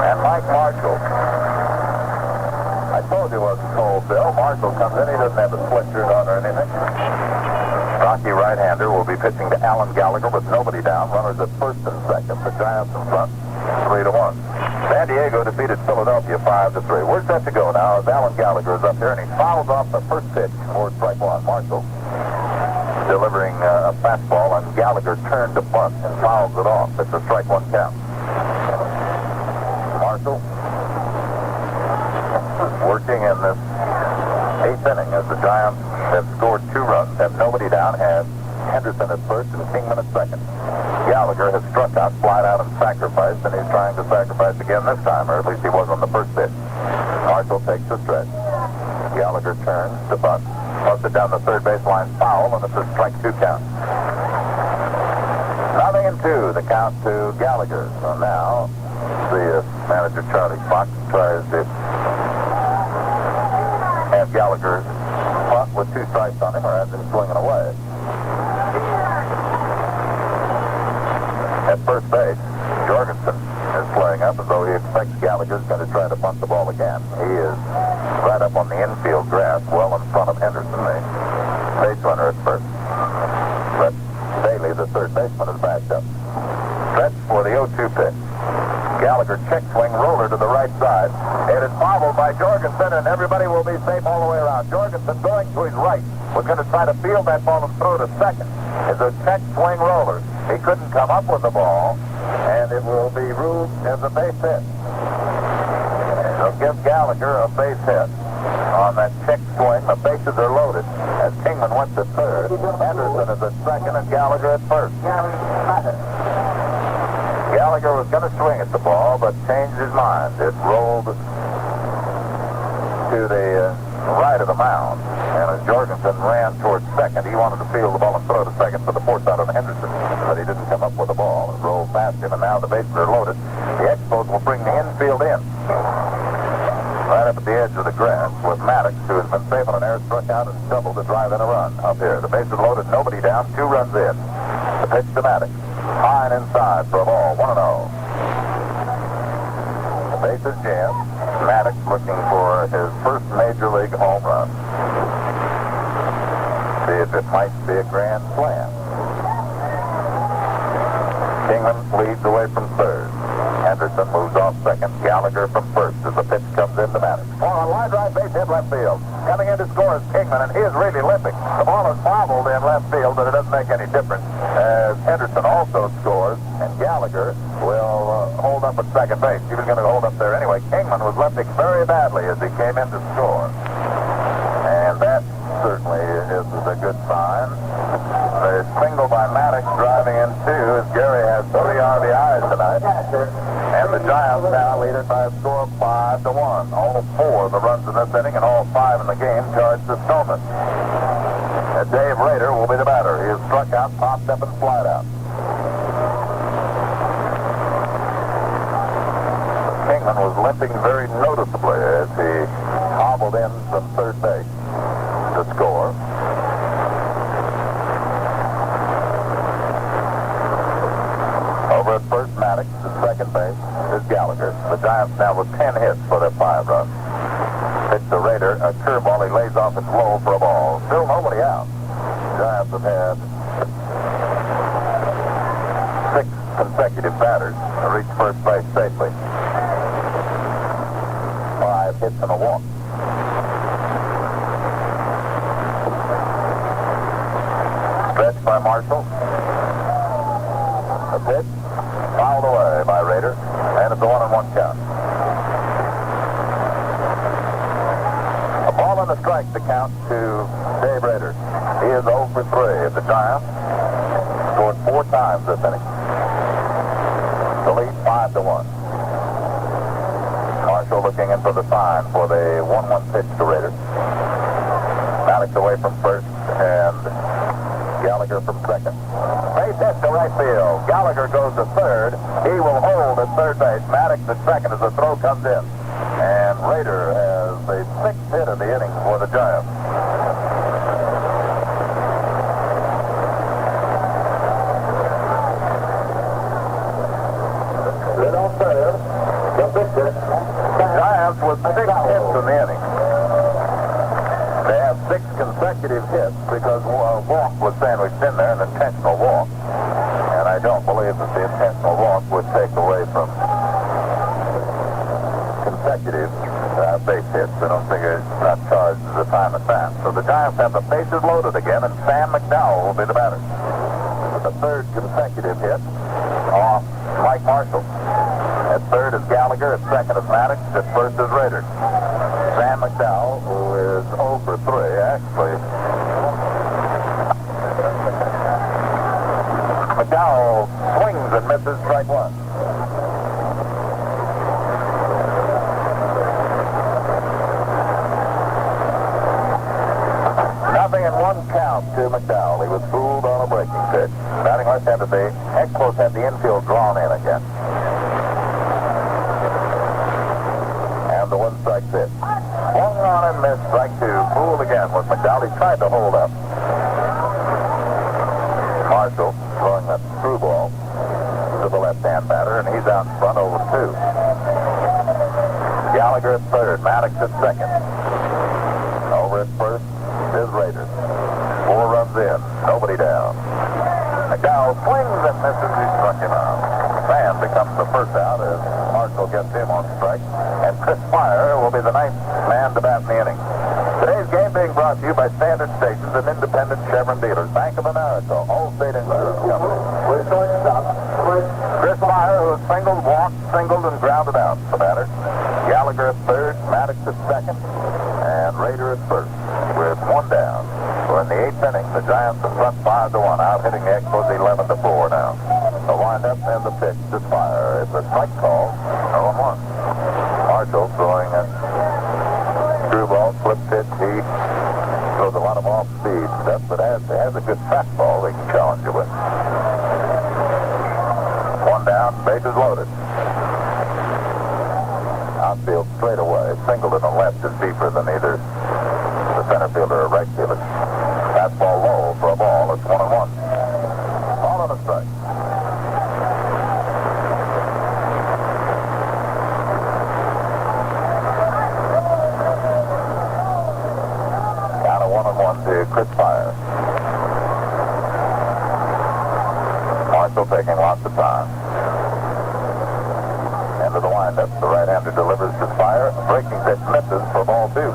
And Mike Marshall. I told you it wasn't cold, Bill. Marshall comes in. He doesn't have a sweatshirt on or anything. Rocky right-hander will be pitching to Alan Gallagher with nobody down. Runners at first and second. The Giants in front, 3-1. San Diego defeated Philadelphia 5-3. We're set to go now as Alan Gallagher is up here, and he fouls off the first pitch for strike one. Marshall delivering a fastball, and Gallagher turned to bunt and fouls it off. It's a strike one count. Marshall working in this 8th inning as the Giants have scored 2 runs, have nobody down, have Henderson at first and Kingman at second. Gallagher has struck out, flied out, and sacrificed, and he's trying to sacrifice again this time, or at least he was on the first pitch. Marshall takes the stretch. Gallagher turns to bunt. Busted down the third baseline foul, and it's a strike 2 count. 0-2, the count to Gallagher. So now, the manager Charlie Fox tries to have Gallagher bunt with 2 strikes on him, or has him swinging away. At first base, Jorgensen is playing up as though he expects Gallagher's going to try to bunt the ball again. He is right up on the infield grass, well in front of Henderson, the base runner at first. But Bailey, the third baseman, is backed up. Stretch for the 0-2 pitch. Gallagher check swing roller to the right side. It is fouled by Jorgensen, and everybody will be safe all the way around. Jorgensen going to his right was going to try to field that ball and throw to second. It's a check swing roller. He couldn't come up with the ball, and it will be ruled as a base hit. They'll give Gallagher a base hit on that check swing. The bases are loaded as Kingman went to third. Anderson is at second and Gallagher at first. Gallagher was going to swing at the ball, but changed his mind. It rolled to the right of the mound. And as Jorgensen ran towards second, he wanted to field the ball and throw to second for the force out on Henderson. But he didn't come up with the ball. It rolled past him, and now the bases are loaded. The Expos will bring the infield in. Right up at the edge of the grass with Maddox, who has been safe on an air, struck out and doubled to drive in a run up here. The bases loaded, nobody down, 2 runs in. The pitch to Maddox. High and inside for a ball, 1-0. The bases jammed. Maddox looking for his first major league home run. See if it might be a grand slam. Kingman leads away from third. Henderson moves off second. Gallagher from first as the pitch comes into Maddox. For a line drive base hit left field. Coming in to score is Kingman, and he is really limping. The ball is fouled in left field, but it doesn't make any difference as Henderson also scores, and Gallagher will hold up at second base. He was going to hold up there anyway. Kingman was limping very badly as he came in to score. And that certainly isn't a good sign. The single by Maddox driving in 2 as Jarry has 3 RBIs tonight. And the Giants now lead it by a score of 5-1. All 4 of the runs in this inning and all 5 in the game charged to Stoneman. Dave Rader will be the batter. He is struck out, popped up, and flied out. Kingman Kingman was limping very noticeably as he hobbled in from third base to score. Over at first, Maddox. At second base is Gallagher. The Giants now with 10 hits for their 5 runs. Pitch to Rader, a curveball. He lays off it low for a ball. Still nobody out. Giants have had 6 consecutive batters to reach first base safely. 5 hits and a walk. Stretch by Marshall. A pitch fouled away by Rader, and it's a 1-1 count. A ball and a strike to count to Dave Rader. He is 0 for 3 at the Giants. Scored 4 times this inning. The lead 5-1. Marshall looking in for the sign for the 1-1 pitch to Rader. Maddox away from first, and Gallagher from second. Base hit to right field. Gallagher goes to third. He will hold at third base. Maddox at second as the throw comes in. And Rader has the 6th hit of the inning for the Giants. Little third. The pitcher. Giants with 6 hits in the inning. They have 6 consecutive hits because a walk was sandwiched in there, an intentional walk. And I don't believe that the intentional walk would take away from consecutive base hits. I don't think it's not charged as a time at bat. So the Giants have the bases loaded again, and Sam Mcdowell will be the batter. The 3rd consecutive hit off Mike Marshall. At third is Gallagher, at second is Maddox, at first is Rader. Sam Mcdowell, who is 0 for 3, actually. McDowell swings and misses strike 1. Nothing in 1 count to McDowell. He was fooled on a breaking pitch. Batting left-handed, the Expos had the infield drawn in again. And the 1-strike pitch. Swung on and missed strike 2. Fooled again with McDowell. He tried to hold up. Marshall throwing that through ball to the left-hand batter, and he's out in front 0-2. Gallagher at third. Maddox at second. Over at first is Rader. 4 runs in. Nobody down. McDowell swings and misses. He struck him out. Sam becomes the first out as Marshall gets him on strike. And Chris Fire will be the 9th man to bat in the inning. Today's game being brought to you by Standard Stations and independent Chevron dealers. Bank of America, Allstate Insurance Company. We're shortstop. Chris Fire, who has singled, walked, singled, and grounded out the batter. Gallagher at third, Maddox at second, and Rader at first with 1 down. We're in the 8th inning. The Giants in front 5-1, out hitting the Expos 11-4 now. The windup and the pitch to Fire. It's a strike call, 0-1. Marshall throwing a screwball, slip pitch. He throws a lot of off-speed stuff, but has a good fastball they can challenge you with. 1 down, bases loaded. Outfield straight away. Singleton on left is deeper than either the center fielder or right fielder. Fastball low for a ball. It's 1-1. Ball on a strike. Count of 1-1 to Chris Fire. Marshall taking lots of time. Into the windup. The right-hander delivers to Fire. Breaking pitch misses for ball 2.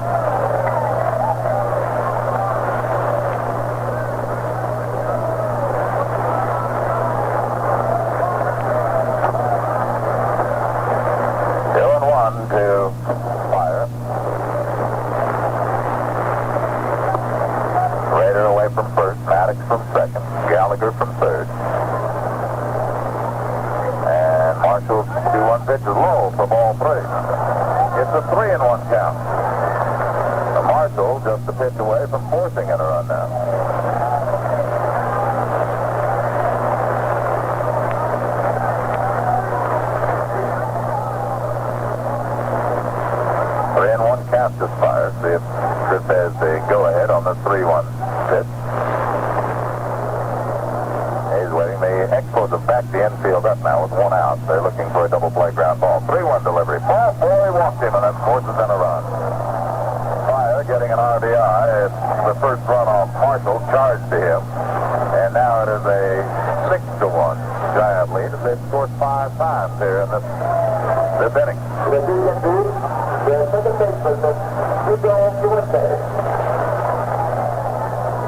To Fire. Rader away from first, Maddox from second, Gallagher from third. And Marshall's 2-1 pitch is low for ball 3. It's a 3-1 count. Marshall just a pitch away from forcing in a run now. ask umpire, see if Chris has the go-ahead on the 3-1 pitch. He's waiting. The Expos have backed the infield up now with 1 out. They're looking for a double play ground ball. 3-1 delivery. Ball boy walked him, and that forces in a run. Fire getting an RBI. It's the first run off Marshall, charged to him. And now it is a 6-1 Giant lead. They've scored 5 times here in this inning.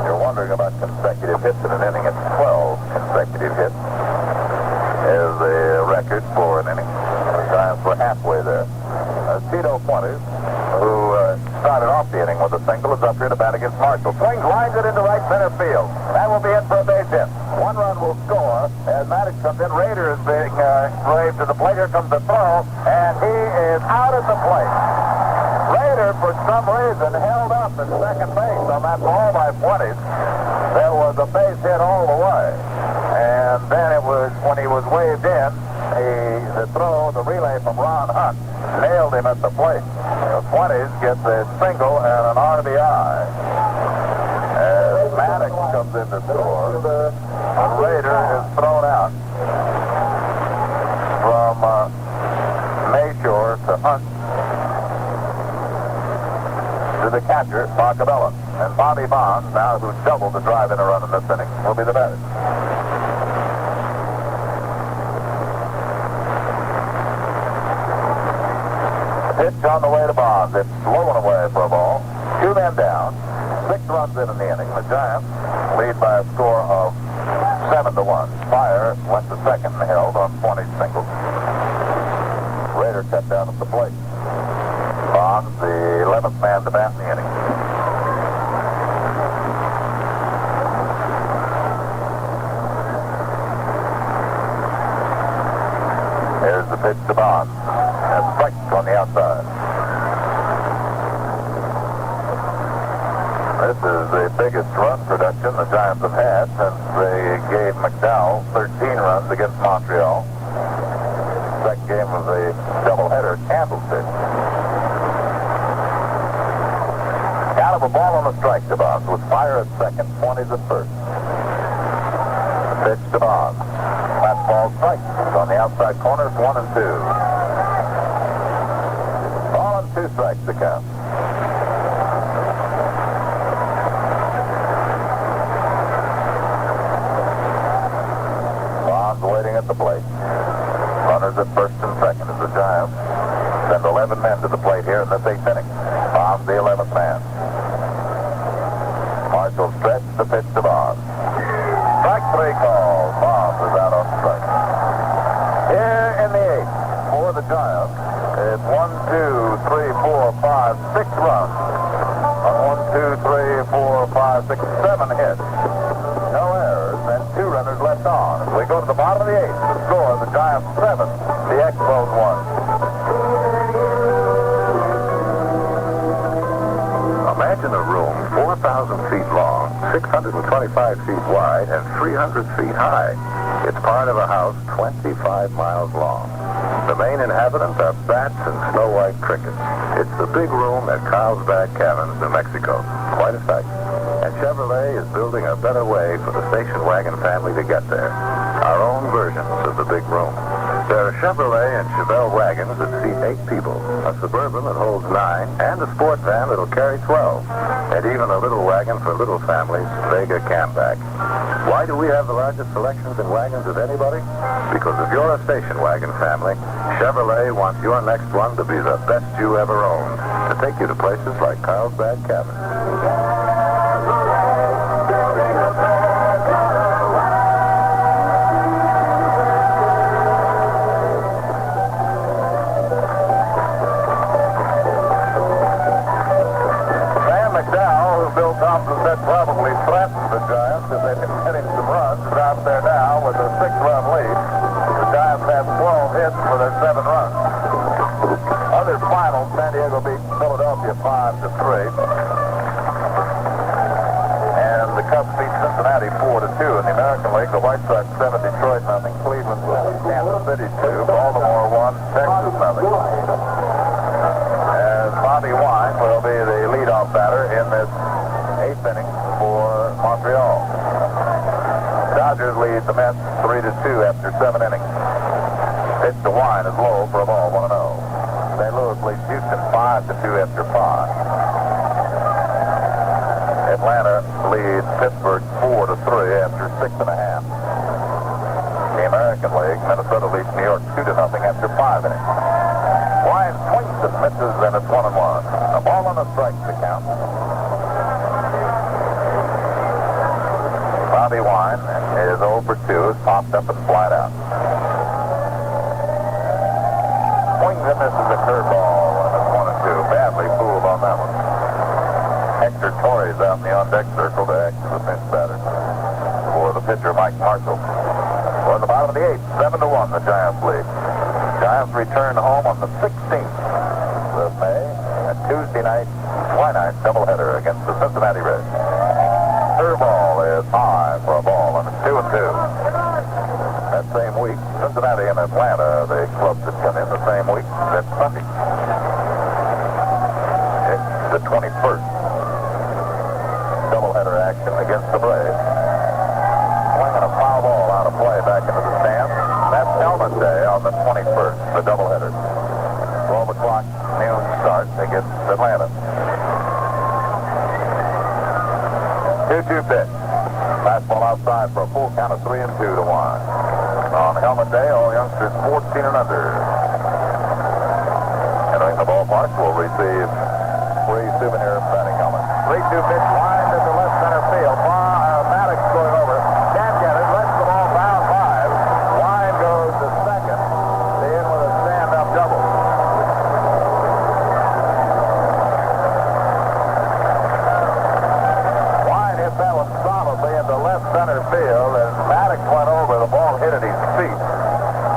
You're wondering about consecutive hits in an inning. It's 12 consecutive hits is the record for an inning. The Giants were halfway there. Tito Fuentes, who started off the inning with a single, is up here to bat against Marshall. Swings, lines it into right center field. That will be it for a base hit. 1 run will score as Maddox comes in. Rader is being waved to the plate. Here comes the throw, and he is out at the plate. Rader, for some reason, held up at second base on that ball by Fuentes. There was a base hit all the way. And then it was, when he was waved in, the throw, the relay from Ron Hunt, nailed him at the plate. Fuentes gets a single and an RBI. As Maddox comes in to score, Rader is thrown out from Mayshore to Hunt to the catcher, Parc. And Bobby Bonds, now who doubled the drive in a run in this inning, will be the batter. Pitch on the way to Bonds. It's low and away for a ball. 2 men down. 6 runs in the inning. The Giants lead by a score of 7-1. Fire went to second and held on 20 singles. Rader cut down at the plate. Bonds, the 11th man to bat in the inning. Here's the pitch to Bonds. And strike on the outside. This is the biggest run production the Giants have had since they gave McDowell 13 runs against Montreal. Second game of the doubleheader at Candlestick. Out of a ball on the strike to Bonds with Fire at second, 20s at first. Pitch to Bonds. Fastball strike on the outside corner. It's 1-2. 2 strikes to count. Bonds waiting at the plate. Runners at first and second as the Giants send 11 men to the plate here in this 8th inning. Bonds the 11th man. Marshall stretch the pitch to Bonds. Strike 3 call. Bonds is out on strike. Here in the 8th for the Giants. It's 1, 2, 3, 4, 5, 6 runs on 1, 2, 3, 4, 5, 6, 7 hits. No errors and 2 runners left on. As we go to the bottom of the 8th, the score, the Giants 7, the Expos 1. Imagine a room 4,000 feet long, 625 feet wide, and 300 feet high. It's part of a house 25 miles long. The main inhabitants are bats and snow-white crickets. It's the big room at Carlsbad Caverns, New Mexico. Quite a sight. And Chevrolet is building a better way for the station wagon family to get there. Our own versions of the big room. There are Chevrolet and Chevelle wagons that seat 8 people, a Suburban that holds 9, and a sport van that'll carry 12, and even a little wagon for little families, Vega Campback. Why do we have the largest selections in wagons of anybody? Because if you're a station wagon family, Chevrolet wants your next one to be the best you ever owned, to take you to places like Carlsbad Caverns. That probably threatened the Giants if they've been hitting some runs. Is out there now with a 6-run lead. The Giants have 12 hits for their 7 runs. Other finals, San Diego beat Philadelphia 5-3. And the Cubs beat Cincinnati 4-2. In the American League, the White Sox 7, Detroit 0, Cleveland 1, Kansas City 2, Baltimore 1, Texas 0. And Bobby Wine for Dodgers lead the Mets 3-2 after 7 innings. Pitch to Wine is low for a ball, 1-0. St. Louis leads Houston 5-2 after 5. Atlanta leads Pittsburgh 4-3 after 6.5. The American League, Minnesota leads New York 2-0 after 5 innings. Wine swings and misses, and it's 1-1. A ball on a strike to count. Bobby Wine is 0 for 2, is popped up and flat out. Swings and misses a curveball, and it's 1-2. Badly fooled on that one. Hector Torres out in the on-deck circle to act as a pinch batter for the pitcher, Mike Marshall. We're in the bottom of the 8th, 7-1, the Giants lead. Giants return home on the 16th of May, a Tuesday night, twilight doubleheader against the Cincinnati Reds. Curveball is high for a ball, and it's 2-2. That same week, Cincinnati and Atlanta, the clubs that come in the same week, that's Sunday. It's the 21st. Doubleheader action against the Braves. Swinging a foul ball out of play back into the stands. That's Helmet Day on the 21st, the doubleheader. 12 o'clock noon start against Atlanta. 2-2 pitch. Fastball outside for a full count of 3-2 to Wine. On Helmet Day, all youngsters 14 and under. Entering the ballpark will receive free souvenir batting helmet. 3-2 pitch line to the left center field. Maddox going over. Can't get it. Lets the ball down 5. Wine goes to second. The in with a stand-up double. Wine hit that one solidly into left center field, and Maddox went over. The ball hit at his feet.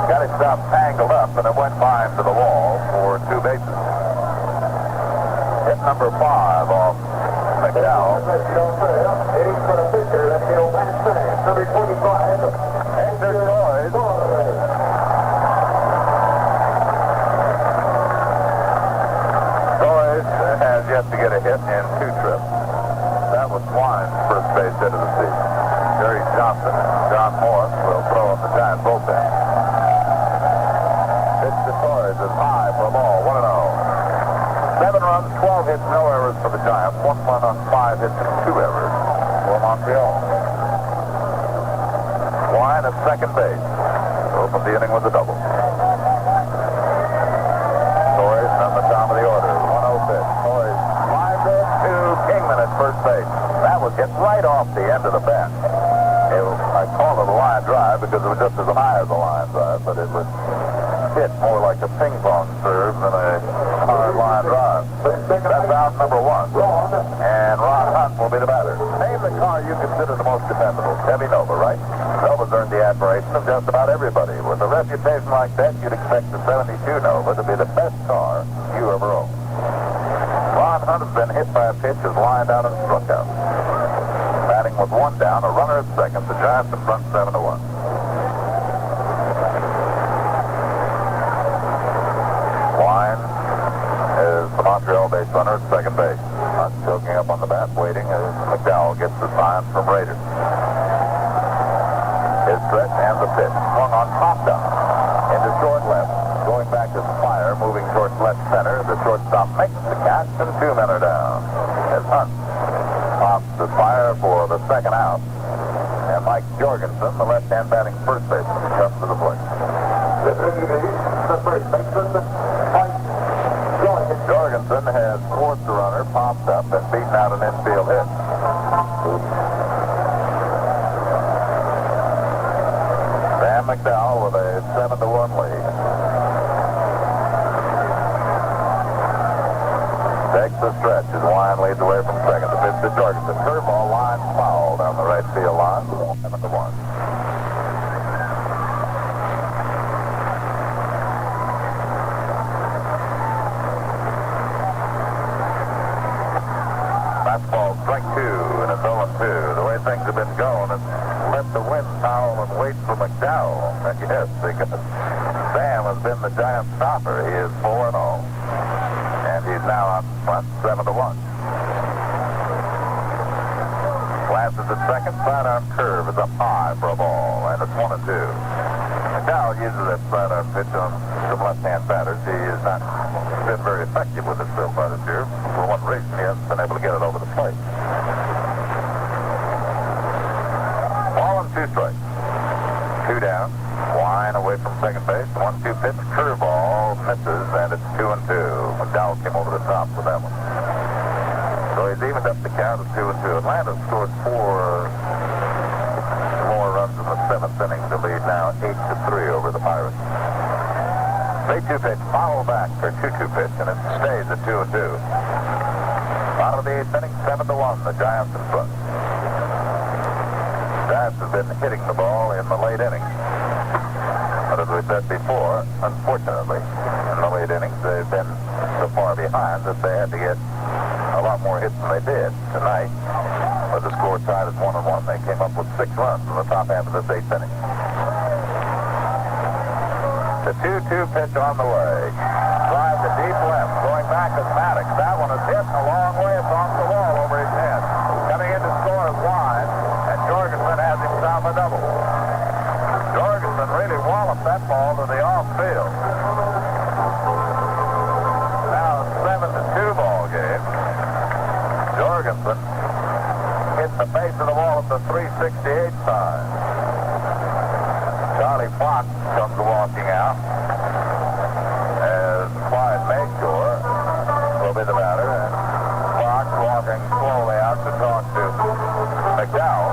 Got himself tangled up, and it went by him to the wall for 2 bases. Hit number 5 off McDowell. Hitting for the pitcher, that's the old man saying. Number 25. Hector Torres. Torres has yet to get a hit in 2 trips. That was Wine's first base hit of the season. Jerry Johnson and John Morris will throw in the Giants bullpen. Pitch to Torres is high for a ball, 1-0. 7 runs, 12 hits, no errors for the Giants. 1 run on 5 hits and 2 errors for Montreal. Wine at second base. Opened the inning with a double. Torres on the top of the order. 1-0 pitch. Torres lines it to Kingman at first base. That was hit right off the end of the bat. I call it a line drive because it was just as high as a line drive, but it was hit more like a ping pong serve than a hard line drive. That's out number 1. And Ron Hunt will be the batter. Name the car you consider the most dependable. Chevy Nova, right? Nova's earned the admiration of just about everybody. With a reputation like that, you'd expect the 72 Nova to be the best car you ever owned. Ron Hunt has been hit by a pitch, is lined out and struck out. Batting with 1 down, a runner at second. The Giants in front 7-1. Wine is the Montreal base runner at second base. Hunt choking up on the bat, waiting as McDowell gets the sign from Raiders. His stretch and the pitch. Swung on top down. Into short left. Going back to Fire, moving towards left center. The shortstop makes the catch, and 2 men are down. As Hunt pops the Fire for the second out. And Mike Jorgensen, the left-hand batting first baseman, comes to the plate. The first baseman, Jorgensen has forced the runner, popped up, and beaten out an infield hit. Sam Mcdowell with a 7-1 lead. Takes the stretch as Wine leads away from second. The pitch to Jorgensen. Curveball line foul down the right field line. 7-1. Fastball strike 2, and it's 0-2. The way things have been going, it's let the wind howl and wait for McDowell. Yes, because Sam has been the Giant stopper. He is 4-0. And he's now up front 7-1. Glances at second. Sidearm curve is up high for a ball, and it's 1-2. McDowell uses that sidearm pitch on some left-hand batters. He has not been very effective with his field by this year. For one reason, he hasn't been able to get it over the plate. Ball and 2 strikes. 2 down. Line away from second base. 1-2 pitch. Curveball misses, and it's 2-2. McDowell came over the top with that one. So he's evened up the count of 2-2. Atlanta scored 4 more runs in the 7th inning to lead now 8-3 over the Pirates. 3-2 pitch, foul back for 2-2 pitch, and it stays at 2-2. Bottom of the 8th inning, 7-1. The Giants in front. Giants have been hitting the ball in the late innings. But as we said before, unfortunately, in the late innings, they've been so far behind that they had to get a lot more hits than they did tonight. With the score tied at 1-1, they came up with 6 runs in the top half of this 8th inning. The 2-2 pitch on the way. Drive to deep left. Going back is Maddox. That one is hit a long way. It's off the wall over his head. Coming in to score is wide, and Jorgensen has himself a double. Jorgensen really walloped that ball to the off field. Now 7-2 ball game. Jorgensen hit the base of the wall at the 368 sign. Charlie Parc comes walking out as Clyde Mayshore will be the batter, and Parc walking slowly out to talk to McDowell.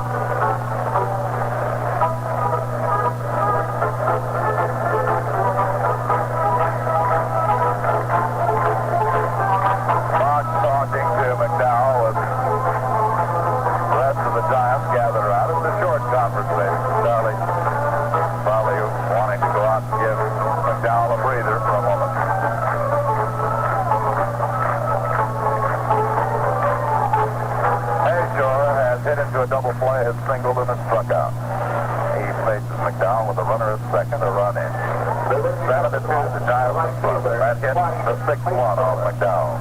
Parc talking to McDowell with the rest of the Giants gathered around. It's a short conversation. Charlie probably wanting to go out and give McDowell a breather for a moment. Mayshore has hit into a double play, has Singleton and struck out. He faces McDowell with a runner at second, a run in. 7-2, the Giants in front. That hit the 6-1 off McDowell.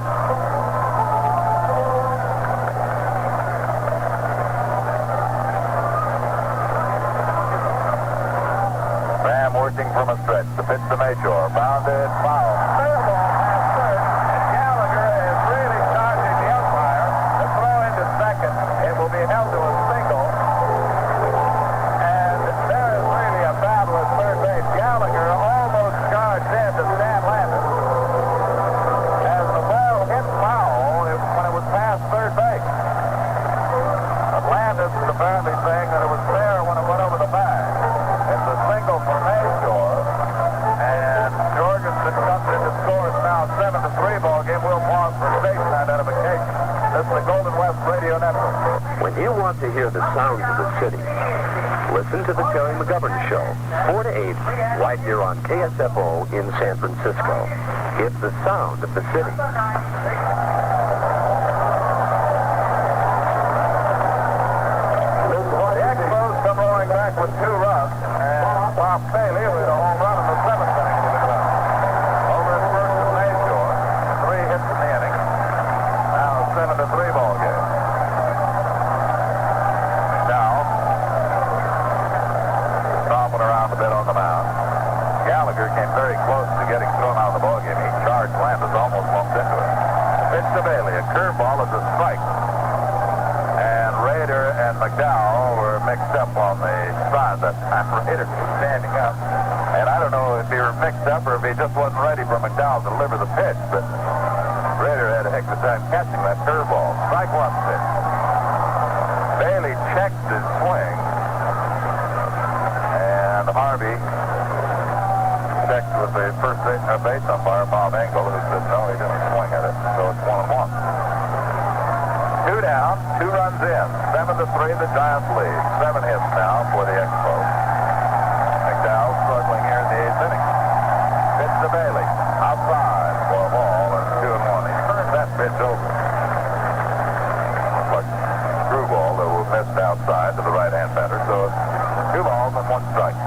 Sam working from a stretch. The pitch to Mayshore. Bounded, foul. Fair ball past third. And Gallagher is really charging the umpire to throw into second. It will be held to a single. And there is really a battle at third base. Gallagher almost charged in to Stan Landis. As the ball hit foul when it was past third base. But Landis is apparently saying that it was fair when it went over the bag. It's a single for Mayshore, and Jorgensen comes in to score. It's now 7-3 ball game. We'll pause for station identification. This is the Golden West Radio Network. When you want to hear the sounds of the city, listen to the Terry McGovern Show, 4 to 8, right here on KSFO in San Francisco. It's the sound of the city. The Expos come rolling back with 2 runs, and Bob Bailey with a home run in the 7th inning to the ground. Over at first to Mayshore, 3 hits in the inning. Now a 7-3 ball game. Now, stomping around a bit on the mound. Gallagher came very close to getting thrown out of the ball game. He charged Landis, almost bumped into it. Pitch to Bailey. A curveball is a strike. And Rader and McDowell were mixed up on the side that time. Rader was standing up. And I don't know if he were mixed up or if he just wasn't ready for McDowell to deliver the pitch, but Rader had a heck of a time catching that curveball. Strike 1 pitch. Bailey checked his swing. And Harvey checked with the first base umpire, Bob Engel, who said no, he didn't swing at it. So it's 1-1. 2 down, 2 runs in. 7-3, the Giants lead. 7 hits now for the Expos. McDowell struggling here in the 8th inning. Pitch to Bailey. Outside for a ball, and 2-1. He turned that pitch over. Looks like a screwball that was missed outside to the right-hand batter. So 2 balls and 1 strike.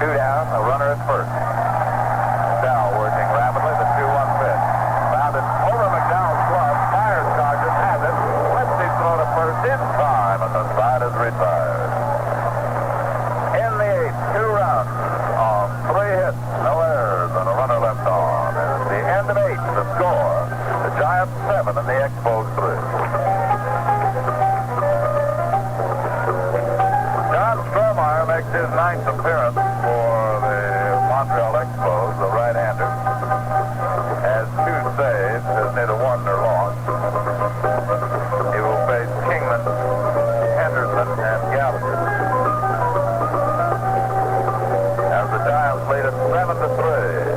2 down, a runner at first. McDowell working rapidly, the 2-1 pitch. Found it over McDowell's glove. Fires Dodgers, has it. Lefty throw to first in time. ninth appearance for the Montreal Expos, the right-hander. Has 2 saves, has neither won nor lost. He will face Kingman, Henderson, and Gallagher. As the Giants lead it 7-3.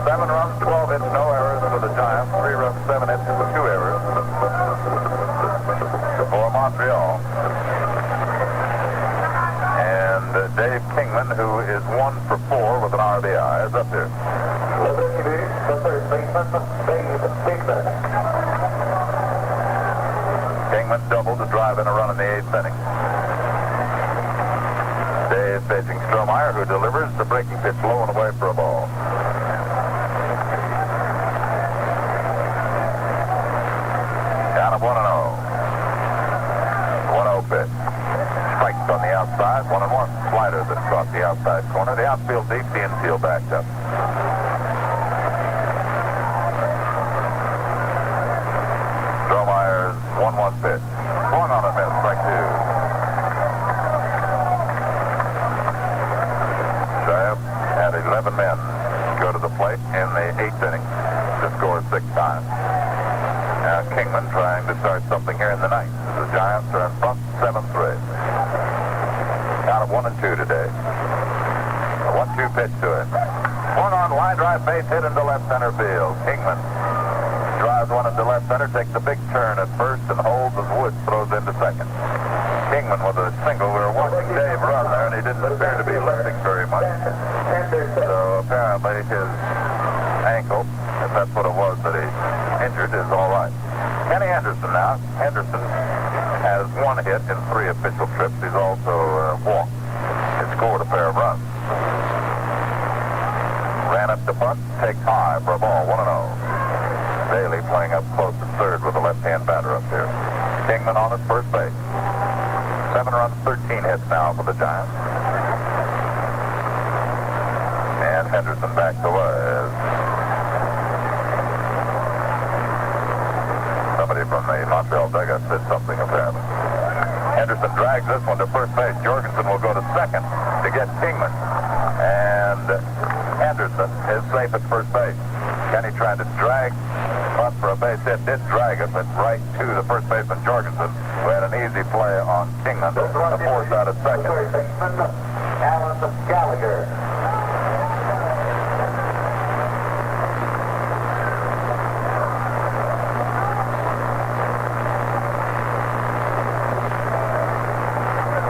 7 runs, 12 hits, no errors for the Giants. 3 runs, 7 hits, 2 errors for Montreal. And Dave Kingman, who is 1 for 4 with an RBI, is up here. Kingman doubled to drive in a run in the 8th inning. Dave facing Strohmeyer, who delivers the breaking pitch low and away for a ball. Count of 1-0. 1-0 pitch. Strikes on the outside, 1-1. Slider that caught the outside corner. The outfield deep, the infield backed up. Strohmeyer's 1-1 pitch. Swung on a miss, strike 2. Giants had 11 men go to the plate in the 8th inning to score 6 times. Now Kingman trying to start something here in the 9th. The Giants are in front 7-3. Count of 1-2 today. A 1-2 pitch to it. Swung on, line drive, base hit into left center field. Kingman drives one into left center, takes a big turn at first and holds as Woods throws into second. Kingman with a single. We were watching Dave run there, and he didn't appear to be lifting very much. So apparently his ankle, if that's what it was that he injured, is all right. Kenny Henderson now. Henderson has 1 hit in 3 official trips. He's also walked and scored a pair of runs. Ran up the bunt, takes high for a ball, 1-0. Bailey playing up close to third with a left-hand batter up there. Kingman on at first base. 7 runs, 13 hits now for the Giants. And Henderson back away. Somebody from the Montreal dugout said something apparently. Henderson drags this one to first base. Jorgensen will go to second to get Kingman. And Henderson is safe at first base. Kenny tried to drag up for a base hit, did drag it, but right to the first baseman Jorgensen, who had an easy play on Kingman. A force out at second. Gallagher.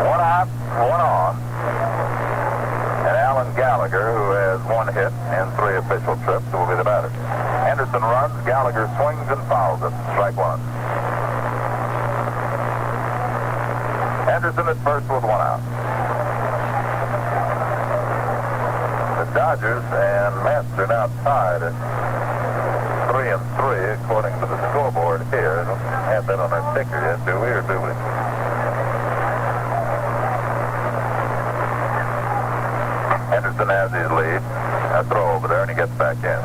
One out, 1 on. And Alan Gallagher, who has 1 hit in 3 official trips, will be the batter. Henderson runs, Gallagher swings and fouls it. Strike 1. Henderson at first with 1 out. The Dodgers and Mets are now tied at 3-3 according to the scoreboard here. I don't have that on our ticker yet, do we, or do we? Henderson has his lead. A throw over there, and he gets back in.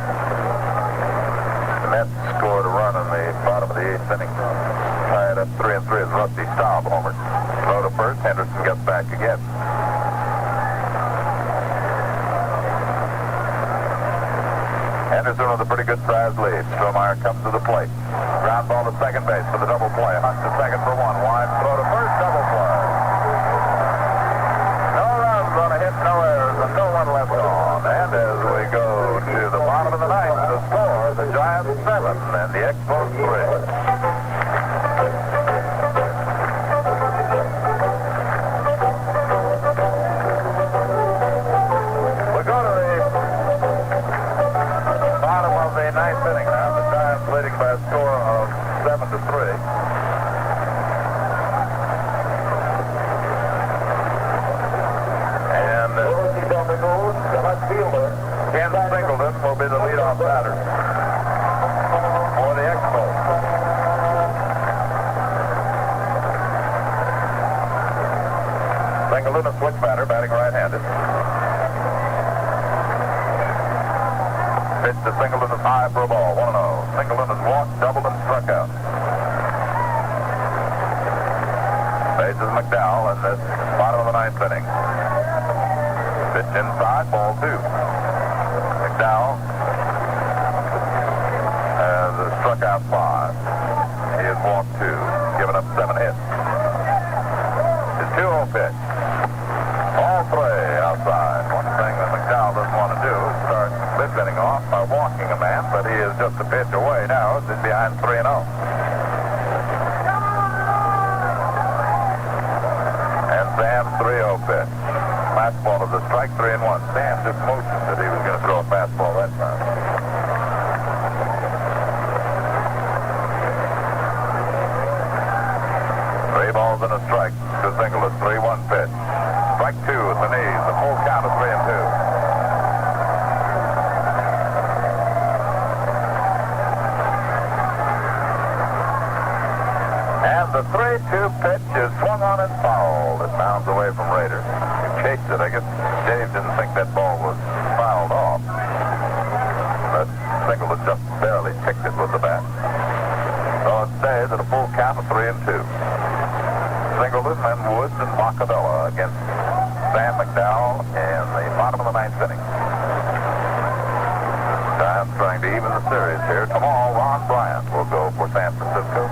The Mets scored a run in the bottom of the 8th inning. Tied up 3-3 as Rusty Staub homered. Throw to first, Henderson gets back again. Henderson with a pretty good sized lead. Strohmeyer comes to the plate. Ground ball to second base for the double play. Hunt to second for 1. Wide throw to first, double play. No runs on a hit, no errors, and no one left on. And as we go to the bottom of the 9th, the score, the Giants 7 and the Expos 3. The 9th inning now. The Giants leading by a score of 7-3. And Ken Singleton will be the leadoff batter for the Expos. Singleton, a switch batter, batting right-handed. Pitch to Singleton is high for a ball, 1-0. Singleton has walked, doubled, and struck out. Bases Mcdowell in this bottom of the 9th inning. Pitch inside, ball 2. McDowell has struck out 5. He has walked 2, given up 7 hits. His 2-0 pitch. Ball 3 outside. One thing that McDowell doesn't want to do is start bit-bitting off by walking a man, but he is just a pitch away now. He's behind 3-0. And Sam's 3-0 pitch. Fastball is a strike, 3-1. Sam just motioned that he was going to throw a fastball that time. 3 balls and a strike to Singleton. 3-1 pitch. Strike 2 at the knees. The full count of 3-2. And the 3-2 pitch is swung on and fouled. It bounds away from Rader. He chased it. I guess Dave didn't think that ball was fouled off. But Singleton just barely picked it with the bat. So it stays at a full count of 3-2. Singleton and Woods and Macabella against Sam Mcdowell in the bottom of the 9th inning. Giants trying to even the series here. Tomorrow, Ron Bryant will go for San Francisco.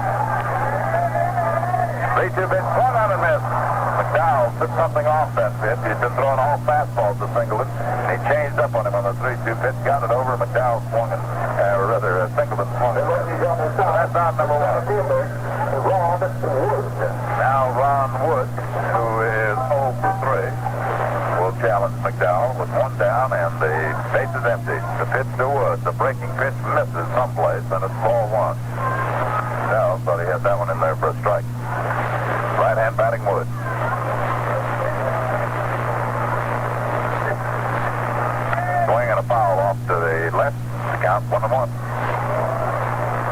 3-2 pitch, swung on and missed. McDowell took something off that pitch. He'd been throwing all fastballs to Singleton. He changed up on him on the 3-2 pitch, got it over. McDowell swung and, Singleton swung it. So that's out number 1. Now Ron Woods, who is 0 for 3, will challenge McDowell with 1 down and the base is empty. The pitch to Woods, the breaking pitch misses someplace and it's ball 1. Now, thought he had that one in there for a strike. Right-hand batting Woods. Swing and a foul off to the left. Count 1-1.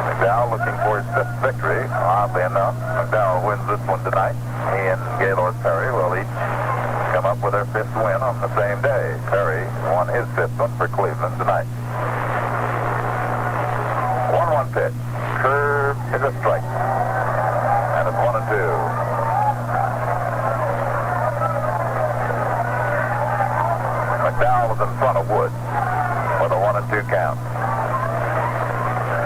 McDowell looking for his 5th victory. Oddly enough, McDowell wins this one tonight. He and Gaylord Perry will each come up with their 5th win on the same day. Perry won his 5th one for Cleveland tonight. 1-1 pitch. Curve is a strike. And it's 1-2. McDowell is in front of Woods with a 1-2 count.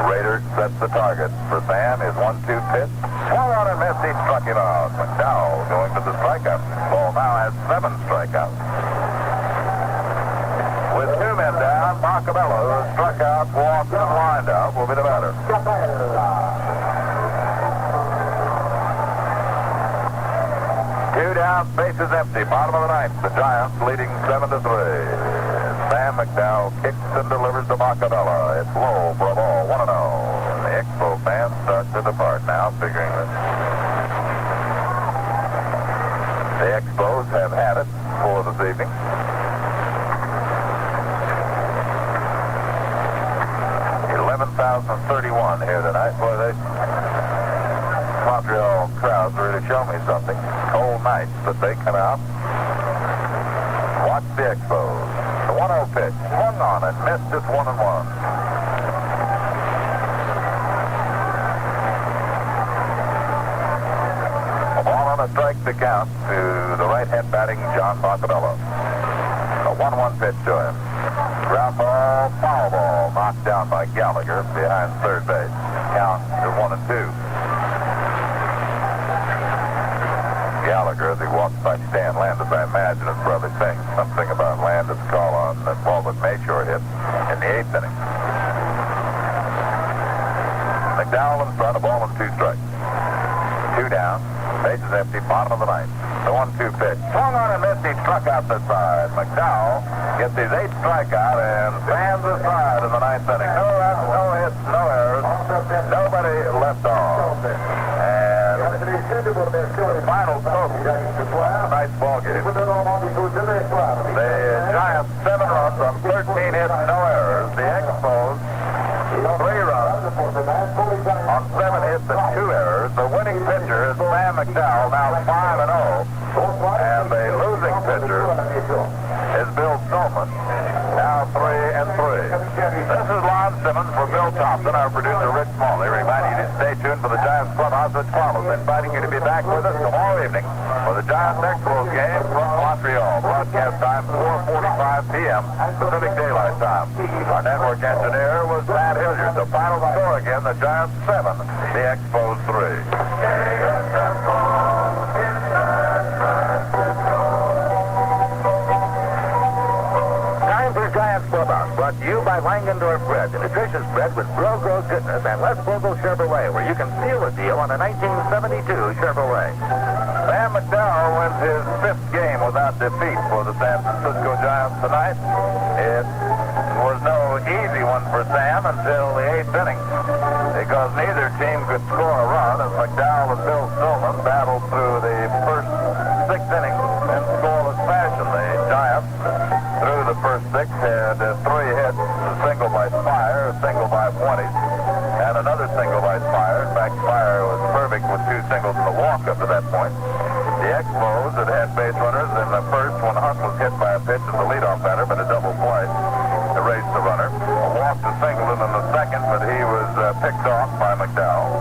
Rader sets the target for Sam. His 1-2 pitch. Swung on and missed. He struck him out. McDowell going to the strikeout. Ball now has 7 strikeouts. With 2 men down, Macabella, who struck out, walked, and lined out, will be the batter. 2 down, bases empty. Bottom of the 9th. The Giants leading 7-3. Sam Mcdowell kicks and delivers to Macabella. It's low for a ball, 1-0. And the Expo fans start to depart now, figuring that the Expos have had it for this evening. 11,031 here tonight. Boy, they Montreal crowds really show me something. Cold nights, but they come out. Watch the Expos. The 1-0 pitch, swung on and missed. It's 1-1. A ball on a strike to count to the right-hand batting John Macabella. A 1-1 pitch to him. Ground ball, foul ball, knocked down by Gallagher behind third base. Count to 1-2. Gallagher, as he walks by Stan Landis, I imagine, is probably saying something about Landis' call on that ball that Mayshore hit in the 8th inning. McDowell in front, a ball and 2 strikes. 2 down, bases empty, bottom of the 9th. The 1-2 pitch. Swung on and missed. He struck out the side. McDowell gets his 8th strikeout and fans aside in the 9th inning. No runs, no hits, no errors. Nobody left off. And the final total of tonight's ball game. The Giants 7 runs on 13 hits, no errors. The Expos 3 runs on 7 hits and 2 errors. The winning pitcher is Sam Mcdowell, now 5-0. And the losing pitcher is Bill Stolman, now 3-3. This is Lon Simmons for Bill Thompson, our producer Rich Smalley, reminding you to stay tuned for the Giants clubhouse programs which follows, inviting you to be back with us tomorrow evening for the Giants Expos game from Montreal. Broadcast time 4:45 p.m. Pacific Daylight Time. Our network engineer was Matt Hilliard. The final score again, the Giants 7, the Expos 3. Giants Clubhouse, brought to you by Langendorf Bread, the nutritious bread with grow goodness, and Les Vogel Chevrolet, where you can seal a deal on a 1972 Chevrolet. Sam Mcdowell wins his 5th game without defeat for the San Francisco Giants tonight. It was no easy one for Sam until the 8th inning, because neither team could score a run as Mcdowell and Bill Stillman battled through the first 6 innings in scoreless fashion. The Giants, through the first 6, had 3 hits, a single by Spire, a single by Fuentes, and another single by Spire. In fact, Spire was perfect with 2 singles and a walk up to that point. The Expos had base runners in the first when Hunt was hit by a pitch as the leadoff batter, but a double play erased the runner. A walk to Singleton in the second, but he was picked off by McDowell.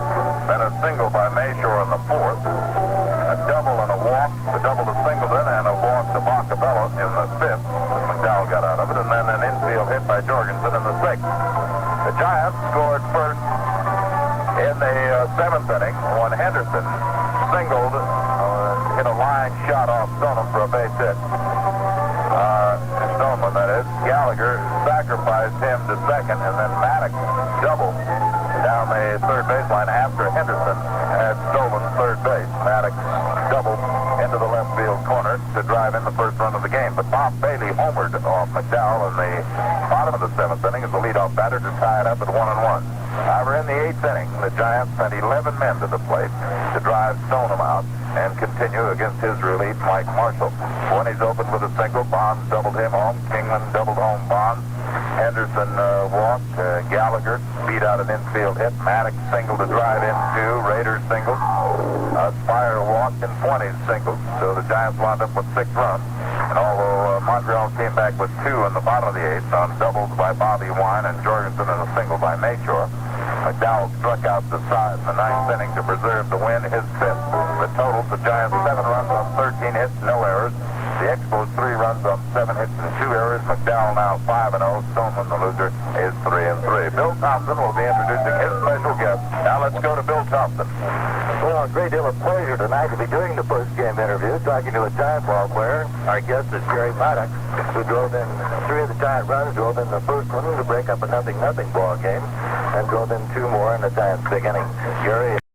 Then a single by Mayshore in the 4th. A double and a walk, a double to Singleton, and a walk to Montebello in the 5th. McDowell got out of it, and then an infield hit by Jorgensen in the 6th. The Giants scored first in the 7th inning when Henderson singled, hit a line shot off Stoneham for a base hit. Stoneman, that is. Gallagher sacrificed him to second, and then Maddox doubled down the third baseline after Henderson had stolen third base. Maddox doubled into the left field corner to drive in the first run of the game. But Bob Bailey homered off McDowell in the bottom of the 7th inning as the leadoff batter to tie it up at 1-1. However, in the 8th inning, the Giants sent 11 men to the plate to drive Stoneham out and continue against his relief, Mike Marshall. When he's opened with a single, Bonds doubled him home. Kingman doubled home Bonds. Henderson walked. Gallagher beat out an infield hit. Maddox singled to drive in 2. Raiders singled. Spire walked and 20 singled. So the Giants wound up with 6 runs. And although Montreal came back with 2 in the bottom of the 8th on doubles by Bobby Wine and Jorgensen and a single by Mayshore, McDowell struck out the side in the 9th inning to preserve the win, his 5th. The total, the Giants 7 runs on 13 hits, no errors. The Expos 3 runs on 7 hits and 2 errors. McDowell now 5-0. Stoneman, the loser, is 3-3. Bill Thompson will be introducing his special guest. Now let's go to Bill Thompson. Well, a great deal of pleasure tonight to be doing the post-game interview, talking to a Giant ball player. Our guest is Jarry Maddox, who drove in 3 of the Giant runs, drove in the first one to break up a 0-0 ball game, and drove in 2 more in the Giants' big inning. Jarry